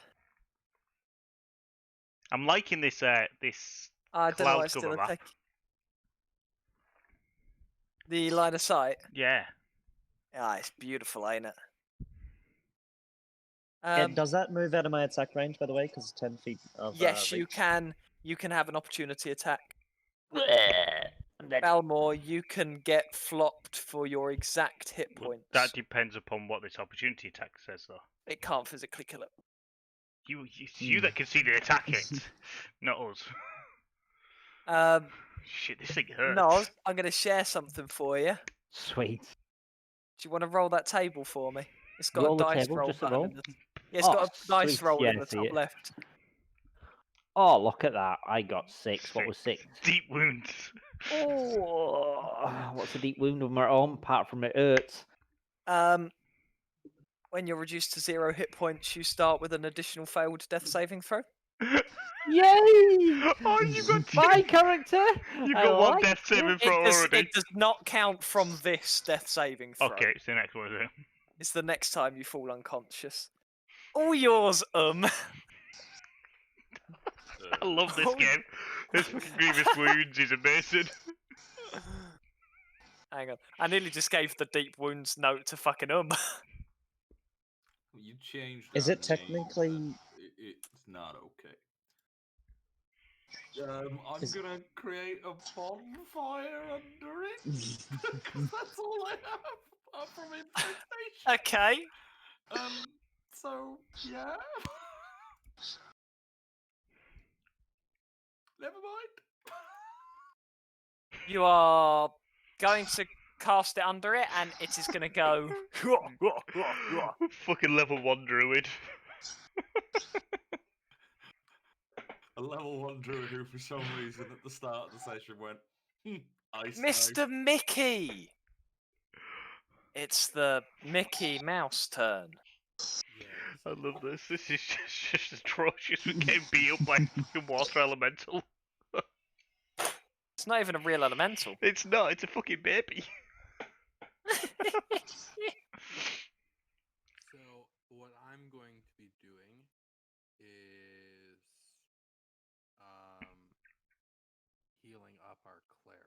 I'm liking this this I don't know cloud why it's still cover map. attacking. The line of sight. Yeah. Ah, it's beautiful, ain't it? Does that move out of my attack range, by the way? Because 10 feet of yes, you reach? can. You can have an opportunity attack. I'm dead. Balmore, you can get flopped for your exact hit Well, points. that depends upon what this opportunity attack says, though. It can't physically kill it. It's you that can see the attack hit, not us. Um, Shit, this thing hurts. no, I'm going to share something for you. Sweet. Do you want to roll that table for me? It's got Roll a the dice table, roll just a button roll? in the... Yeah, it's Oh, got a dice sweet, roll yeah, in the I see top it. left. Oh, look at that. I got 6. What was 6? Deep wounds. Oh, what's a deep wound of my arm apart from it hurts? When you're reduced to 0 hit points, you start with an additional failed death saving throw. Yay! Oh, you got My character! You've I got one like death saving it. throw already. It does not count from this death saving throw. Okay, it's the next one, is it? It's the next time you fall unconscious. All yours, I love this Oh, game. This fucking grievous wounds is amazing. Hang on. I nearly just gave the deep wounds note to fucking You changed. Is our it technically- name, it's not okay. I'm gonna create a bonfire under it. That's all I have from interpretation. Okay. So yeah. Never mind. You are going to cast it under it, and it is going to go. Fucking level 1 druid. A level 1 druid who, for some reason, at the start of the session went, ice Mr. Mickey! It's the Mickey Mouse turn. I love this. This is just atrocious. We're getting beat up by a fucking water elemental. It's not even a real elemental. It's not. It's a fucking baby. So what I'm going to be doing is healing up our cleric.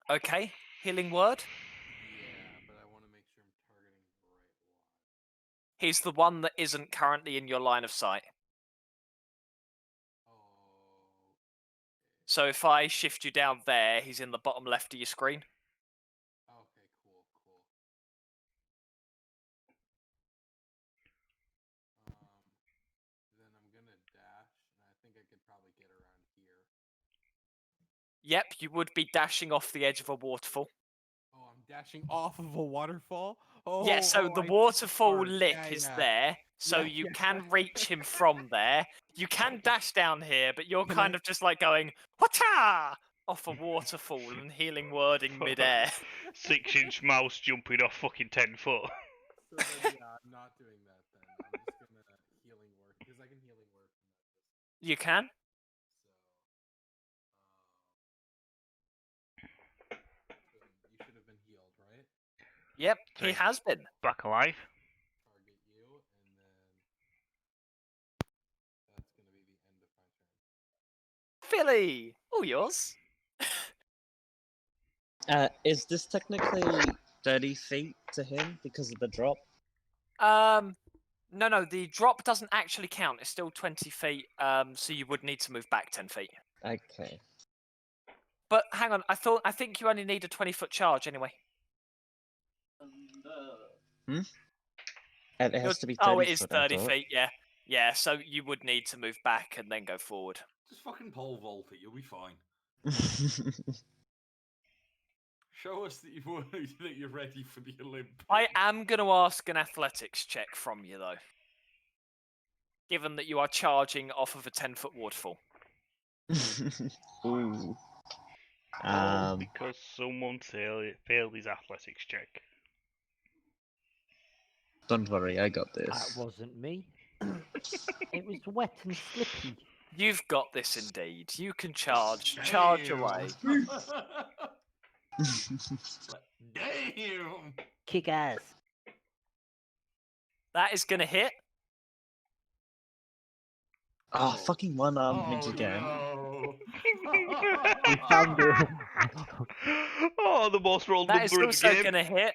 Okay, healing word. Yeah, but I want to make sure I'm targeting the right one. He's the one that isn't currently in your line of sight. So if I shift you down there, he's in the bottom left of your screen. Okay, cool. Then I'm gonna dash, and I think I could probably get around here. Yep, you would be dashing off the edge of a waterfall. Oh, I'm dashing off of a waterfall? Oh, Yeah, so the I see waterfall part. lip Yeah, is yeah. there, so Yeah, you yeah. can reach him from there. You can dash down here, but you're Can kind I- of just like going, "Wata!" off a waterfall and healing wording midair. 6-inch mouse jumping off fucking 10 foot. So then, yeah, I'm not doing that then. I'm just gonna healing word, because I can healing word from that distance. You can? So, you should have been healed, right? Yep, he Sorry. has been. Back alive. Target you, and then that's gonna be the end of my turn. Philly! All yours. Is this technically 30 feet to him because of the drop? No, the drop doesn't actually count. It's still 20 feet, so you would need to move back 10 feet. Okay. But hang on, I think you only need a 20-foot charge anyway. And it has to be 30 Oh, it is foot, I 30 thought. feet, yeah. Yeah, so you would need to move back and then go forward. Just fucking pole vault it, you'll be fine. Show us that you're ready for the Olympics. I am going to ask an athletics check from you, though. Given that you are charging off of a 10-foot waterfall. Ooh. Because someone failed his athletics check. Don't worry, I got That this. wasn't me. It was wet and slippy. You've got this indeed. You can charge. Charge away. Damn! Kick ass. That is going to hit. Oh, fucking one arm ninja again. No. We found it. Oh, the most rolled That is number of the also game. going to hit.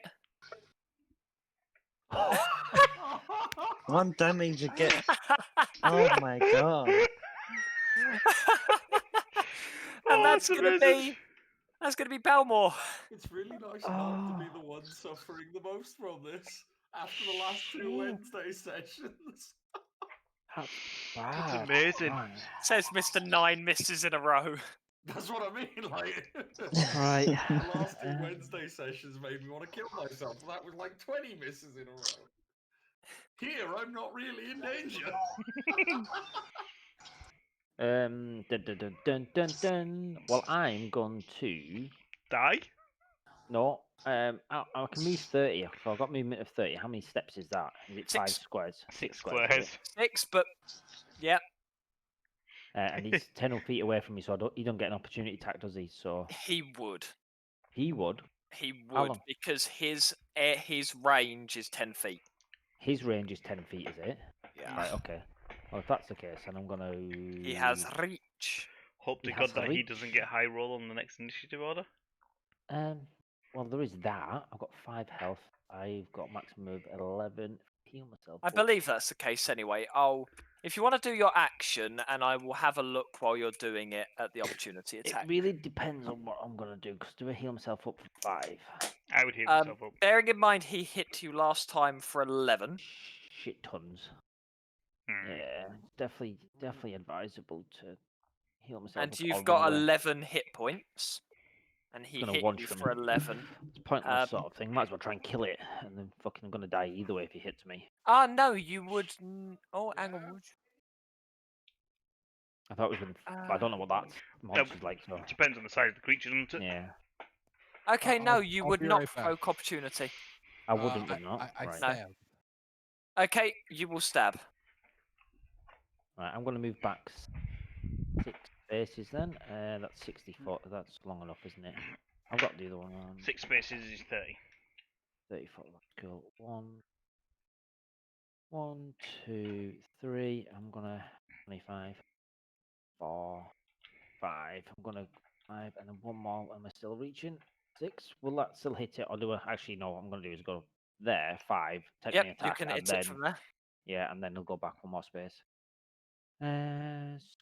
One damage again. Oh my god. And Oh, that's that's going to amazing. be... That's going to be Belmore. It's really nice not to be the one suffering the most from this after the last 2 Wednesday sessions. That's That's bad. amazing. Right. Says Mr. 9 misses in a row. That's what I mean, like... Right. The last 2 Wednesday sessions made me want to kill myself. That was like 20 misses in a row. Here, I'm not really in danger. Dun, dun, dun, dun, dun, dun. Well, I'm going to. Die? No. I can move 30. So I've got movement of 30. How many steps is that? Is it 5 6. squares? 6 is squares. it? 6, but... Yeah, And he's 10 feet away from me, so he don't get an opportunity attack, does he? So he would. he would. He How would, long? because his range is 10 feet. His range is 10 feet, is it? Yeah. Right. Okay. Well, if that's the case, then I'm gonna. He has reach. Hope to He has God to that he reach. doesn't get high roll on the next initiative order. Well, there is that. I've got 5 health. I've got maximum of 11. Heal myself. I up. believe that's the case anyway. If you want to do your action, and I will have a look while you're doing it at the opportunity It attack. really depends on what I'm gonna do. Because do I heal myself up for 5? I would heal myself up. Bearing in mind he hit you last time for 11. Shit tons. Hmm. Yeah, definitely advisable to heal myself. And up you've or got run away. 11 hit points. And he Gonna hit one you shot for him. 11. It's pointless sort of thing. Might as well try and kill it, and then fucking I'm gonna die either way if he hits me. Ah, no, you would. Oh, hang on. Would I thought it was with. I don't know what that monster's like. So It depends on the size of the creature, doesn't it? yeah, Okay, I'll- no, you I'll would be not right back. provoke opportunity. I wouldn't, but not. I Right. stab. Okay, you will stab. Right, I'm gonna move back 6 spaces then. That's 64. That's long enough, isn't it? I've got the other one on. 6 spaces is 30. 34. That's cool. 1, 2, 3. I'm gonna 25. 4, 5. I'm gonna 5, and then one more. Am I still reaching? 6. Will that still hit it, or do I actually no? What I'm gonna do is go there 5. Take Yep, me you attack, can and hit then it from there. yeah, and then he'll go back one more space.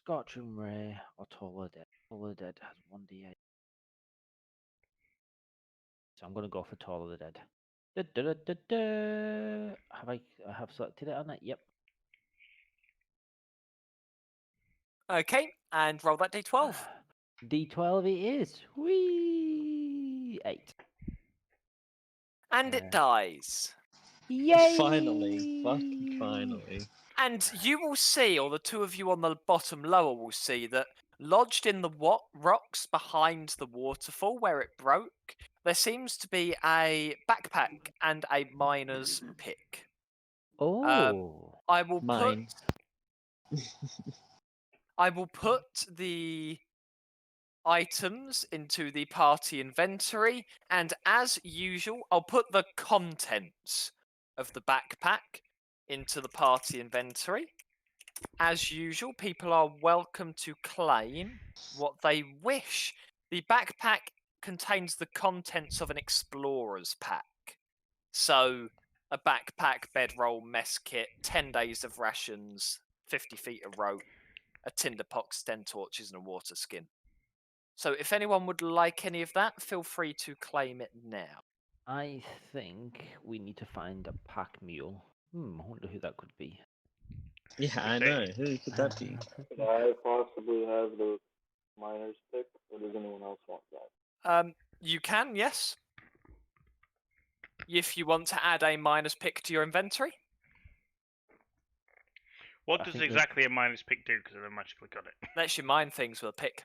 Scorching Ray or Toll of the Dead. Toll of the Dead has 1d8. So I'm gonna go for Toll of the Dead. I have selected it on it? Yep. Okay, and roll that d12. D12 it is. Whee! 8. And it dies. Yay! Finally, fucking finally. And you will see, or the two of you on the bottom lower will see, that lodged in the rocks behind the waterfall where it broke, there seems to be a backpack and a miner's pick. Oh. I will Mine. put the items into the party inventory, and as usual, I'll put the contents of the backpack into the party inventory. As usual, people are welcome to claim what they wish. The backpack contains the contents of an explorer's pack. So, a backpack, bedroll, mess kit, 10 days of rations, 50 feet of rope, a tinderbox, 10 torches, and a water skin. So, if anyone would like any of that, feel free to claim it now. I think we need to find a pack mule. I wonder who that could be. Yeah, I know. Who could that be? Could I possibly have the miner's pick, or does anyone else want that? You can, yes. If you want to add a miner's pick to your inventory. What I does think that- exactly a minus pick do? Because I don't magically got it. Lets you mine things with a pick.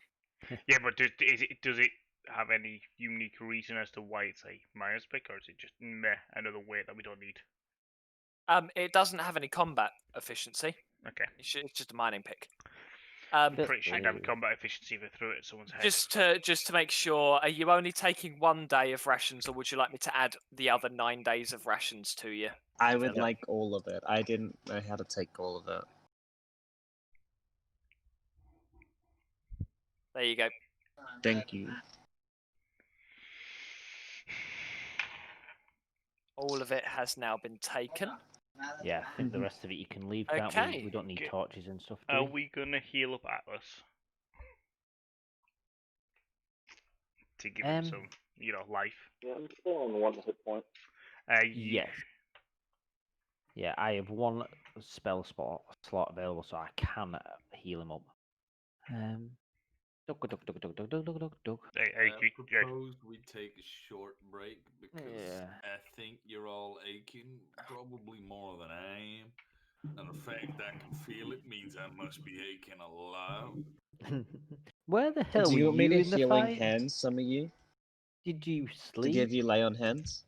Yeah, but does it have any unique reason as to why it's a minus pick, or is it just meh, another weight that we don't need? It doesn't have any combat efficiency. Okay. It's just a mining pick. Pretty sure you'd have combat efficiency if I threw it at someone's head. Just to make sure, are you only taking 1 day of rations, or would you like me to add the other 9 days of rations to you? I would Yeah. like all of it. I didn't know how to take all of it. There you go. Thank you. All of it has now been taken. Yeah, I think the rest of it you can leave. Can't we? Okay. We don't need Okay. torches and stuff. Do Are we? we gonna heal up Atlas? To give him some, life. Yeah, I'm still on 1 hit point. Yes. Yeah, I have 1 spell slot available, so I can heal him up. Dug. I propose we take a short break because Yeah. I think you're all aching, probably more than I am. And the fact I can feel it means I must be aching a lot. Where the hell Do were you want me to in the healing fight? hands some of you? Did you To sleep? give you lay on hands?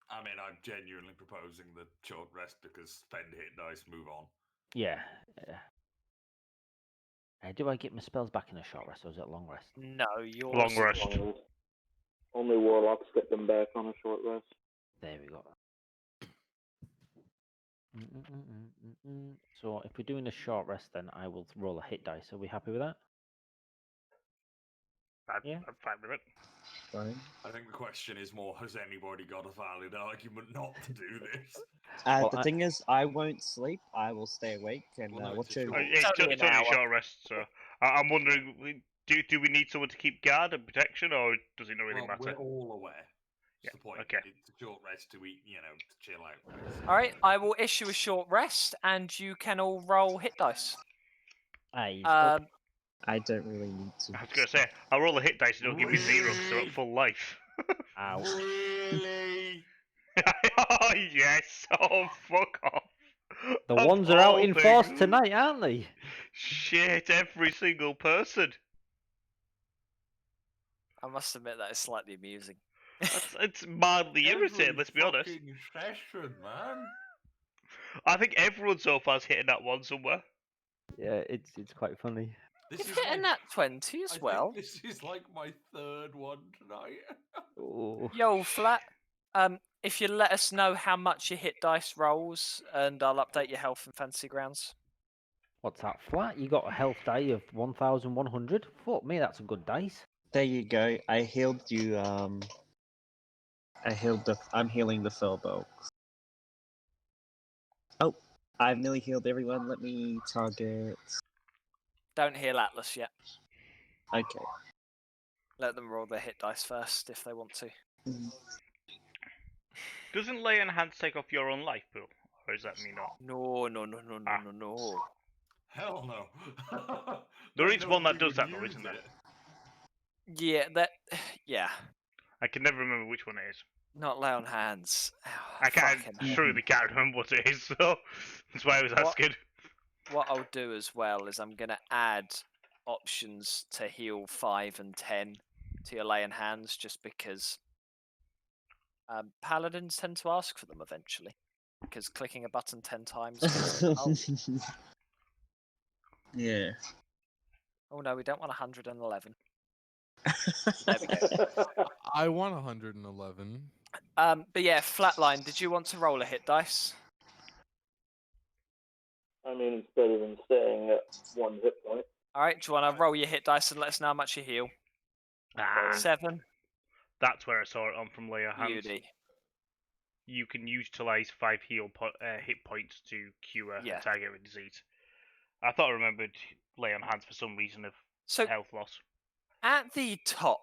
I mean, I'm genuinely proposing the short rest because spend hit dice, move on. Yeah. Do I get my spells back in a short rest, or is it long rest? No, yours. Long rest. Only warlocks get them back on a short rest. There we go. So if we're doing a short rest, then I will roll a hit dice. Are we happy with that? Yeah. I'm fine with it. Fine. I think the question is more: has anybody got a valid argument not to do this? Well, The thing is, I won't sleep. I will stay awake and Well, no, watch it's a over. short It's only It's an only a hour. short rest, so I'm wondering, do we need someone to keep guard and protection, or does it not really Well, matter? we're all aware. Yeah, That's the point. okay. It's a short rest to eat, to chill out. All right, I will issue a short rest, and you can all roll hit dice. Aye. I don't really need to. I was going to say, I'll roll a hit dice and it'll give me 0 because I'm at full life. Ow. Really? Oh, yes! Oh, fuck off! The Of ones are out all in force things. tonight, aren't they? Shit, every single person. I must admit that is slightly amusing. It's mildly irritating, let's be honest. Fucking session, man. I think everyone so far is hitting that one somewhere. Yeah, it's quite funny. This You've is hit a like, nat 20 as I think well. this is like my third one tonight. Oh. Yo, Flat. If you let us know how much your hit dice rolls, and I'll update your health and fancy grounds. What's that, Flat? You got a health die of 1,100? Fuck me, that's a good dice. There you go. I healed you. I'm healing the Philbo. Oh, I've nearly healed everyone. Let me target. Don't heal Atlas yet. Okay. Let them roll their hit dice first if they want to. Doesn't lay on hands take off your own life pool? Or is that me not? No. Hell no. There I is don't one that think does we'd that though, use isn't there? Yeah, yeah. I can never remember which one it is. Not lay on hands. I Fucking hell. truly can't remember what it is, so that's why I was asking. What I'll do as well is I'm going to add options to heal 5 and 10 to your lay on hands, just because paladins tend to ask for them eventually. Because clicking a button 10 times gets them old. Yeah. Oh no, we don't want 111. There we go. I want 111. But yeah, Flatline, did you want to roll a hit dice? I mean, it's better than staying at 1 hit point. Alright, do you want to roll your hit dice and let us know how much you heal? 7. That's where I saw it on from Layer Hands. Beauty. You can utilize 5 hit points to cure a target with disease. I thought I remembered Lay on Hands for some reason of health loss. At the top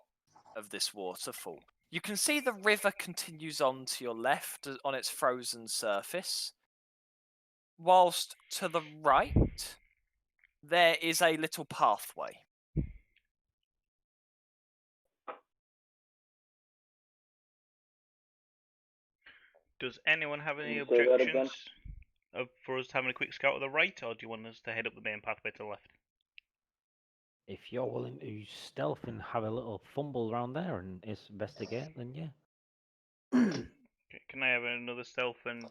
of this waterfall, you can see the river continues on to your left on its frozen surface, whilst to the right there is a little pathway. Does anyone have any Can you say that again? objections for us having a quick scout to the right, or do you want us to head up the main pathway to the left? If you're willing to stealth and have a little fumble around there and investigate, then yeah. Okay, can I have another stealth and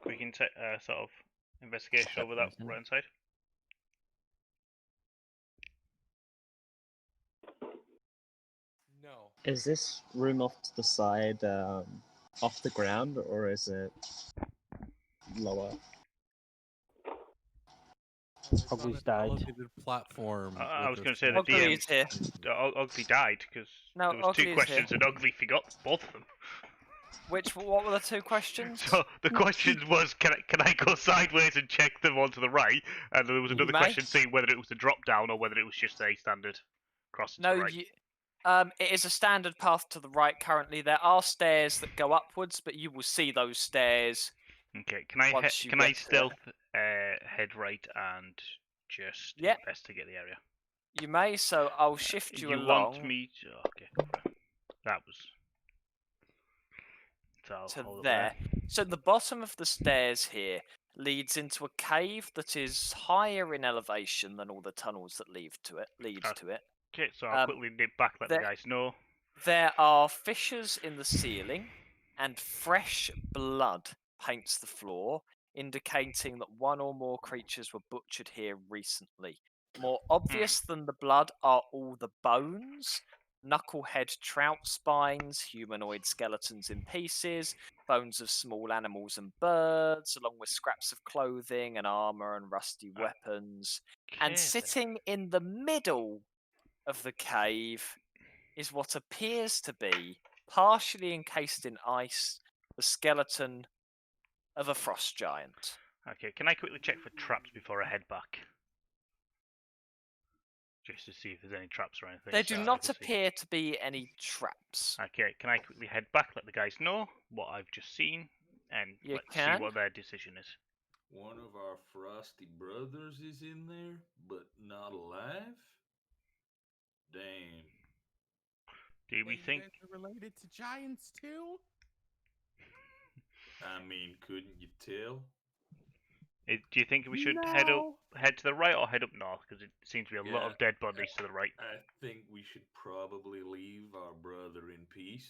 quick sort of investigation over that right hand side? No. Is this room off to the side, off the ground, or is it lower? Ugly's died. Elevated platform. I was with going a to say the Ugly is here. Ugly died because No, there was 2 Ugly is questions here. and Ugly forgot both of them. What were the 2 questions? So the question was, can I go sideways and check them onto the right? And there was another may. question saying whether it was a drop down or whether it was just a standard crossing to No, the right. it is a standard path to the right currently. There are stairs that go upwards, but you will see those stairs. Okay, can I once you can I get to stealth head right and just Yep. investigate the area? You may, so I'll shift you along want me to? Okay, go for it. That was. So I'll to hold up there. So the bottom of the stairs here leads into a cave that is higher in elevation than all the tunnels that lead to it. Okay, so I'll quickly nip back, let the there- guys know. There are fissures in the ceiling, and fresh blood paints the floor, indicating that one or more creatures were butchered here recently. More obvious than the blood are all the bones, knucklehead trout spines, humanoid skeletons in pieces, bones of small animals and birds, along with scraps of clothing and armor and rusty weapons. And Okay, then. sitting in the middle of the cave is what appears to be, partially encased in ice, the skeleton of a frost giant. Okay, can I quickly check for traps before I head back? Just to see if there's any traps or anything. There so do I not can see. appear to be any traps. Okay, can I quickly head back, let the guys know what I've just seen, and You let's can. see what their decision is. One of our frosty brothers is in there, but not alive? Damn. Do we Wait, you think? guys are related to giants too? I mean, couldn't you tell? Do you think we should head to the right or head up north? Because it seems to be a lot of dead bodies to the right. I think we should probably leave our brother in peace.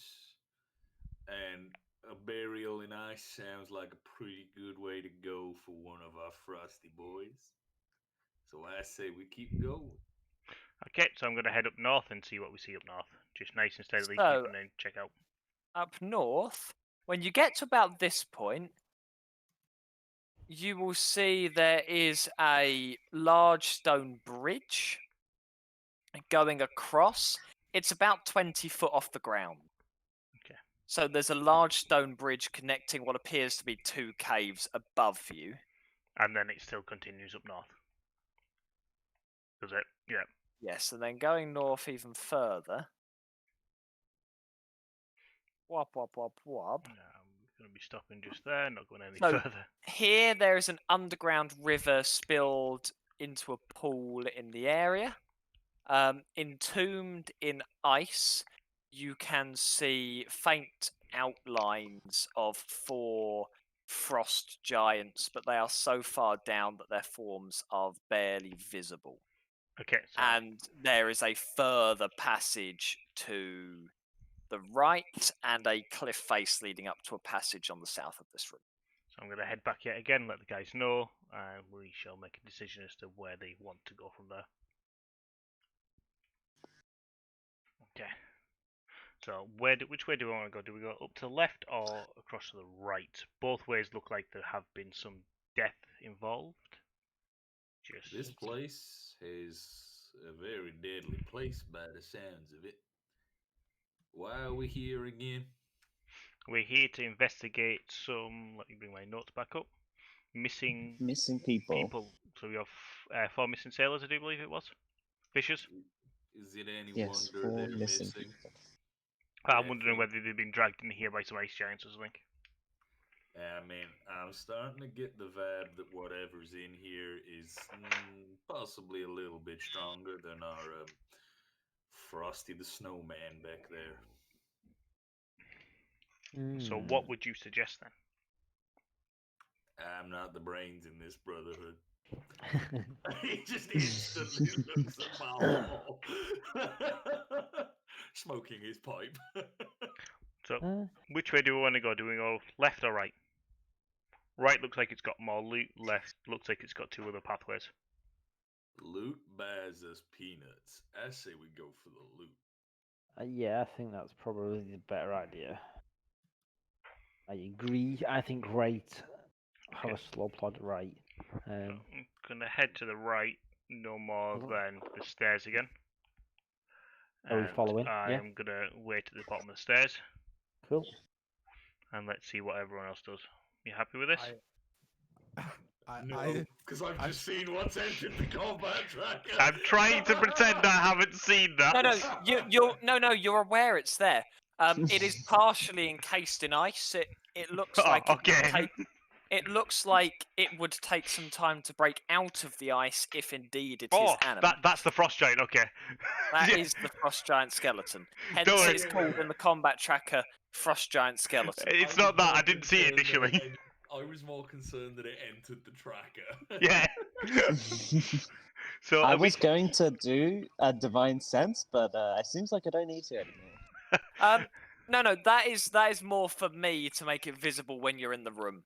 And a burial in ice sounds like a pretty good way to go for one of our frosty boys. So I say we keep going. Okay, so I'm going to head up north and see what we see up north. Just nice and steadily, So- keeping in check out. Up north, when you get to about this point, you will see there is a large stone bridge going across. It's about 20 foot off the ground. Okay. So there's a large stone bridge connecting what appears to be two caves above you. And then it still continues up north. Does it? Yeah. Yes, and then going north even further. Wop, wop, wop, wop. I'm going to be stopping just there, not going any So- further. Here there is an underground river spilled into a pool in the area. Entombed in ice, you can see faint outlines of 4 frost giants, but they are so far down that their forms are barely visible. Okay, so And there is a further passage to the right and a cliff face leading up to a passage on the south of this room. I'm going to head back yet again, let the guys know, and we shall make a decision as to where they want to go from there. Okay. So which way do we want to go? Do we go up to the left or across to the right? Both ways look like there have been some death involved. Just This place is a very deadly place by the sounds of it. Why are we here again? we're here to investigate some. Let me bring my notes back up. Missing people. So we have 4 missing sailors, I do believe it was. Fishers. Is it any Yes, wonder 4 they're missing missing? people. I'm Yeah, wondering for- whether they've been dragged in here by some ice giants or something. I mean, I'm starting to get the vibe that whatever's in here is possibly a little bit stronger than our Frosty the Snowman back there. So what would you suggest then? I'm not the brains in this brotherhood. He just instantly looks at Balmore, smoking his pipe. So which way do we want to go? Do we go left or right? Right looks like it's got more loot. Left looks like it's got 2 other pathways. Loot buys us peanuts. I say we go for the loot. Yeah, I think that's probably the better idea. I agree. I think right. Have Okay. a slow plod right. I'm gonna head to the right, no more than the stairs again. Are we And following? I Yeah. am gonna wait at the bottom of the stairs, Cool. and let's see what everyone else does. You happy with this? No, because I've just seen what's entered the combat tracker. I'm trying to pretend I haven't seen that. No, you're aware it's there. It is partially encased in ice. It looks Oh, like okay. it looks like it would take some time to break out of the ice if indeed it is Oh, animate. that's the frost giant. Okay. That Yeah. is the frost giant skeleton. Hence, Don't worry. it's called in the combat tracker frost giant skeleton. It's not that. I didn't see it initially. I was more concerned that it entered the tracker. Yeah. So I are we- was going to do a divine sense, but it seems like I don't need to anymore. No, that is more for me to make it visible when you're in the room.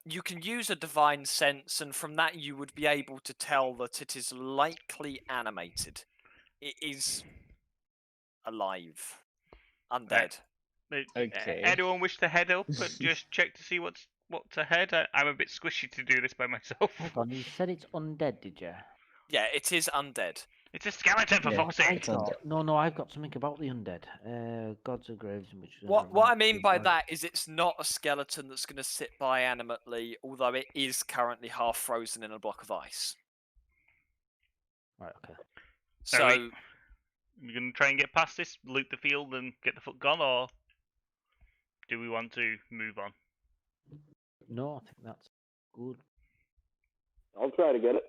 You can use a divine sense, and from that you would be able to tell that it is likely animated. It is alive, undead. Okay. Anyone wish to head up and just check to see what's ahead? I'm a bit squishy to do this by myself. Hold on, you said it's undead, did you? Yeah, it is undead. It's a skeleton, for Yeah. fuck's I sake. It's undead. thought, no, I've got something about the undead. Gods of graves in which. What I mean by that is it's not a skeleton that's going to sit bianimately, although it is currently half frozen in a block of ice. Right. Okay. So We're gonna try and get past this, loot the field, and get the fuck gone, or do we want to move on? No, I think that's good. I'll try to get it.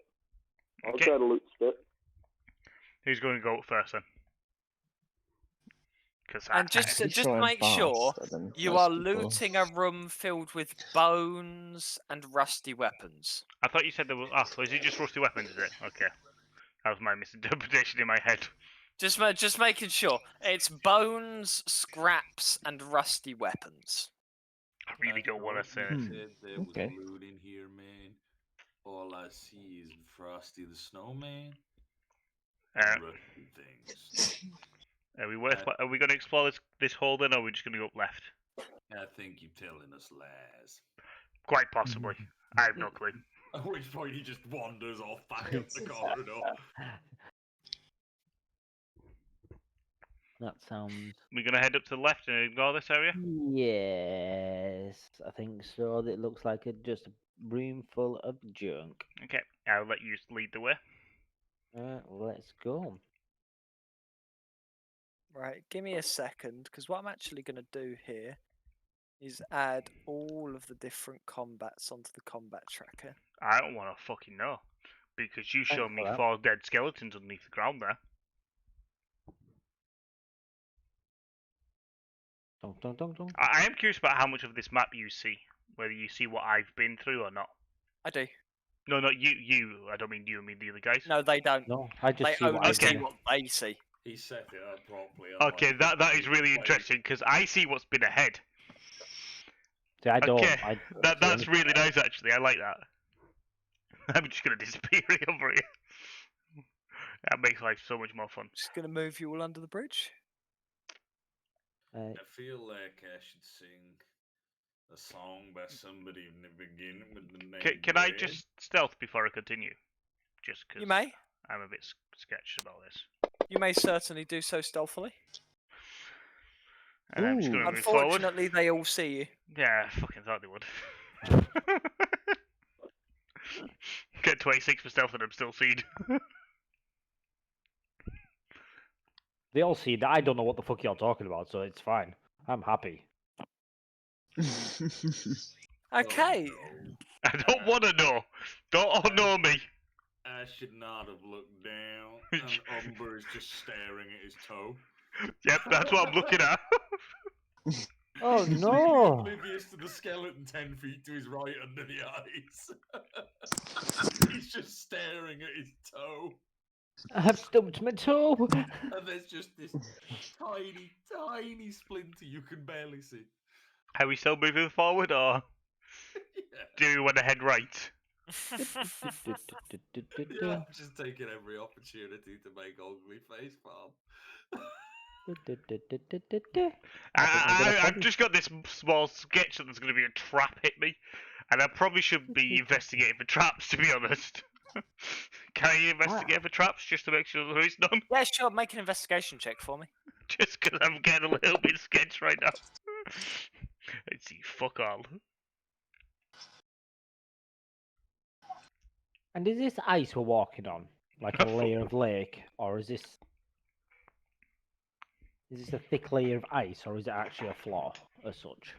I'll Okay. try to loot spit. Who's going to go up first then? Because and just pretty just sure I'm make sure faster than you most are people. looting a room filled with bones and rusty weapons. I thought you said there was. Oh, is it just rusty weapons? Is it? Okay, that was my misinterpretation in my head. Just making sure it's bones, scraps, and rusty weapons. I really don't want to say it. Said there was Okay. loot in here, man. All I see is Frosty the Snowman Uh, and rusty things. Are we going to explore this hole then, or are we just going to go up left? I think you're telling us lies. Quite possibly. I have no clue. At which point he just wanders off back up the corridor. That sounds. We're going to head up to the left and ignore this area. Yes, I think so. It looks like just a room full of junk. Okay, I'll let you lead the way. Let's go. Right, give me a second, because what I'm actually going to do here is add all of the different combats onto the combat tracker. I don't want to fucking know. Because you showed me for that. 4 dead skeletons underneath the ground there. Dun, dun, dun, dun. I am curious about how much of this map you see. Whether you see what I've been through or not. I do. No, not you. I don't mean you, I mean the other guys. No, they don't. No, I just They see what only I see Okay. what they see. He set it up properly. Okay, unlike that is the really way- interesting because I see what's been ahead. See, I don't. Okay, I don't see that's anything. really nice actually. I like that. I'm just gonna disappear over here. That makes life so much more fun. Just going to move you all under the bridge. I feel like I should sing a song by somebody in the beginning with the name. Can I Red. just stealth before I continue? Just because You may. I'm a bit sketched about this. You may certainly do so stealthily. And I'm just Ooh. gonna move forward. Unfortunately, they all see you. Yeah, I fucking thought they would. Get 26 for stealth and I'm still seen. They all see that I don't know what the fuck you're talking about, so it's fine. I'm happy. Okay. Oh, I don't want to know. Don't all know me. I should not have looked down, and Umber is just staring at his toe. Yep, that's what I'm looking at. Oh He's no! oblivious to the skeleton 10 feet to his right under the eyes. He's just staring at his toe, I've stumped my toe. and there's just this tiny, tiny splinter you can barely see. Are we still moving forward or Yeah. do we want to head right? Yeah, I'm just taking every opportunity to make ugly face palm. I've just got this small sketch that there's going to be a trap hit me, and I probably should be investigating for traps, to be honest. Can I investigate for traps just to make sure there is none? Yeah, sure. Make an investigation check for me. Just because I'm getting a little bit sketched right now. I see fuck all. And is this ice we're walking on, like a layer of lake, or is this a thick layer of ice, or is it actually a floor as such?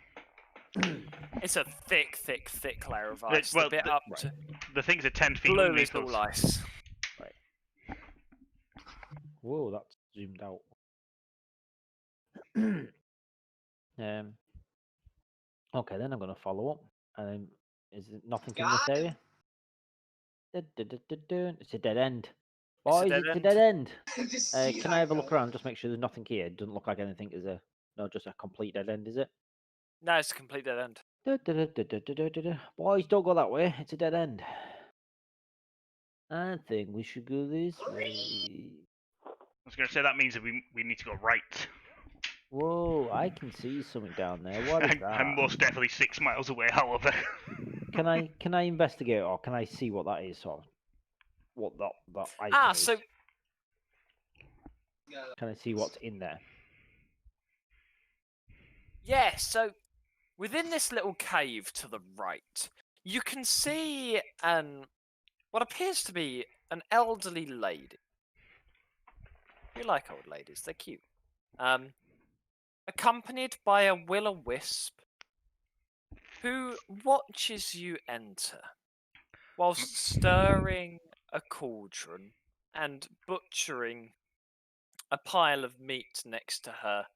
It's a thick, thick, thick layer of Right, ice. well, the bit the- up right. to The things are 10 feet blue is underneath all us. ice. Whoa, that's zoomed out. Okay, then I'm gonna follow up. Is it nothing in this Got area? It's a dead end. It's a Boys, dead it's a end. dead end. Just see Can that I have a go. look around? Just make sure there's nothing here. It doesn't look like anything is a just a complete dead end, is it? No, it's a complete dead end. Boys, don't go that way. It's a dead end. I think we should go this way. was going to say that means that we need to go right. Whoa, I can see something down there. What is that? I'm most definitely 6 miles away, however. Can I investigate, or can I see what that is, or what that item Ah, is? so Can I see what's in there? yeah, so within this little cave to the right, you can see what appears to be an elderly lady. You like old ladies, they're cute. Accompanied by a will-o'-wisp who watches you enter whilst stirring a cauldron and butchering a pile of meat next to her,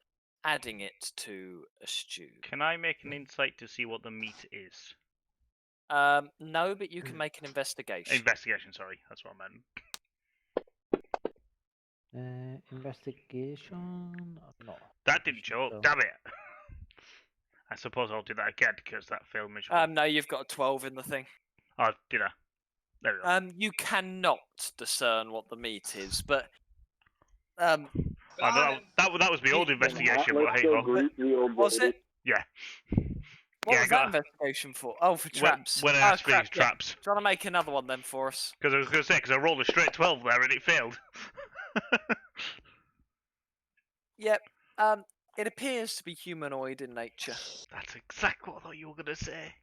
adding it to a stew. Can I make an insight to see what the meat is? No, but you can make an investigation. Investigation, sorry. That's what I meant. Investigation. No. That didn't show up. So- Damn it. I suppose I'll do that again because that failed miserably. No, you've got a 12 in the thing. Oh, did I? There we go. You cannot discern what the meat is, but Oh, that was my old investigation, but hey ho. was it? Yeah. What Yeah, was that investigation for? Oh, for traps. When I Oh, asked for crap, these yeah. traps. Do you want to make another one then for us? Because I was going to say, because I rolled a straight 12 there and it failed. Yep. It appears to be humanoid in nature. That's exactly what I thought you were going to say.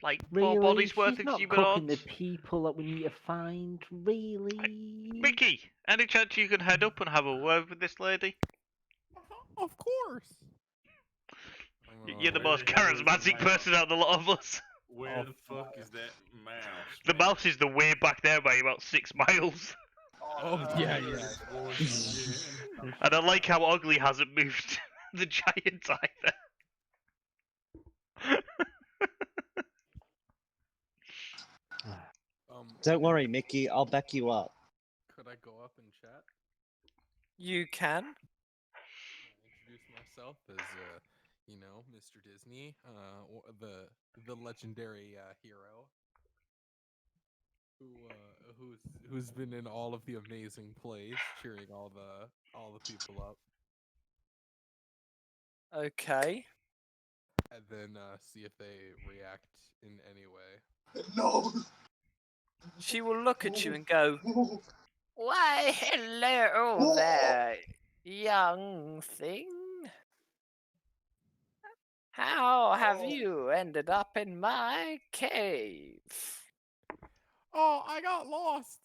Like, Really? 4 bodies worth She's of not humanoids. cooking the people that we need to find. Really? Mickey, any chance you can head up and have a word with this lady? Of course. You're the most Where the hell is the charismatic mouse? person out of the lot of us. Where the fuck is that mouse? The mouse is the way back there by about 6 miles. Oh yeah, yeah. Yeah. And I like how Ugly hasn't moved the giant either. Don't worry, Mickey. I'll back you up. Could I go up and chat? You can. Introduce myself as, Mr. Disney, the legendary hero, who's been in all of the amazing plays, cheering all the people up, Okay. and then see if they react in any way. No. She will look at you and go, "Why, hello there, young thing. How have you ended up in my cave?" Oh, I got lost.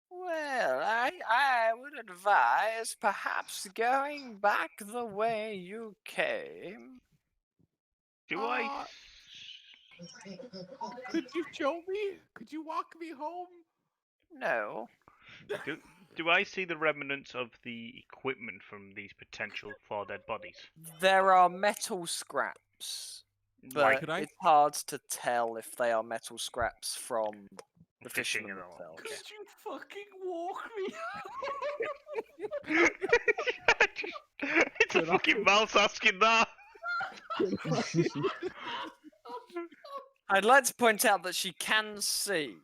Well, I would advise perhaps going back the way you came. Do I? Could you show me? Could you walk me home? No. Do I see the remnants of the equipment from these potential 4 dead bodies? There are metal scraps, but Could I- it's hard to tell if they are metal scraps from the Fishing fishermen and all. themselves. Okay. Could you fucking walk me? It's a fucking mouse asking that. I'd like to point out that she can see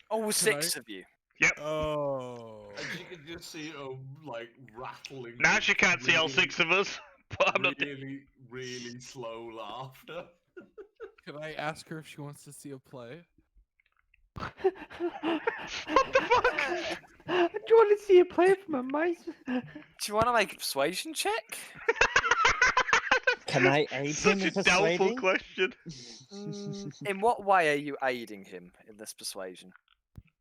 all 6 of you. Oh. And you can just see like rattling. Now with she can't see all really, 6 of us, but I'm not. Really, really slow laughter. Could I ask her if she wants to see a play? What the fuck? Do you want to see a play from a mice? Do you want to make a persuasion check? Can I aid him Such in a doubtful persuading? question. In what way are you aiding him in this persuasion?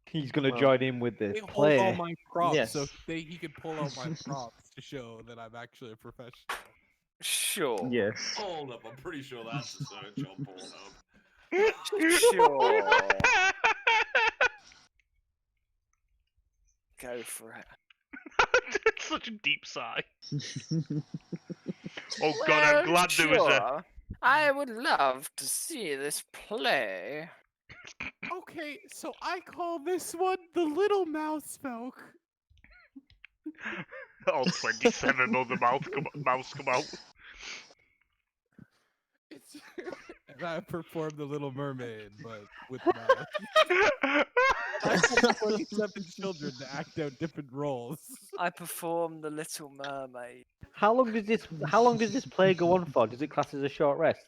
He's gonna Well, join in with the They hold all play. my props, so Yes. he could pull out my props to show that I'm actually a professional. Sure. Yes. Hold up, I'm pretty sure that's a search on Pornhub. Sure. Go for it. It's such a deep sigh. Oh god, I'm glad there was a. Sure. I would love to see this play. Okay, so I call this one the Little Mouse Folk. All 27 of the mouse come out. It's and I perform the Little Mermaid, but with mouse. I had 27 children to act out different roles. I perform the Little Mermaid. How long does this play go on for? Does it class as a short rest?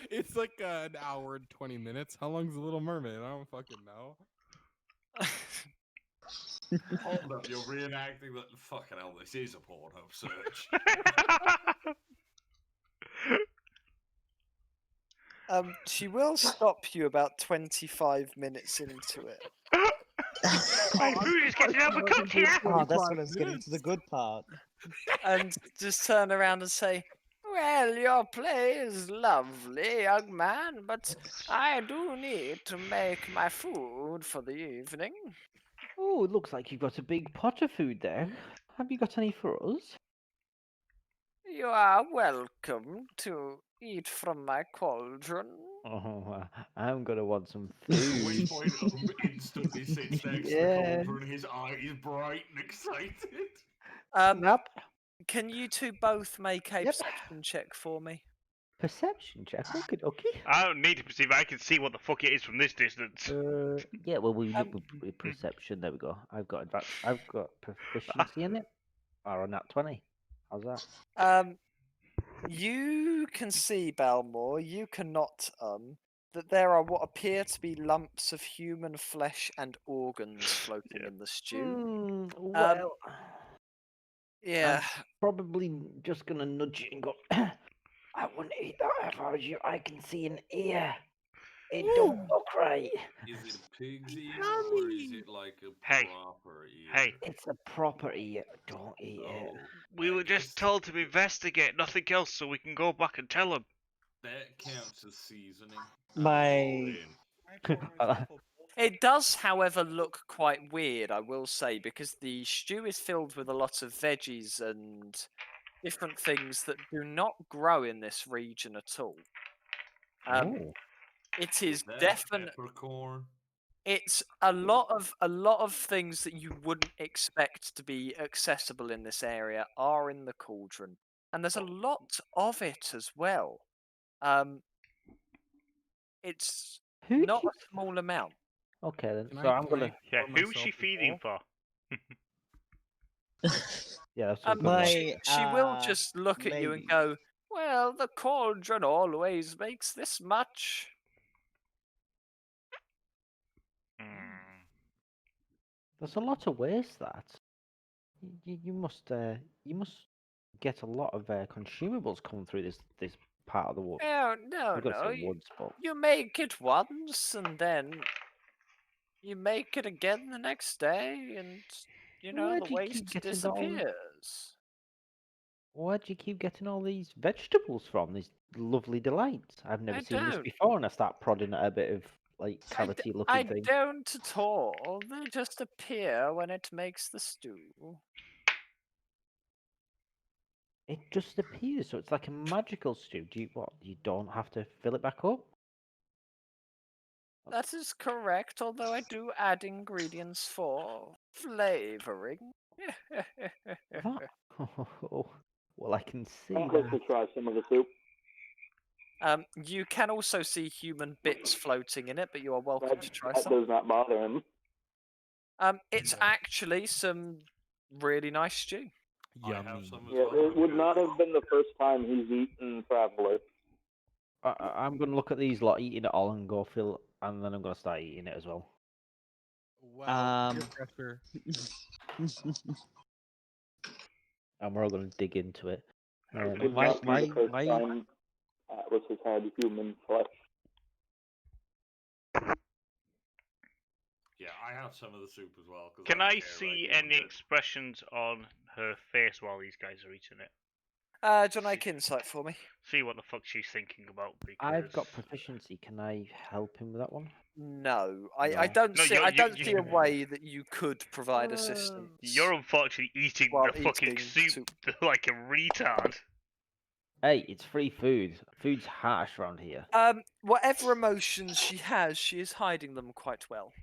It's like an hour and 20 minutes. How long's The Little Mermaid? I don't fucking know. Hold up, you're reenacting that. Fucking hell, this is a Pornhub search. She will stop you about 25 minutes into it. My food is getting overcooked here. Oh, that's when I was getting to the good part. And just turn around and say, "Well, your play is lovely, young man, but I do need to make my food for the evening." Oh, it looks like you've got a big pot of food there. Have you got any for us? You are welcome to eat from my cauldron. Oh, I'm gonna want some At food. which point, instantly sits next to Yeah. the cauldron, his eyes bright and excited. Snap. Can you two both make a Yep. perception check for me? Perception check. Okay. I don't need to perceive. I can see what the fuck it is from this distance. Yeah. Well, we look with perception. There we go. I've got proficiency in it. Or on that 20. How's that? You can see, Balmore, you cannot, that there are what appear to be lumps of human flesh and organs floating in the stew. Well, Yeah. I'm probably just gonna nudge it and go. I wouldn't eat that if I was you. I can see an ear. It don't look right. Is it a pig's ear or is it like a Hey. proper ear? Hey, It's a proper ear. Don't eat it. Oh, we were just told to investigate, nothing else, so we can go back and tell them. that counts as seasoning. My- It does, however, look quite weird, I will say, because the stew is filled with a lot of veggies and different things that do not grow in this region at all. Oh. It is that definitely. peppercorn? It's a lot of things that you wouldn't expect to be accessible in this area are in the cauldron, and there's a lot of it as well. It's Who not keep- a small amount. Okay then. Can So I- I'm can gonna. I Yeah, pour who's she myself a feeding bowl? for? Yeah. That's a good My- one. She will just look at you and maybe. go, "Well, the cauldron always makes this much." Hmm. There's a lot of waste. That you must get a lot of consumables coming through this part of the world. Oh, no, I've got to no. say woods, but You make it once, and then you make it again the next day, and Where the do you keep waste getting all- disappears. where do you keep getting all these vegetables from? These lovely delights. I've never I seen this don't. before, and I start prodding at a bit of like carroty looking I thing. don't at all. They just appear when it makes the stew. It just appears, so it's like a magical stew. You don't have to fill it back up? That is correct, although I do add ingredients for flavoring. That- well, I can see. I'm going to try some of the soup. You can also see human bits floating in it, but you are welcome to try That some. does not bother him. It's actually some really nice stew. I have Yummy. some as Yeah, well. it would not have been the first time he's eaten Traveler. I'm gonna look at these lot eating it all and go fill, and then I'm gonna start eating it as well. Wow, peer pressure. And we're all gonna dig into it. It would Why- not be the first why- time Atlas has had human flesh. Yeah, I have some of the soup as well. 'cause Can don't I care see about any human bits. expressions on her face while these guys are eating it? Do you want to make insight for me? See what the fuck she's thinking about, because... I've got proficiency. Can I help him with that one? No, I No. don't No, see. you- I you- don't you- see a way that you could provide assistance. You're unfortunately eating while the fucking eating soup like a retard. Hey, it's free food. Food's harsh around here. Whatever emotions she has, she is hiding them quite well.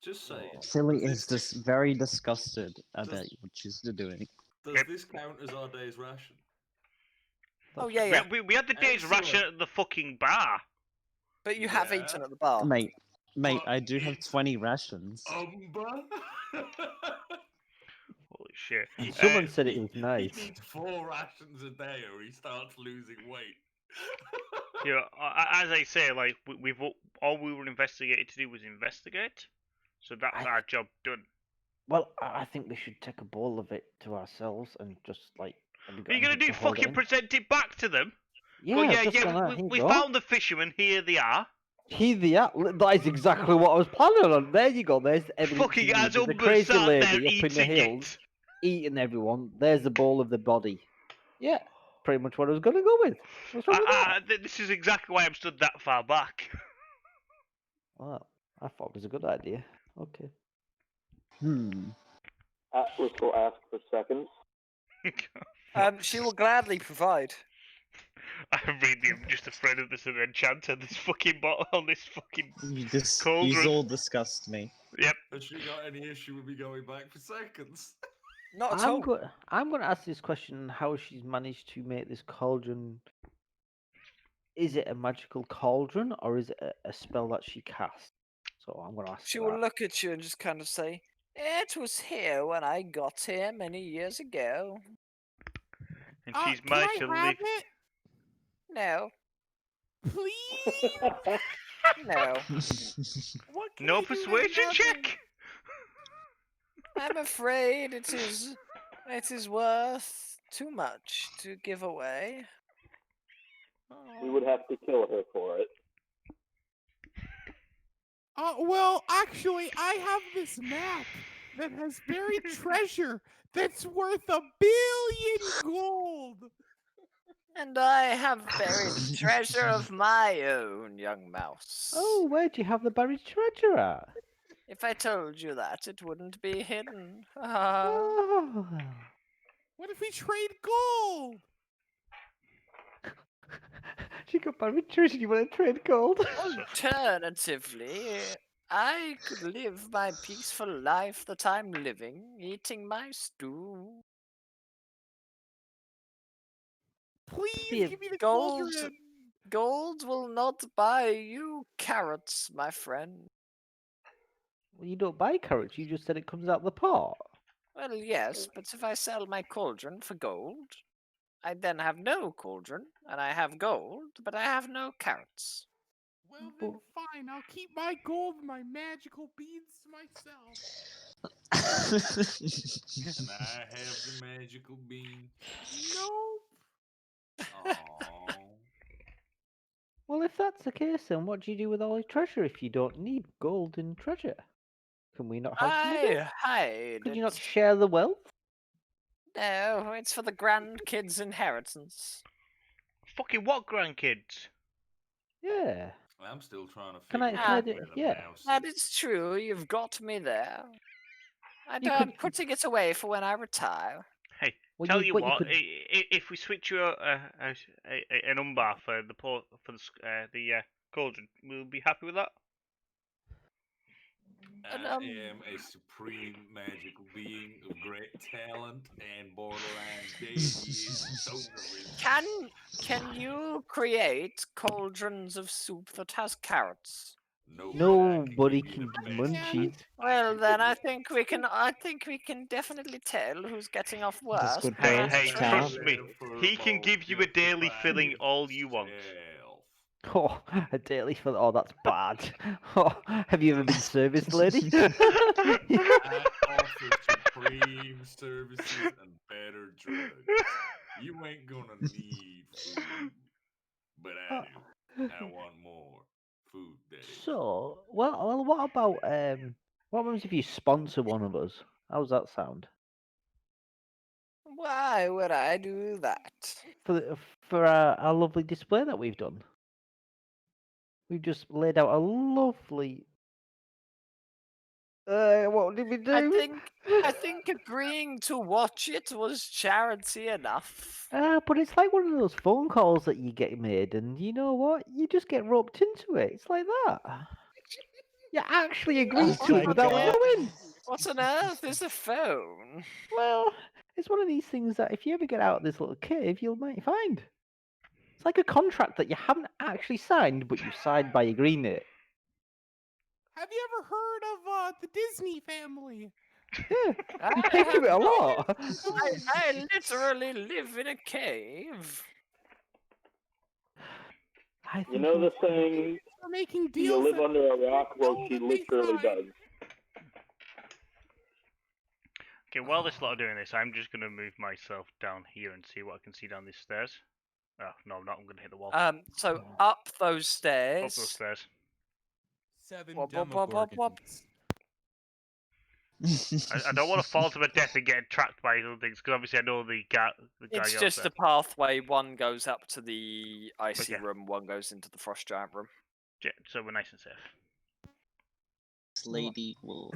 Just saying. Silly does is this- just very disgusted at does- what she's doing. Does this count as our day's ration? Oh yeah, yeah. We had the day's ration Excellent. at the fucking bar. But you have Yeah. eaten at the bar. Mate, But I do have it's 20 rations. Umber. Holy shit. Someone said it was He nice. needs 4 rations a day or he starts losing weight. Yeah, as I say, like we've all we were investigated to do was investigate, so that's our job done. Well, I think we should take a bowl of it to ourselves and just like. Have we got Are you gonna anything do to hold it fucking in? present it back to them? Yeah, Go, I've yeah, just done that. we, Here you we go. found the fishermen. Here they are. Here they are. That is exactly what I was planning on. There you go. There's the evidence. Fucking you need. as There's a Umber crazy sat lady there up in the eating hills, it. eating everyone. There's the ball of the body. Yeah, pretty much what I was going to go with. What's wrong with that? This is exactly why I'm stood that far back. Well, I thought it was a good idea. Okay. Atlas will ask for seconds. She will gladly provide. I'm just afraid of this enchanter, this fucking bottle on this fucking You cauldron. all disgust me. Yep. Has she got any issue with me going back for seconds? Not at all. I'm going to ask this question: how she's managed to make this cauldron? Is it a magical cauldron or is it a spell that she casts? So I'm going to ask. She her will that. look at you and just kind of say, "It was here when I got here many years ago." And she's Can I managed to have live. it? No, Please? no. What can No I do to persuasion have check. it? I'm afraid it is worth too much to give away. We would have to kill her for it. Well, actually, I have this map that has buried treasure that's worth 1 billion gold. And I have buried treasure of my own, young mouse. Oh, where do you have the buried treasure at? If I told you that, it wouldn't be hidden. Oh. What if we trade gold? She got buried treasure. You want to trade gold? Alternatively, I could live my peaceful life that I'm living, eating my stew. Please Yeah, give me the Gold, cauldron. gold will not buy you carrots, my friend. Well, you don't buy carrots. You just said it comes out the pot. Well, yes, but if I sell my cauldron for gold, I then have no cauldron, and I have gold, but I have no carrots. Well, then fine. I'll keep my gold and my magical beads to myself. And I have the magical bean. Nope. Aww. Well, if that's the case, then what do you do with all your treasure if you don't need gold and treasure? Can we not have some of it? I hide Could it. you not share the wealth? No, it's for the grandkids' inheritance. Fucking what grandkids? Yeah. I'm still trying to Can figure I- can I out do- where the yeah. mouse That is. is true. You've got me there. You I'm could- putting it away for when I retire. Hey, Well, tell you but what. could- If we switch you an umbar for the cauldron, we'll be happy with that. I And, am a supreme magical being of great talent and borderline deviant. Can you create cauldrons of soup that has carrots? Nobody can munchies. Well, then I think we can definitely tell who's getting off worst. good Hey, boy. hey, Cow. trust me. He can give you a daily filling all you want. Oh, a daily for oh, that's bad. Oh, have you ever been serviced, lady? I offer supreme services and better drugs. You ain't gonna need food, but I do. I want more food, Daddy. So, well, what about what happens if you sponsor one of us? How's that sound? Why would I do that? For our lovely display that we've done. We've just laid out a lovely. What did we do? I think agreeing to watch it was charity enough. But it's like one of those phone calls that you get made, and you know what? You just get roped into it. It's like that. You actually agree Oh to my it without God. knowing. What on earth is a phone? Well, it's one of these things that if you ever get out of this little cave, you might find. It's like a contract that you haven't actually signed, but you signed by agreeing it. Have you ever heard of the Disney family? Yeah, you I picture have it a not. lot. I literally live in a cave. I You think know the it's- saying, We're making you deals. live that under a rock? Well, know she that they literally signed. does. Okay, while this lot are doing this, I'm just gonna move myself down here and see what I can see down these stairs. Oh, no, I'm not. I'm gonna hit the wall. So up those Up stairs. those stairs. 7 Wop, wop, wop, wop, wop. Demogorgons. I don't want to fall to my death and get tracked by other things, because obviously I know the guy It's goes just there. a pathway. One goes up to the icy Okay. room. One goes into the frost giant room. Yeah, so we're nice and safe. This lady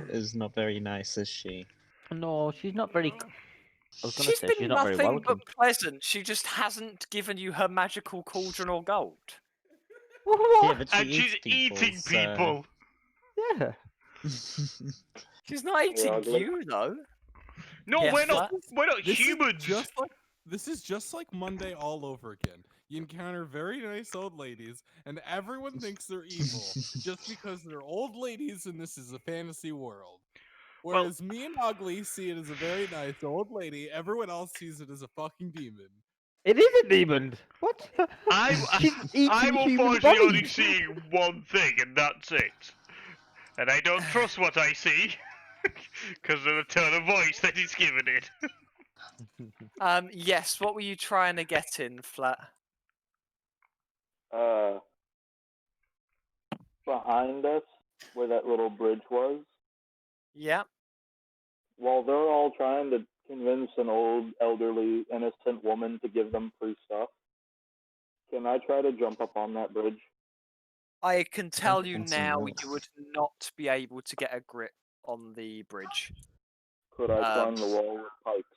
is not very nice, is she? No, she's not very. I was gonna She's say been she's not very nothing welcome. but pleasant. She just hasn't given you her magical cauldron or gold. Yeah, but she And she's eats people, eating people! Yeah. She's not eating ugly. you though. No, Yes, we're not. Flat. We're not This humans. this is just like Monday all over again. You encounter very nice old ladies, and everyone thinks they're evil just because they're old ladies, and this is a fantasy world. Well- Whereas me and Ugly see it as a very nice old lady, everyone else sees it as a fucking demon. It is a demon. What? She's eating I'm human unfortunately only bodies. seeing one thing, and that's it. And I don't trust what I see, because of the tone of voice that he's given it. Yes. What were you trying to get in, Flat? Behind us, where that little bridge was, Yeah. while they're all trying to convince an old, elderly, innocent woman to give them free stuff, can I try to jump up on that bridge? I can tell you think now, so. you would not be able to get a grip on the bridge. Could I climb the wall with pikes?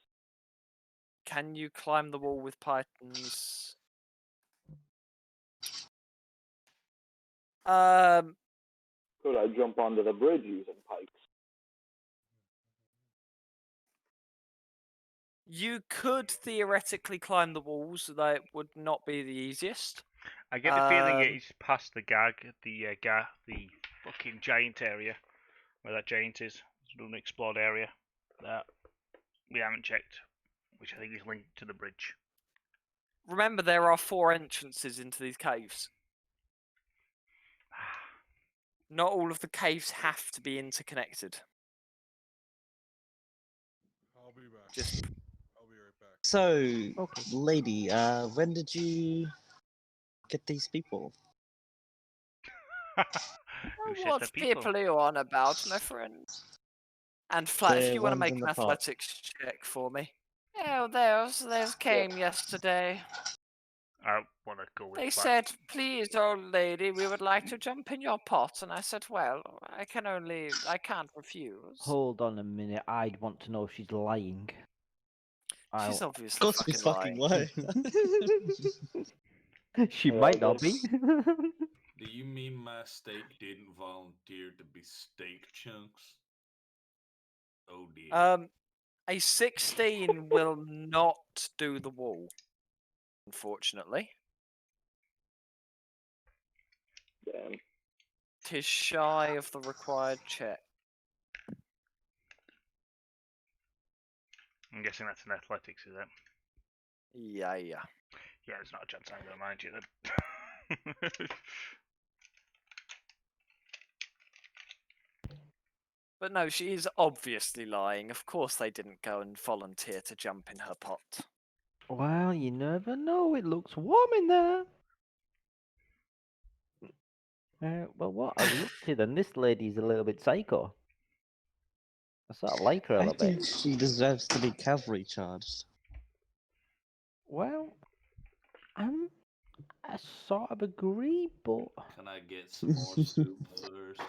Can you climb the wall with pythons? Could I jump onto the bridge using pikes? You could theoretically climb the walls. That would not be the easiest. I get the feeling Um, it's past the the fucking giant area, where that giant is. It's an unexplored area that we haven't checked, which I think is linked to the bridge. Remember, there are 4 entrances into these caves. Not all of the caves have to be interconnected. I'll be back. Just I'll be right back. So, Okay. lady, when did you get these people? Who says what the people are you on about, my friend? And Flat, if The you want to ones make in an the pot. athletics check for me. Oh, those came yesterday. I want to go with They Flat. said, please, old lady, we would like to jump in your pot. And I said, well, I can't refuse. Hold on a minute. I'd want to know if she's lying. She's I'll- Of obviously course, he's fucking lying. She Yeah, might not be. Do you mean my steak didn't volunteer to be steak chunks? Oh dear. A 16 will not do the wall, unfortunately. Damn. 'Tis shy of the required check. I'm guessing that's an athletics, is it? Yeah. Yeah, there's not a chance I'm going to mind you then. But no, she is obviously lying. Of course they didn't go and volunteer to jump in her pot. Well, you never know. It looks warm in there. Well, what are we up to then? This lady's a little bit psycho. I sort of like her a I little think bit. she deserves to be cavalry charged. Well, I sort of agree, but Can I get some more soup first?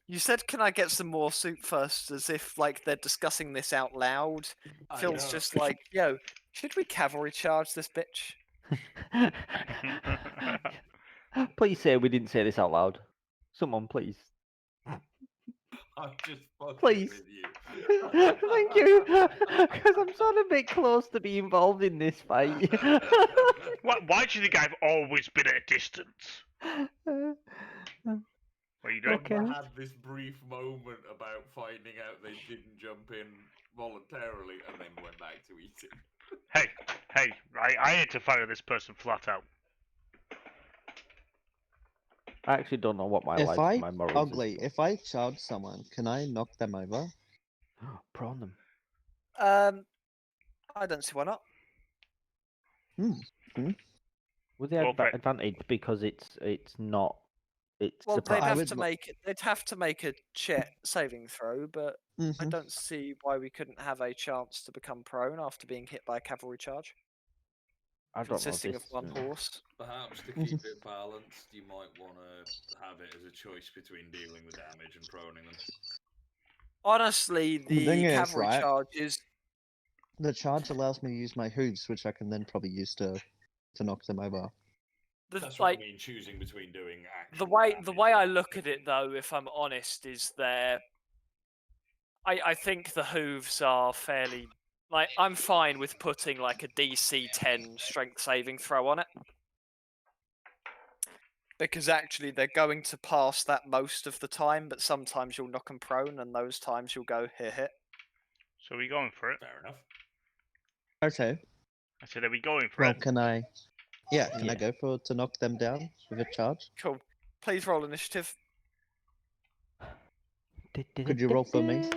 You said, can I get some more soup first, as if like they're discussing this out loud. I Phil's know. just like, yo, should we cavalry charge this bitch? please say we didn't say this out loud. Someone, please. I'm just fucking Please. with you. Thank you, because I'm sort of a bit close to be involved in this fight. Why do you think I've always been at a distance? What are you doing? Okay. I had this brief moment about finding out they didn't jump in voluntarily and then went back to eating. Hey, I had to fire this person flat out. I actually don't know what my If life, I my morals ugly, if I charge someone, can I knock them over? Prawn them. I don't see why not. With the Go for it. advantage because it's not. It's Well, surprise. they'd have to make a saving throw, but I don't see why we couldn't have a chance to become prone after being hit by a cavalry charge. I don't know Consisting of this, one horse. Perhaps to keep it balanced, you might want to have it as a choice between dealing with damage and proning them. Honestly, the thing is, cavalry right, charges. The charge allows me to use my hooves, which I can then probably use to knock them over. That's what I mean, choosing between doing The actual way damage I or look at it, though, if I'm honest, is I think the hooves are fairly like I'm fine with putting like a DC 10 strength saving throw on it. Because actually, they're going to pass that most of the time, but sometimes you'll knock them prone, and those times you'll go hit. So are we going for it? Fair enough. Okay. I said, are we going for Well, it? can I? Yeah, can I go for to knock them down with a charge? Cool. Please roll initiative. Could you roll for me?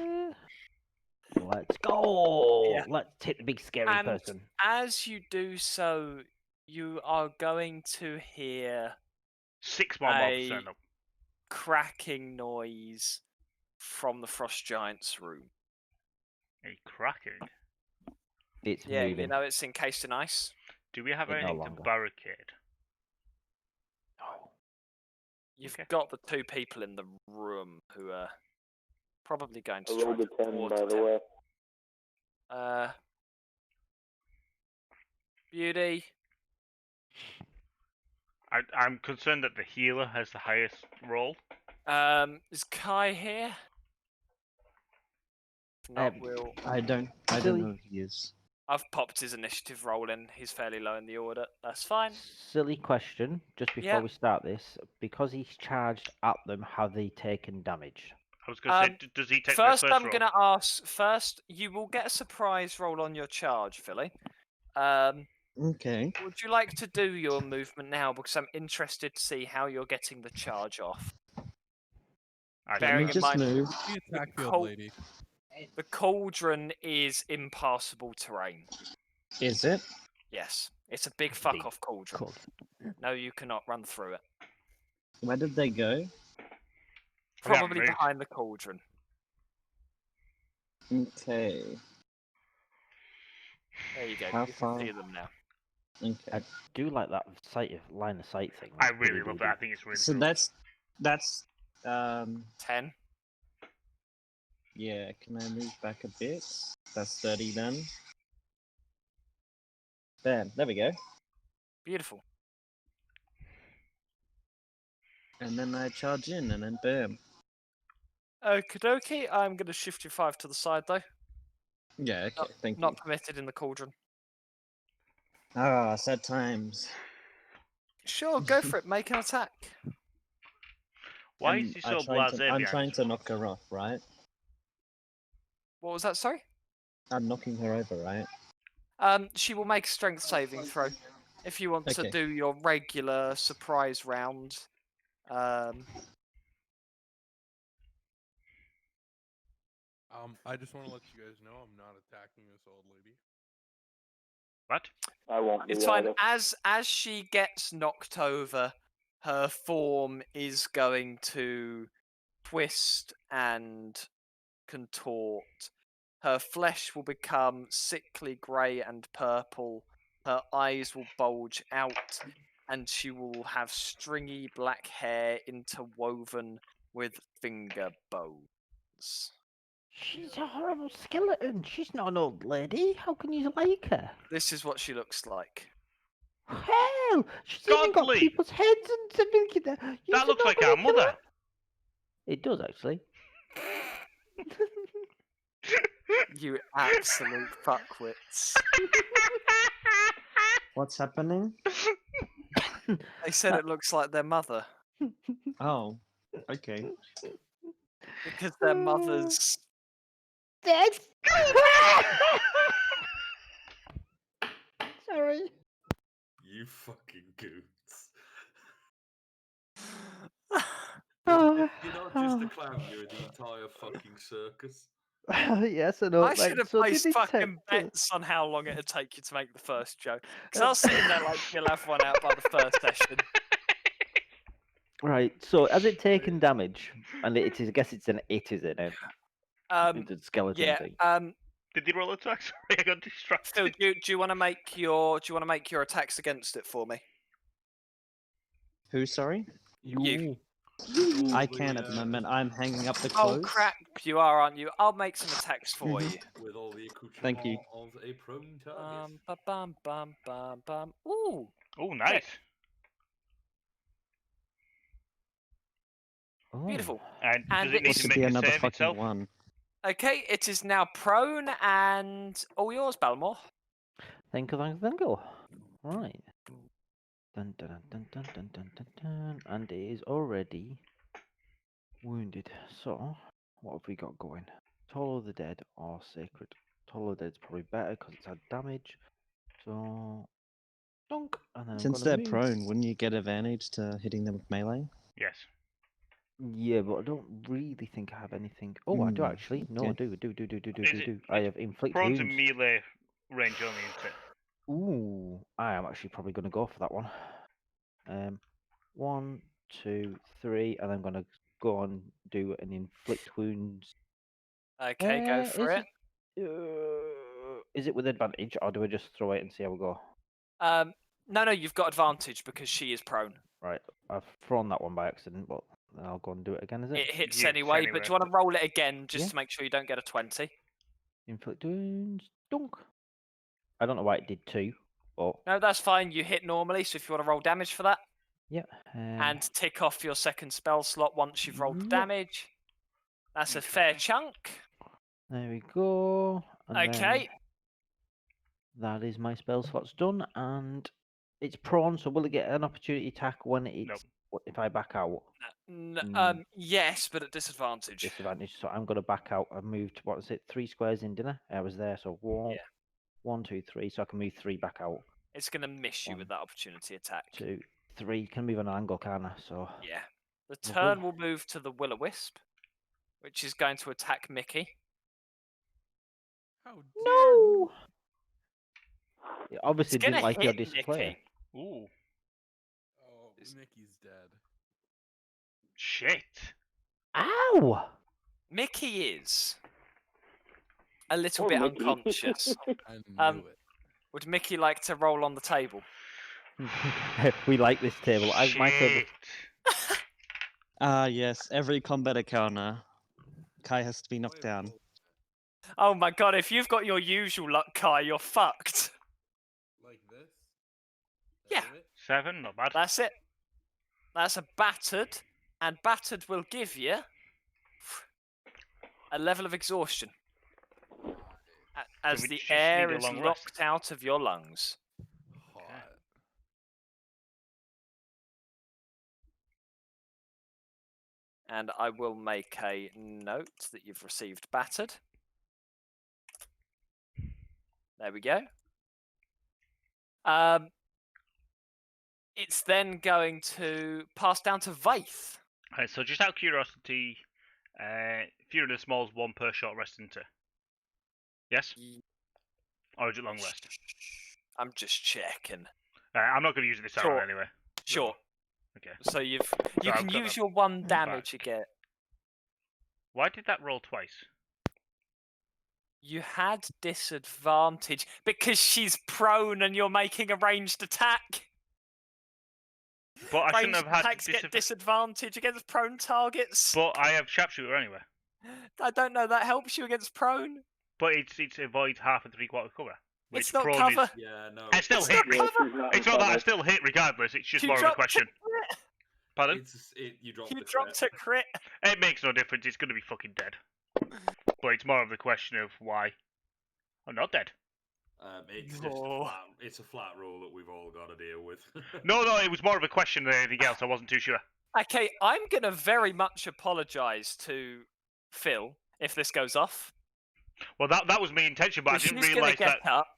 Let's go. Yeah. Let's hit the big scary And person. as you do so, you are going to hear 6 more mobs turn up. cracking noise from the frost giant's room. A cracking. It's Yeah, moving. you know it's encased in ice. Do we have It no anything longer. to barricade? No. You've Okay. got the 2 people in the room who are probably going to I try rolled a to 10, water by the him. way. Beauty. I'm concerned that the healer has the highest roll. Is Kai here? If not, I don't Silly. know who he is. I've popped his initiative roll in. He's fairly low in the order. That's fine. Silly question. Just before Yeah. we start this, because he's charged at them, have they taken damage? I was going to say, does he take the First, first I'm roll? going to ask. First, you will get a surprise roll on your charge, Philly. Okay. Would you like to do your movement now? Because I'm interested to see how you're getting the charge off. I Bearing Let in me just mind, move. The attack field col- lady. the cauldron is impassable terrain. Is it? Yes, it's a big fuck Big off cauldron. Cool. No, you cannot run through it. Where did they go? Probably moved. behind the cauldron. Okay. There you go. How You can far? see them now. Okay. I do like that line of sight thing. I That's really pretty love good. it. I think it's really So cool. that's 10. yeah. Can I move back a bit? That's 30 then. Bam. There we go. Beautiful. And then I charge in, and then bam. Okie dokie. I'm going to shift you 5 to the side, though. Yeah. Okay. Thank Not you. permitted in the cauldron. Ah, sad times. Sure, go for it. Make an attack. Why is he so blasé I'm behind trying us? to knock her off, right? What was that? Sorry. I'm knocking her over, right? She will make a strength saving throw. If you want to Okay. do your regular surprise round. I just want to let you guys know I'm not attacking this old lady. What? I won't be It's fine. either. As she gets knocked over, her form is going to twist and contort. Her flesh will become sickly grey and purple. Her eyes will bulge out, and she will have stringy black hair interwoven with finger bones. She's a horrible skeleton. She's not an old lady. How can you like her? This is what she looks like. Hell! She's even got Godly! people's heads and everything. That looks like our mother. It does, actually. You absolute fuckwits. What's happening? They said it looks like their mother Oh, okay. because their mother's. Dead. Sorry. You fucking goons. You're not just a clown, you're the entire fucking circus. Yes, I know. I should have so placed did fucking detect- bets on how long it'd take you to make the first joke. Because I was sitting there like, you'll have one out by the first session. Right. So has it taken damage? And it is. I guess it's an it, is it? Um, It's a skeleton yeah. thing. Did they roll attacks? Sorry, I got distracted. Phil, do you want to make your attacks against it for me? Who, sorry? You. I can at the moment. I'm hanging up the Oh clothes. crap! You are, aren't you? I'll make some attacks for Mhm. you. With all the accoutrement Thank you. of a prone target. Bum. Ooh. Oh, nice. Oh. Beautiful. And And does it need What to could make be a another save fucking itself? one? Okay, it is now prone and all yours, Balmore. Thank you. Right. Dun, dun, dun, dun, dun, dun, dun, dun. And it is already wounded. So, what have we got going? Toll of the Dead or Sacred? Toll of the Dead's probably better because it's had damage. So, donk. And then Since I'm they're gonna move. prone, wouldn't you get advantage to hitting them with melee? Yes. Yeah, but I don't really think I have anything. Oh, I do Hmm, actually. No, I okay. do. I have inflict Prawns wounds. and melee range only, isn't it? Ooh, I am actually probably going to go for that one. 1, 2, 3, and I'm going to go and do an inflict wounds. Okay, go for it. Is it with advantage, or do I just throw it and see how we go? No, you've got advantage because she is prone. Right, I've thrown that one by accident, but then I'll go and do it again. Is it? It hits Yes, anyway, but do you want to roll it again just Yeah. to make sure you don't get a 20? Inflict wounds. Dunk. I don't know why it did 2, but No, that's fine. You hit normally, so if you want to roll damage for that, yeah. and tick off your second spell slot once you've rolled the Yep. damage. That's a fair chunk. There we go. And Okay. then that is my spell slots done, and it's prone. So will it get an opportunity attack when it's if I back out? Yes, but at disadvantage. Disadvantage. So I'm going to back out. I've moved. What was it? 3 squares in dinner. I was there. So 1, 2, 3. So I can move 3 back out. It's going to miss you with that opportunity attack. 2, 3. Can move on an angle, can I? So Yeah. The Lovely. turn will move to the Will-O-Wisp, which is going to attack Mickey. How no. It obviously It's didn't gonna like your hit display. Mickey. Ooh. Oh, Mickey's dead. Shit. Ow! Mickey is a little Poor bit Mickey. unconscious. I knew it. Would Mickey like to roll on the table? We like this table. My table. Shit. Ah, yes. Every combat encounter, Kai has to be knocked down. Oh my god, if you've got your usual luck, Kai, you're fucked. Like this? Yeah. That's it? 7, not bad. That's it. That's a battered, and battered will give you a level of exhaustion as we the just air need a is long locked rest. out of your lungs. Hot. And I will make a note that you've received battered. There we go. It's then going to pass down to Vaith. Alright, so just out of curiosity, Fury of the Small's 1 per short rest, isn't it? Yes? Or is it long rest? I'm just checking. I'm not going to use it this Sure. hour anyway. Sure. Okay. So you I've can got use that your 1 back. damage again. Why did that roll twice? You had disadvantage because she's prone and you're making a ranged attack. But I shouldn't Ranged have had attacks get disadvantage against prone targets. But I have sharpshooter anyway. I don't know. That helps you against prone. But it's avoid 1/2 and 3/4 cover. Which It's not prone cover. Is... Yeah, no. I still It's hit. not cover. It's not that I still hit regardless. It's just You more of a dropped question. crit. Pardon? You dropped You the dropped crit. a crit. It makes no difference. It's going to be fucking dead. But it's more of the question of why. I'm not dead. It's just No. it's a flat rule that we've all got to deal with. No, it was more of a question than anything else. I wasn't too sure. Okay, I'm gonna very much apologise to Phil if this goes off. Well, that was my intention, but I She's didn't gonna realise get that. up,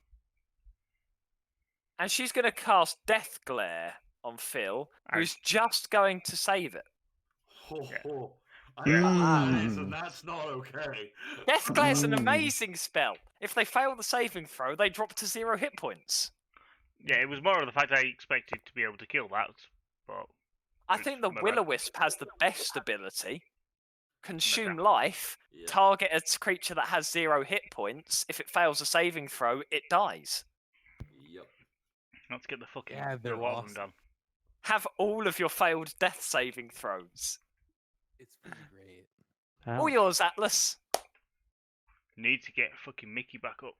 and she's gonna cast Death Glare on Phil, who's just going to save it. And that's not okay. Death Glare's an amazing spell. If they fail the saving throw, they drop to 0 hit points. Yeah, it was more of the fact I expected to be able to kill that, but I think the my bad. Will-O-Wisp has the best ability. Consume life, target a creature that has 0 hit points. If it fails a saving throw, it dies. Yep. Let's get the fucking they're lot of awesome. them done. Have all of your failed death saving throws. It's pretty great. All yours, Atlas. Need to get fucking Mickey back up.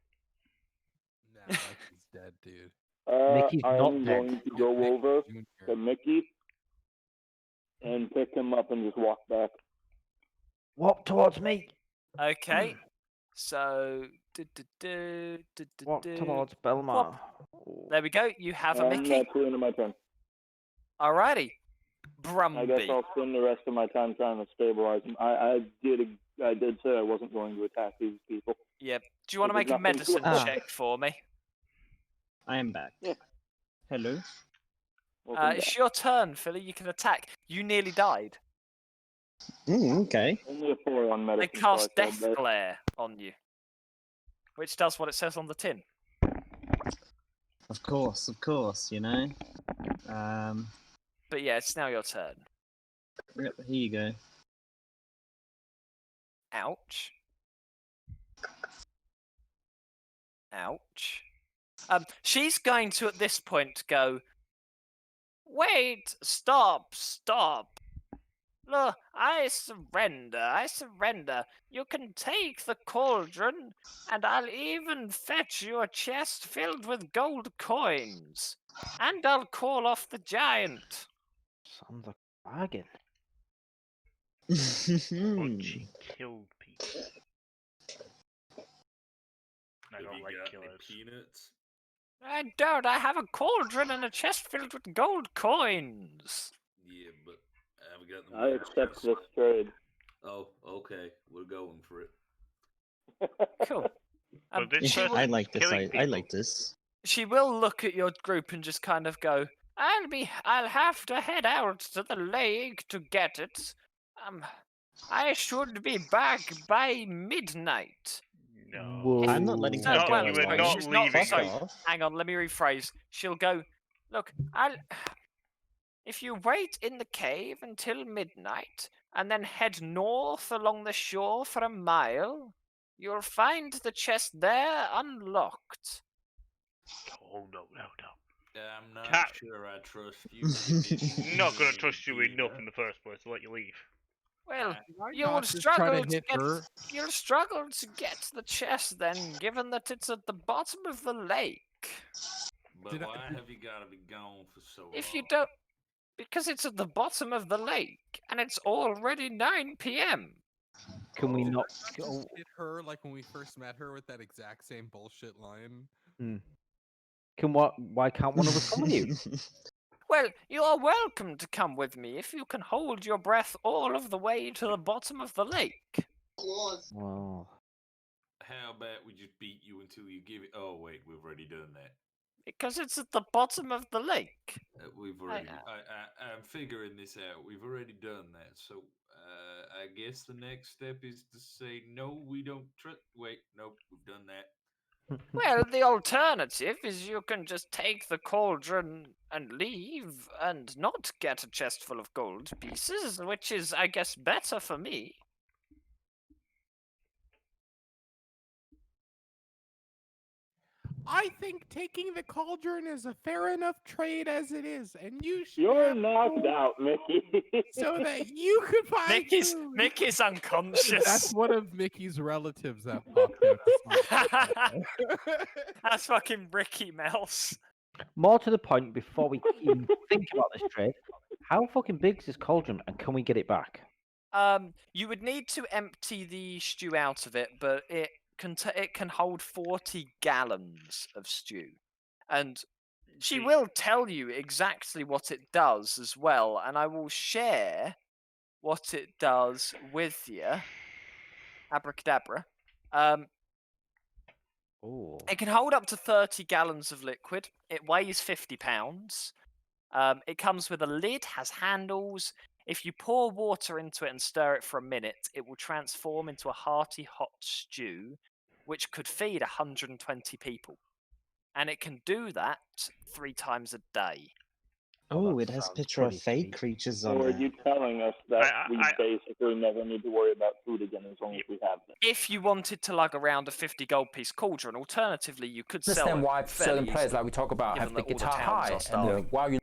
Nah, he's dead, dude. Mickey's not I'm dead. going to go over to Mickey and pick him up and just walk back. Walk towards me. Okay. So. Walk towards Belmar. There we go. You have a Mickey. That's the end of my turn. Alrighty. I guess Brumby. I'll spend the rest of my time trying to stabilize him. I did say I wasn't going to attack these people. Yep. Do you want to There's make a nothing to medicine it. check for me? I am back. Yeah. Hello. It's your turn, Philly. You can attack. You nearly died. Okay. Only a 4 on They medicine. cast so I Death said that. Glare on you, which does what it says on the tin. Of course, you know. But yeah, it's now your turn. Yep, here you go. Ouch. Ouch. She's going to, at this point, go, wait, stop. Look, I surrender. You can take the cauldron, and I'll even fetch you a chest filled with gold coins. And I'll call off the giant. Sounds like a bargain. But she killed people. I don't like killers. Peanuts. I don't. I have a cauldron and a chest filled with gold coins. Yeah, but I haven't got them. I accept this trade. Oh, okay. We're going for it. Cool. But this she, person will, I like this. killing I people. like this. she will look at your group and just kind of go, I'll have to head out to the lake to get it. I should be back by midnight. No. I'm not letting her No, go. well, you were alone. not she's not. leaving. Sorry, Fuck off. hang on. Let me rephrase. She'll go. Look, if you wait in the cave until midnight and then head north along the shore for a mile, you'll find the chest there unlocked. Oh no. I'm not Cat. sure I trust you. Not gonna trust you enough in the first place to let you leave. Well, Why you not will just try struggle to to hit get. her? You'll struggle to get the chest then, given that it's at the bottom of the lake. But Did I- why have you got to be gone for so long? If you don't, because it's at the bottom of the lake and it's already 9 p.m. Can we Did not I go? just hit her like when we first met her with that exact same bullshit line? Why can't one of us come with you? Well, you are welcome to come with me if you can hold your breath all of the way to the bottom of the lake. Well, How about we just beat you until you give it? Oh wait, we've already done that. Because it's at the bottom of the lake. We've already. I'm figuring this out. We've already done that. So I guess the next step is to say no. We don't trust. Wait, nope. We've done that. Well, the alternative is you can just take the cauldron and leave and not get a chest full of gold pieces, which is, I guess, better for me. I think taking the cauldron is a fair enough trade as it is, and you should You're have knocked gold out, Mickey. so that you could buy food. Mickey's unconscious. That's one of Mickey's relatives that popped out. That's fucking Ricky Mouse. more to the point, before we even think about this trade, how fucking big is this cauldron, and can we get it back? You would need to empty the stew out of it, but it it can hold 40 gallons of stew, and she See, will tell you exactly what it does as well, and I will share what it does with you. Abracadabra. Oh. It can hold up to 30 gallons of liquid. It weighs 50 pounds. It comes with a lid, has handles. If you pour water into it and stir it for a minute, it will transform into a hearty hot stew, which could feed 120 people. And it can do that 3 times a day. Oh, that it has sounds picture of pretty fake sweet. creatures So on are it. you telling us that we I- basically never need to worry about food again as long as we have them? If you wanted to lug around a 50 gold piece cauldron, alternatively, you could sell Understand it why fairly certain players, easily, like we talk about, given have the that all the guitar towns high, are and starving. while you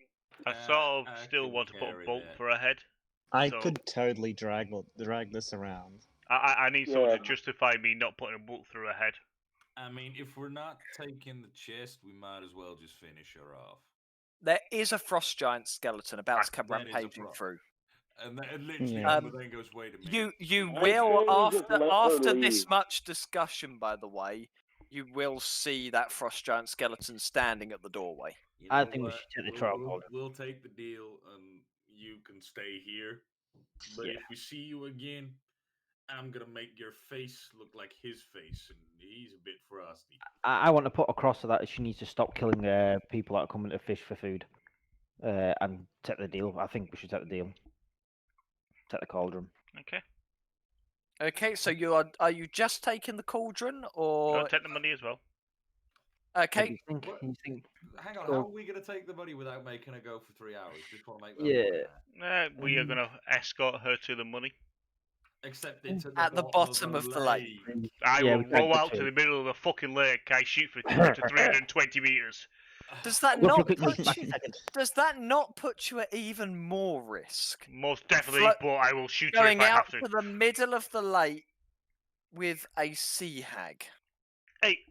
I sort of I still can want to put a carry bolt that. for a head. I So- could totally drag this around. I need someone Yeah. to justify me not putting a bolt through her head. I mean, if we're not taking the chest, we might as well just finish her off. There is a frost giant skeleton about to come That is a rampaging problem. through. And then literally, Yeah. Humber then goes, "Wait a minute." You I will say we just let her after this leave. much discussion, by the way, you will see that frost giant skeleton standing at the doorway. You I know think we what? should take the We'll- trial we'll, code. we'll take the deal, and you can stay here. But Yeah. if we see you again, I'm gonna make your face look like his face, and he's a bit frosty. I want to put across to that she needs to stop killing people that are coming to fish for food, and take the deal. I think we should take the deal. Take the cauldron. Okay. Okay, so are you just taking the cauldron, I'll or take the money as well. What okay? do you think? What? You think? Hang on, So- how are we gonna take the money without making her go for 3 hours? Just want to make that Yeah. clear. We are going to escort her to the money. Except it's At the bottom of the lake. I Yeah, will we can't row go out to to- the middle of the fucking lake. I shoot for to 320 meters. Does that Go for not a quick put back you? a second. Does that not put you at even more risk? Most definitely, Flo- but I will shoot her Going if I out have to. to the middle of the lake with a sea hag. Hey,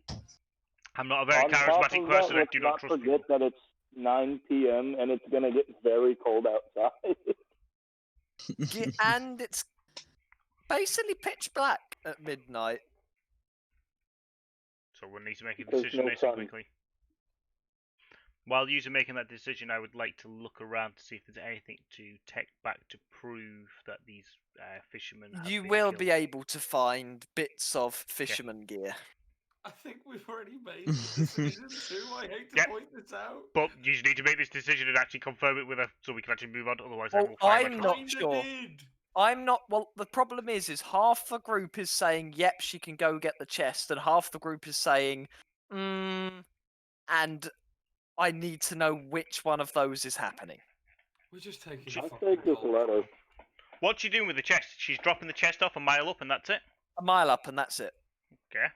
I'm not a very On top charismatic of person. that, I let's do not not trust forget people. that it's 9 p.m. and it's gonna get very cold outside. And it's basically pitch black at midnight. So we'll need to make a There's decision no nice and sun. quickly. While you're making that decision, I would like to look around to see if there's anything to take back to prove that these fishermen have You been will killed. be able to find bits of fisherman gear. I think we've already made the decision too. I hate to Yep. point this out. But you just need to make this decision and actually confirm it with her so we can actually move on. Otherwise, I Well, will find I'm my not trust. sure. Did. I'm not. Well, the problem is half the group is saying, "Yep, she can go get the chest," and half the group is saying, and I need to know which one of those is happening. We're just taking. She- the I fucking take this call. letter. What's she doing with the chest? She's dropping the chest off a mile up and that's it? A mile up, and that's it. Okay.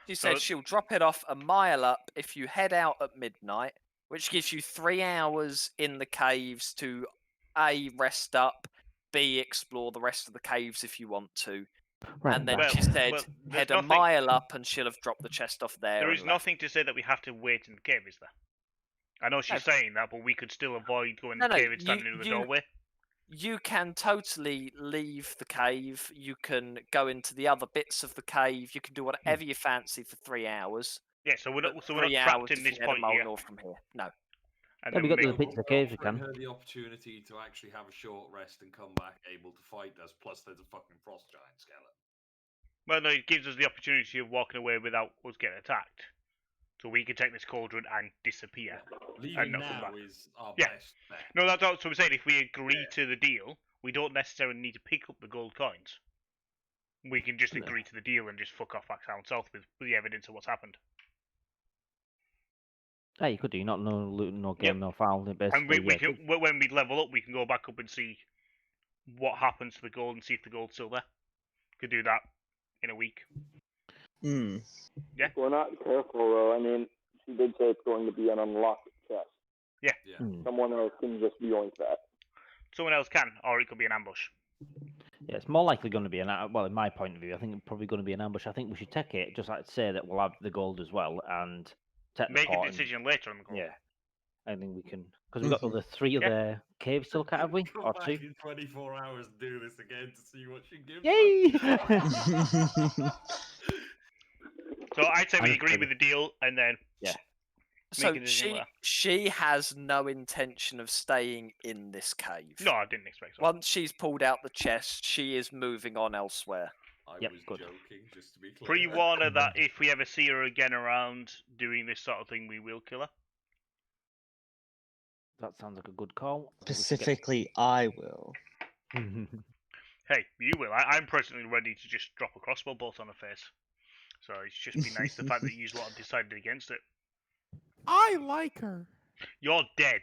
She said So- she'll drop it off a mile up if you head out at midnight, which gives you 3 hours in the caves to A, rest up, B, explore the rest of the caves if you want to. Right, And then back. she said well, there's head a nothing- mile up and she'll have dropped the chest off there. There and is left. nothing to say that we have to wait in the cave, is there? I know she's saying that, but we could still avoid going in No, the no, cave and standing in the doorway. You can totally leave the cave. You can go into the other bits of the cave. You can do whatever you fancy for 3 hours. Yeah, so we're But not, so we're not 3 trapped hours in if this you head a point mile here. north from here. No. And Yeah, we then got the make- bits of caves we Offering can. her the opportunity to actually have a short rest and come back able to fight us. Plus, there's a fucking frost giant skeleton. Well, no, it gives us the opportunity of walking away without us getting attacked. So we can take this cauldron and disappear. Leaving not come now back. is our Yeah. best bet. No, that's what I'm saying. If we agree to the deal, we don't necessarily need to pick up the gold coins. We can just No. agree to the deal and just fuck off back down south with the evidence of what's happened. Yeah, you could do. Not no loot, no game, no foul. Basically, And we yeah, can, when we level up, we can go back up and see what happens to the gold and see if the gold's still there. Could do that in a week. Hmm. Yeah. If we're not careful, though, I mean, she did say it's going to be an unlocked chest. Yeah. Mm. Someone else can just yoink that. Someone else can, or it could be an ambush. Yeah, it's more likely going to be well, in my point of view, I think it's probably going to be an ambush. I think we should take it, just like say that we'll have the gold as well, and take the Make a pot and- decision later on the gold. Yeah, I think we can because we've got the other 3 other caves to look at, have we? Come Or back 2? in 24 hours and do this again to see what she gives us. Yay! So I'd say we I'm agree sorry. with the deal, and then So make a decision later. she has no intention of staying in this cave. No, I didn't expect so. Once she's pulled out the chest, she is moving on elsewhere. I Yep, was good. joking, just to be clear. Pre-warn her that if we ever see her again around doing this sort of thing, we will kill her. That sounds like a good call. Specifically, I will. Hey, you will. I'm personally ready to just drop a crossbow bolt on her face. So it's just be nice the fact that you lot have decided against it. I like her. You're dead.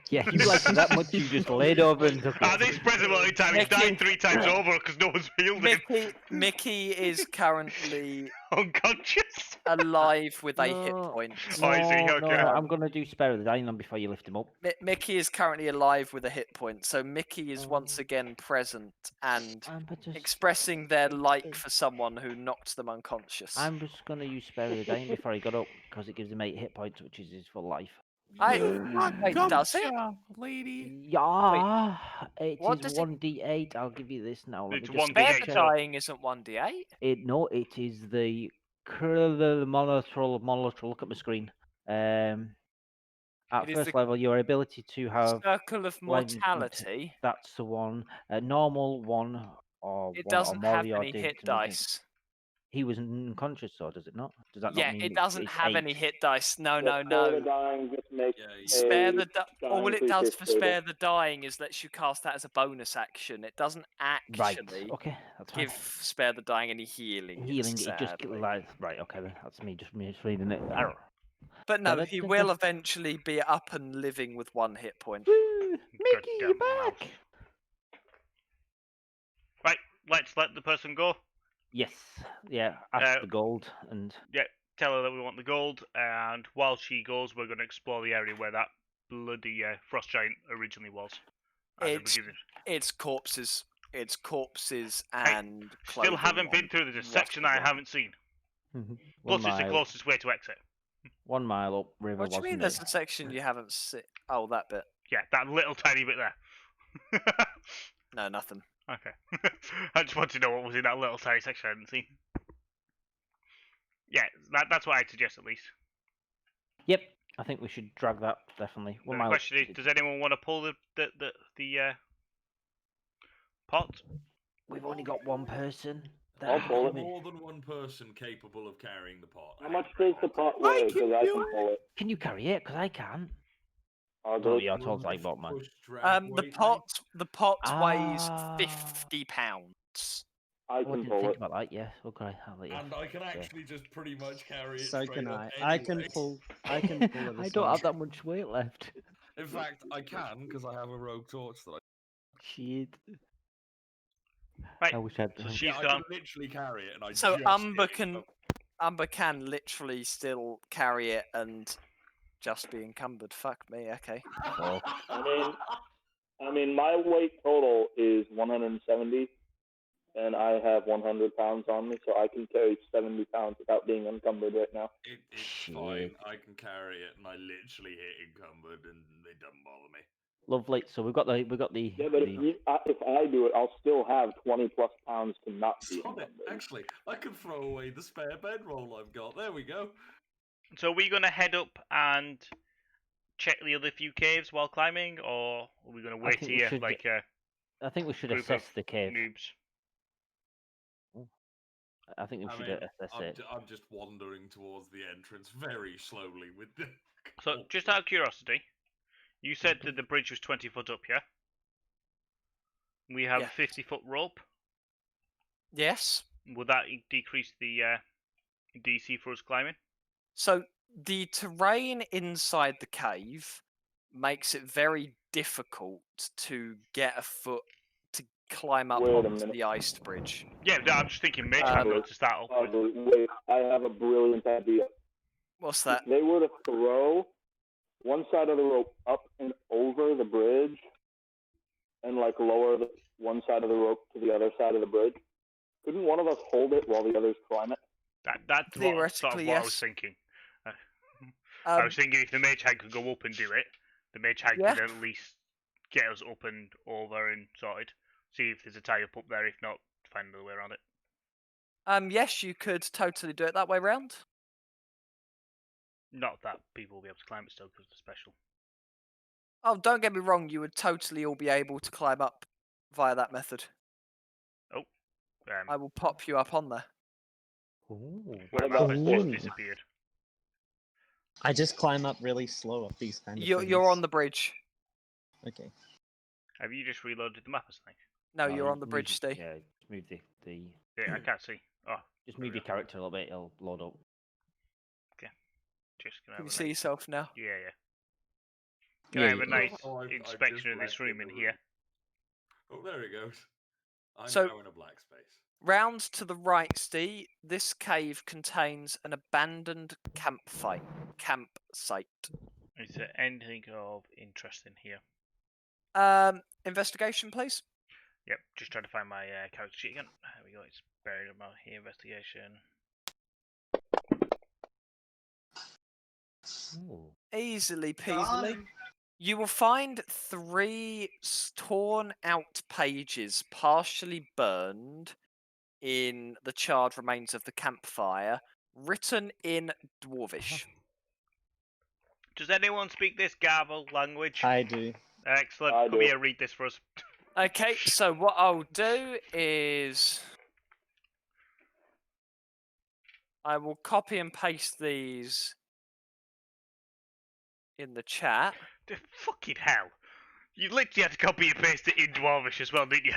Yeah, you like it that much, you just laid over and took At it. this present moment in time, he's Mickey- died 3 times over because no one's healed him. Mickey is currently Unconscious. alive with a hit No. point. Oh, is he? No, Okay. I'm gonna do spare of the dying then before you lift him up. Mickey is currently alive with a hit point, so Mickey is once Oh. again present and But just, expressing their like for someone who knocked them unconscious. I'm just gonna use spare of the dying before he got up because it gives him 8 hit points, which is his full life. Wait, does it? Gotcha, lady. Yeah, it what is does it- 1d8. I'll give you this now. Let It's me just 1d8. Spare the Yeah. dying isn't 1d8. No, it is the monitor. Look at my screen. At It is first the- level, your ability to have Circle of blinded Mortality. that's the one. Normal one or It one doesn't or more have of your any hit damage. dice. He was unconscious, so does it not? Does that Yeah, not mean it doesn't it's have 8? any hit dice. No, The no, Spare the no. Dying just makes Spare a the all dying it does creature for stable. spare the dying is lets you cast that as a bonus action. It doesn't Right. actually Okay, that's fine. give spare the dying any healing. Healing, it just sadly. like right. Okay, then that's me just misreading it. Arr. But no, Da- he da- will da- eventually be up and living with 1 hit point. Woo! Mickey, you're Goddamn mouth. back. Right, let's let the person go. Yes. Yeah. Ask Uh, the gold and Tell her that we want the gold, and while she goes, we're going to explore the area where that bloody frost giant originally was. And then we're It's gonna- it's corpses. It's corpses Hey, and Still clothing haven't been and through. There's a section I rotting. haven't seen. 1 Plus, it's the mile. closest way to exit. 1 mile up river. What do you mean? wasn't There's it? a section you haven't seen? Oh, that bit. Yeah, that little tiny bit there. No, nothing. Okay. I just want to know what was in that little tiny section I hadn't seen. Yeah, that's what I'd suggest at least. Yep. I think we should drag that definitely. 1 The mile. question is, does anyone want to pull the pot? We've only got 1 person. I'll pull it. More than 1 person capable of carrying the pot. How much does the pot weigh? Because I can pull it. Can you carry it? Because I can. I'll Oh, go. yeah, I told like bot man. The pot weighs Ah. 50 pounds. I I can didn't pull think it. about that. Yeah. Okay. I'll let you. And I can actually just pretty much carry it So straight can up I. I can anyway. pull. I can pull it. I as don't well. have that much weight left. In fact, I can because I have a rogue torch that I. Shit. Right. I wish I'd. So Yeah, she's I gone. can literally carry it, and I. So just Umber hit it can up. Umber can literally still carry it and just be encumbered. Fuck me. Okay. Oh. I mean, my weight total is 170, and I have 100 pounds on me, so I can carry 70 pounds without being encumbered right now. It's Shit. fine. I can carry it, and I literally hit encumbered, and it doesn't bother me. Lovely. So we've got the Yeah, but if I do it, I'll still have 20 plus pounds to not be Stop it. encumbered. Actually, I can throw away the spare bedroll I've got. There we go. So are we going to head up and check the other few caves while climbing, or are we going to wait think we here should like I think we should group assess of the cave. noobs? I think we I should mean, assess it. I'm just wandering towards the entrance very slowly with the. So, just out of curiosity, you said that the bridge was 20 foot up, yeah? We have Yeah. a 50-foot rope. Yes. Would that decrease the DC for us climbing? So the terrain inside the cave makes it very difficult to get a foot to climb up Wait a onto minute. the iced bridge. Yeah, no, I'm just thinking mage hand Um, to start off with. Wait, I have a brilliant idea. What's that? If they were to throw one side of the rope up and over the bridge, and like lower the one side of the rope to the other side of the bridge, couldn't one of us hold it while the others climb it? That's sort of Theoretically, what I was yes. thinking. I Um, was thinking if the mage hand could go up and do it, the mage hand Yeah. could at least get us up and over and sorted. See if there's a tie up there. If not, find another way around it. Yes, you could totally do it that way round. Not that people will be able to climb it still because it's special. Oh, don't get me wrong, you would totally all be able to climb up via that method. Oh, I will pop you up on there. Ooh. my about map has this? just disappeared. I just climb up really slow up these kind of things. You're on the bridge. Okay. Have you just reloaded the map or something? No, Oh, you're on the move bridge, it- Steve. Yeah, just move the Yeah, I can't see. Oh, just there move we your character a little bit. It'll load up. just gonna Can have you a see nice... yourself now? Yeah, yeah. Can I Yeah, have a yeah. nice Oh, I've inspection just of this left room in the here? Oh, there it goes. I'm So- now in a black space. Round to the right, Steve, this cave contains an abandoned campsite. Is there anything of interest in here? Investigation, please. Yep, just trying to find my character sheet again. There we go, it's buried about here. Investigation. Ooh. Easily Got peasily. him. You will find 3 torn out pages, partially burned in the charred remains of the campfire, written in Dwarvish. Does anyone speak this garble language? I do. Excellent. I Come do. here, read this for us. Okay, so what I'll do is I will copy and paste these in the chat. Fucking hell. You literally had to copy and paste it in Dwarvish as well, didn't you?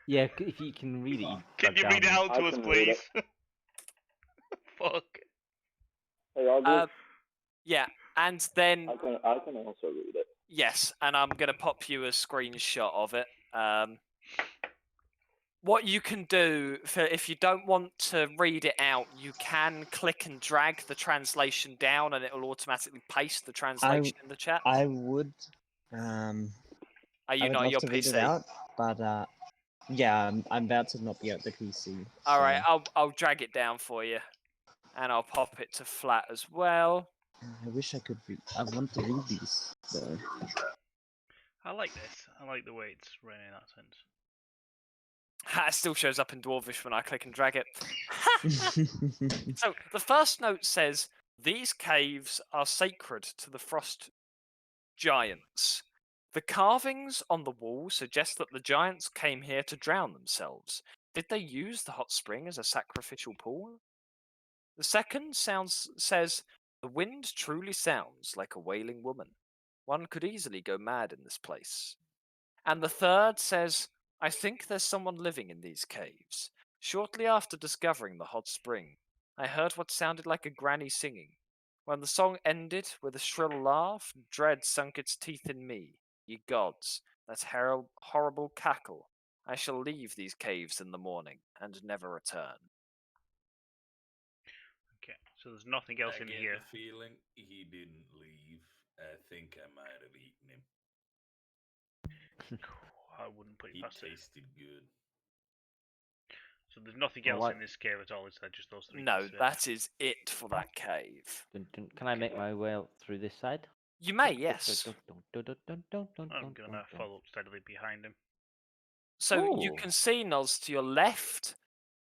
Yeah, if you can read it, Can you read it out I to us, can read please? it. Fuck. Hey, August, Yeah, and then I can also read it. yes, and I'm gonna pop you a screenshot of it. What you can do if you don't want to read it out, you can click and drag the translation down, and it will automatically paste the translation in the chat. I would. Are I you would not love your to read it PC? out, but yeah, I'm about to not be at the PC. All right, so I'll drag it down for you, and I'll pop it to flat as well. I wish I could read. I want to read these though. I like this. I like the way it's written in that sense. It still shows up in Dwarvish when I click and drag it. So the first note says, "These caves are sacred to the frost giants. The carvings on the wall suggest that the giants came here to drown themselves. Did they use the hot spring as a sacrificial pool?" The second says, "The wind truly sounds like a wailing woman. One could easily go mad in this place." And the third says, "I think there's someone living in these caves. Shortly after discovering the hot spring, I heard what sounded like a granny singing. When the song ended with a shrill laugh, dread sunk its teeth in me. Ye gods, that horrible cackle. I shall leave these caves in the morning and never return." Okay, so there's nothing else I in get here. the feeling he didn't leave. I think I might have eaten him. I wouldn't put it He past it. tasted good. So there's nothing Well, else like- in this cave at all, is there? Just those 3 No, pieces there? that is it for that cave. Can I make my way through this side? You may, yes. I'm gonna follow up steadily behind him. So you Ooh. can see, Noz, to your left,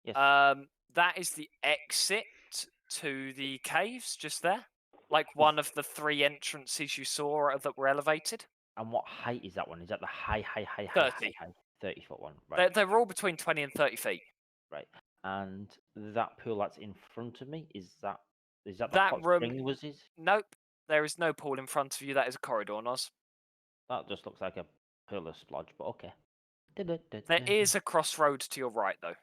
Yes. that is the exit to the caves, just there. Like one of the 3 entrances you saw that were elevated. And what height is that one? Is that the high 30. 30-foot one? Right. They're all between 20 and 30 feet. Right. And that pool that's in front of me, is that the That hot room- spring was his? Nope, there is no pool in front of you. That is a corridor, Noz. That just looks like a pool of splodge, but okay. There is a crossroad to your right, though.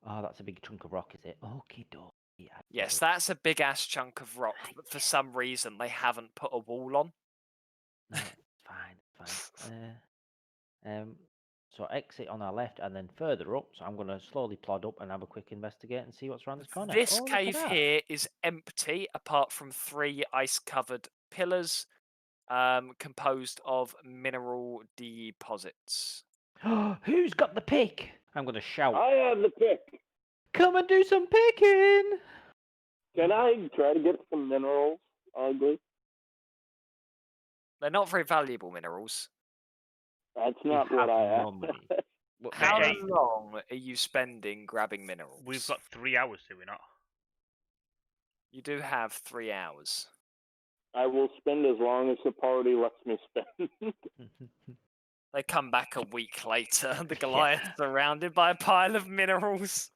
Oh, that's a big chunk of rock, is it? Okie dokie. I Yes, get it. that's a big ass chunk of rock, but for some reason they haven't put a wall on. No, it's fine. So exit on our left and then further up. So I'm going to slowly plod up and have a quick investigate and see what's around this corner. This Oh, look at cave that. here is empty, apart from 3 ice-covered pillars, composed of mineral deposits. Who's got the pick? I'm going to shout. I have the pick. Come and do some picking. Can I try to get some minerals, Ugly? They're not very valuable minerals. That's We not what have I no asked. money. How Hey. long are you spending grabbing minerals? We've got 3 hours, do we not? You do have 3 hours. I will spend as long as the party lets me spend. They come back a week later. The Goliath's surrounded by a pile of minerals.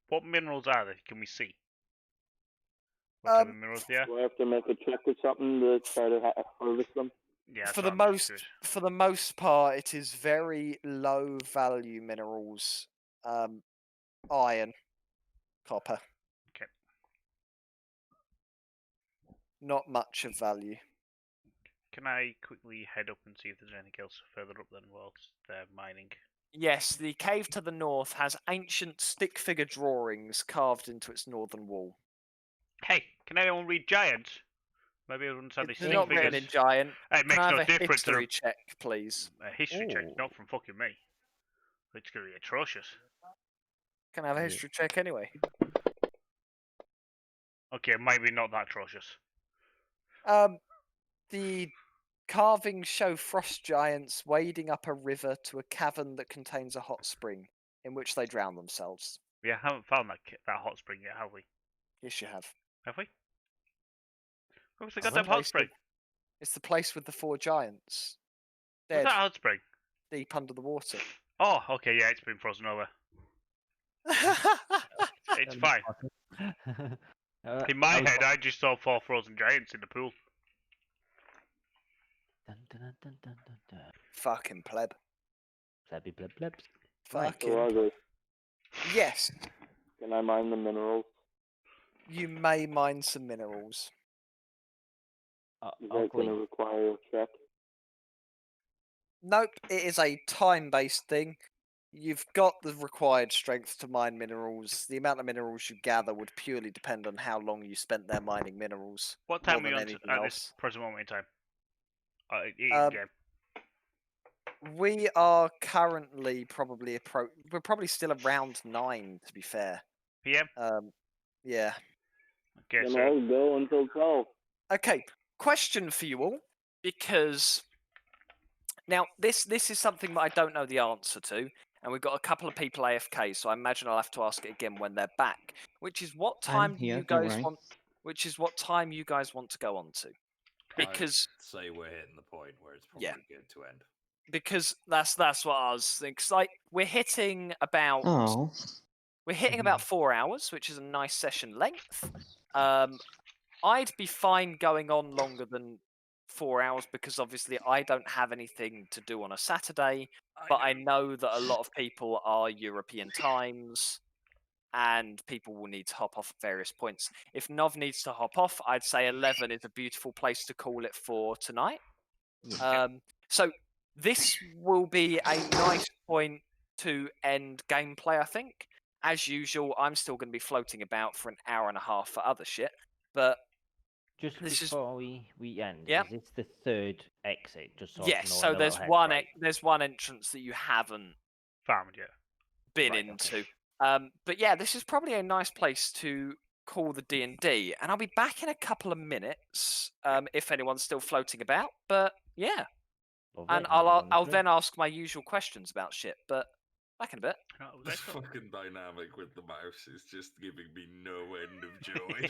What minerals are they? Can we see? What type of minerals they are? Do I have to make a check or something to try to harvest them? Yeah, For that's the what I'm just curious. for the most part, it is very low value minerals. Iron, copper. Okay. Not much of value. Can I quickly head up and see if there's anything else further up than whilst they're mining? Yes, the cave to the north has ancient stick figure drawings carved into its northern wall. Hey, can anyone read giants? Maybe everyone's had these It's stick not figures. written in giant. Hey, it Can makes I have no a difference. history check, please? A history check, Ooh. not from fucking me. It's going to be atrocious. Can I have a Yeah. history check anyway? Okay, maybe not that atrocious. The carvings show frost giants wading up a river to a cavern that contains a hot spring, in which they drown themselves. We haven't found that hot spring yet, have we? Yes, you have. Have we? What's the It's the goddamn hot place spring? It's the place with the 4 giants. What's Dead, that hot spring? deep under the water. Oh, okay, yeah, it's been frozen over. It's fine. In my head, I just saw 4 frozen giants in the pool. Fucking pleb. Plebby pleb plebs. Fucking. So ugly. Yes, Can I mine the minerals? you may mine some minerals. Is that going to require a check? Nope, it is a time-based thing. You've got the required strength to mine minerals. The amount of minerals you gather would purely depend on how long you spent there mining minerals. What more time are we than on anything at else. this present moment in time? Um, Game. We are currently probably we're probably still around 9, to be fair. PM? Yeah. Okay, Then so I'll go until 12. Okay, question for you all, because now this is something that I don't know the answer to, and we've got a couple of people AFK, so I imagine I'll have to ask it again when they're back. Which is what time do here, you don't guys worry. want? Which is what time you guys want to go on to? Because I'd say we're hitting the point where it's probably Yeah. good to end. because that's what I was thinking. 'Cause, like we're hitting about Oh. We're hitting about 4 hours, which is a nice session length. I'd be fine going on longer than 4 hours because obviously I don't have anything to do on a Saturday, but I know that a lot of people are European times and people will need to hop off at various points. If Nov needs to hop off, I'd say 11 is a beautiful place to call it for tonight. So this will be a nice point to end gameplay, I think. As usual, I'm still going to be floating about for an hour and a half for other shit, but Just this is before we end, Yep. is this the third exit? Just so I yes. can know So in the there's little head, one right? there's one entrance that you haven't found yet. been Right, into. But yeah, this is probably a nice place to call the D&D, and I'll be back in a couple of minutes if anyone's still floating about. But yeah, Lovely, and I'll be I'll on the I'll screen. then ask my usual questions about shit. But back in a bit. No, it was The excellent. fucking dynamic with the mouse is just giving me no end of joy.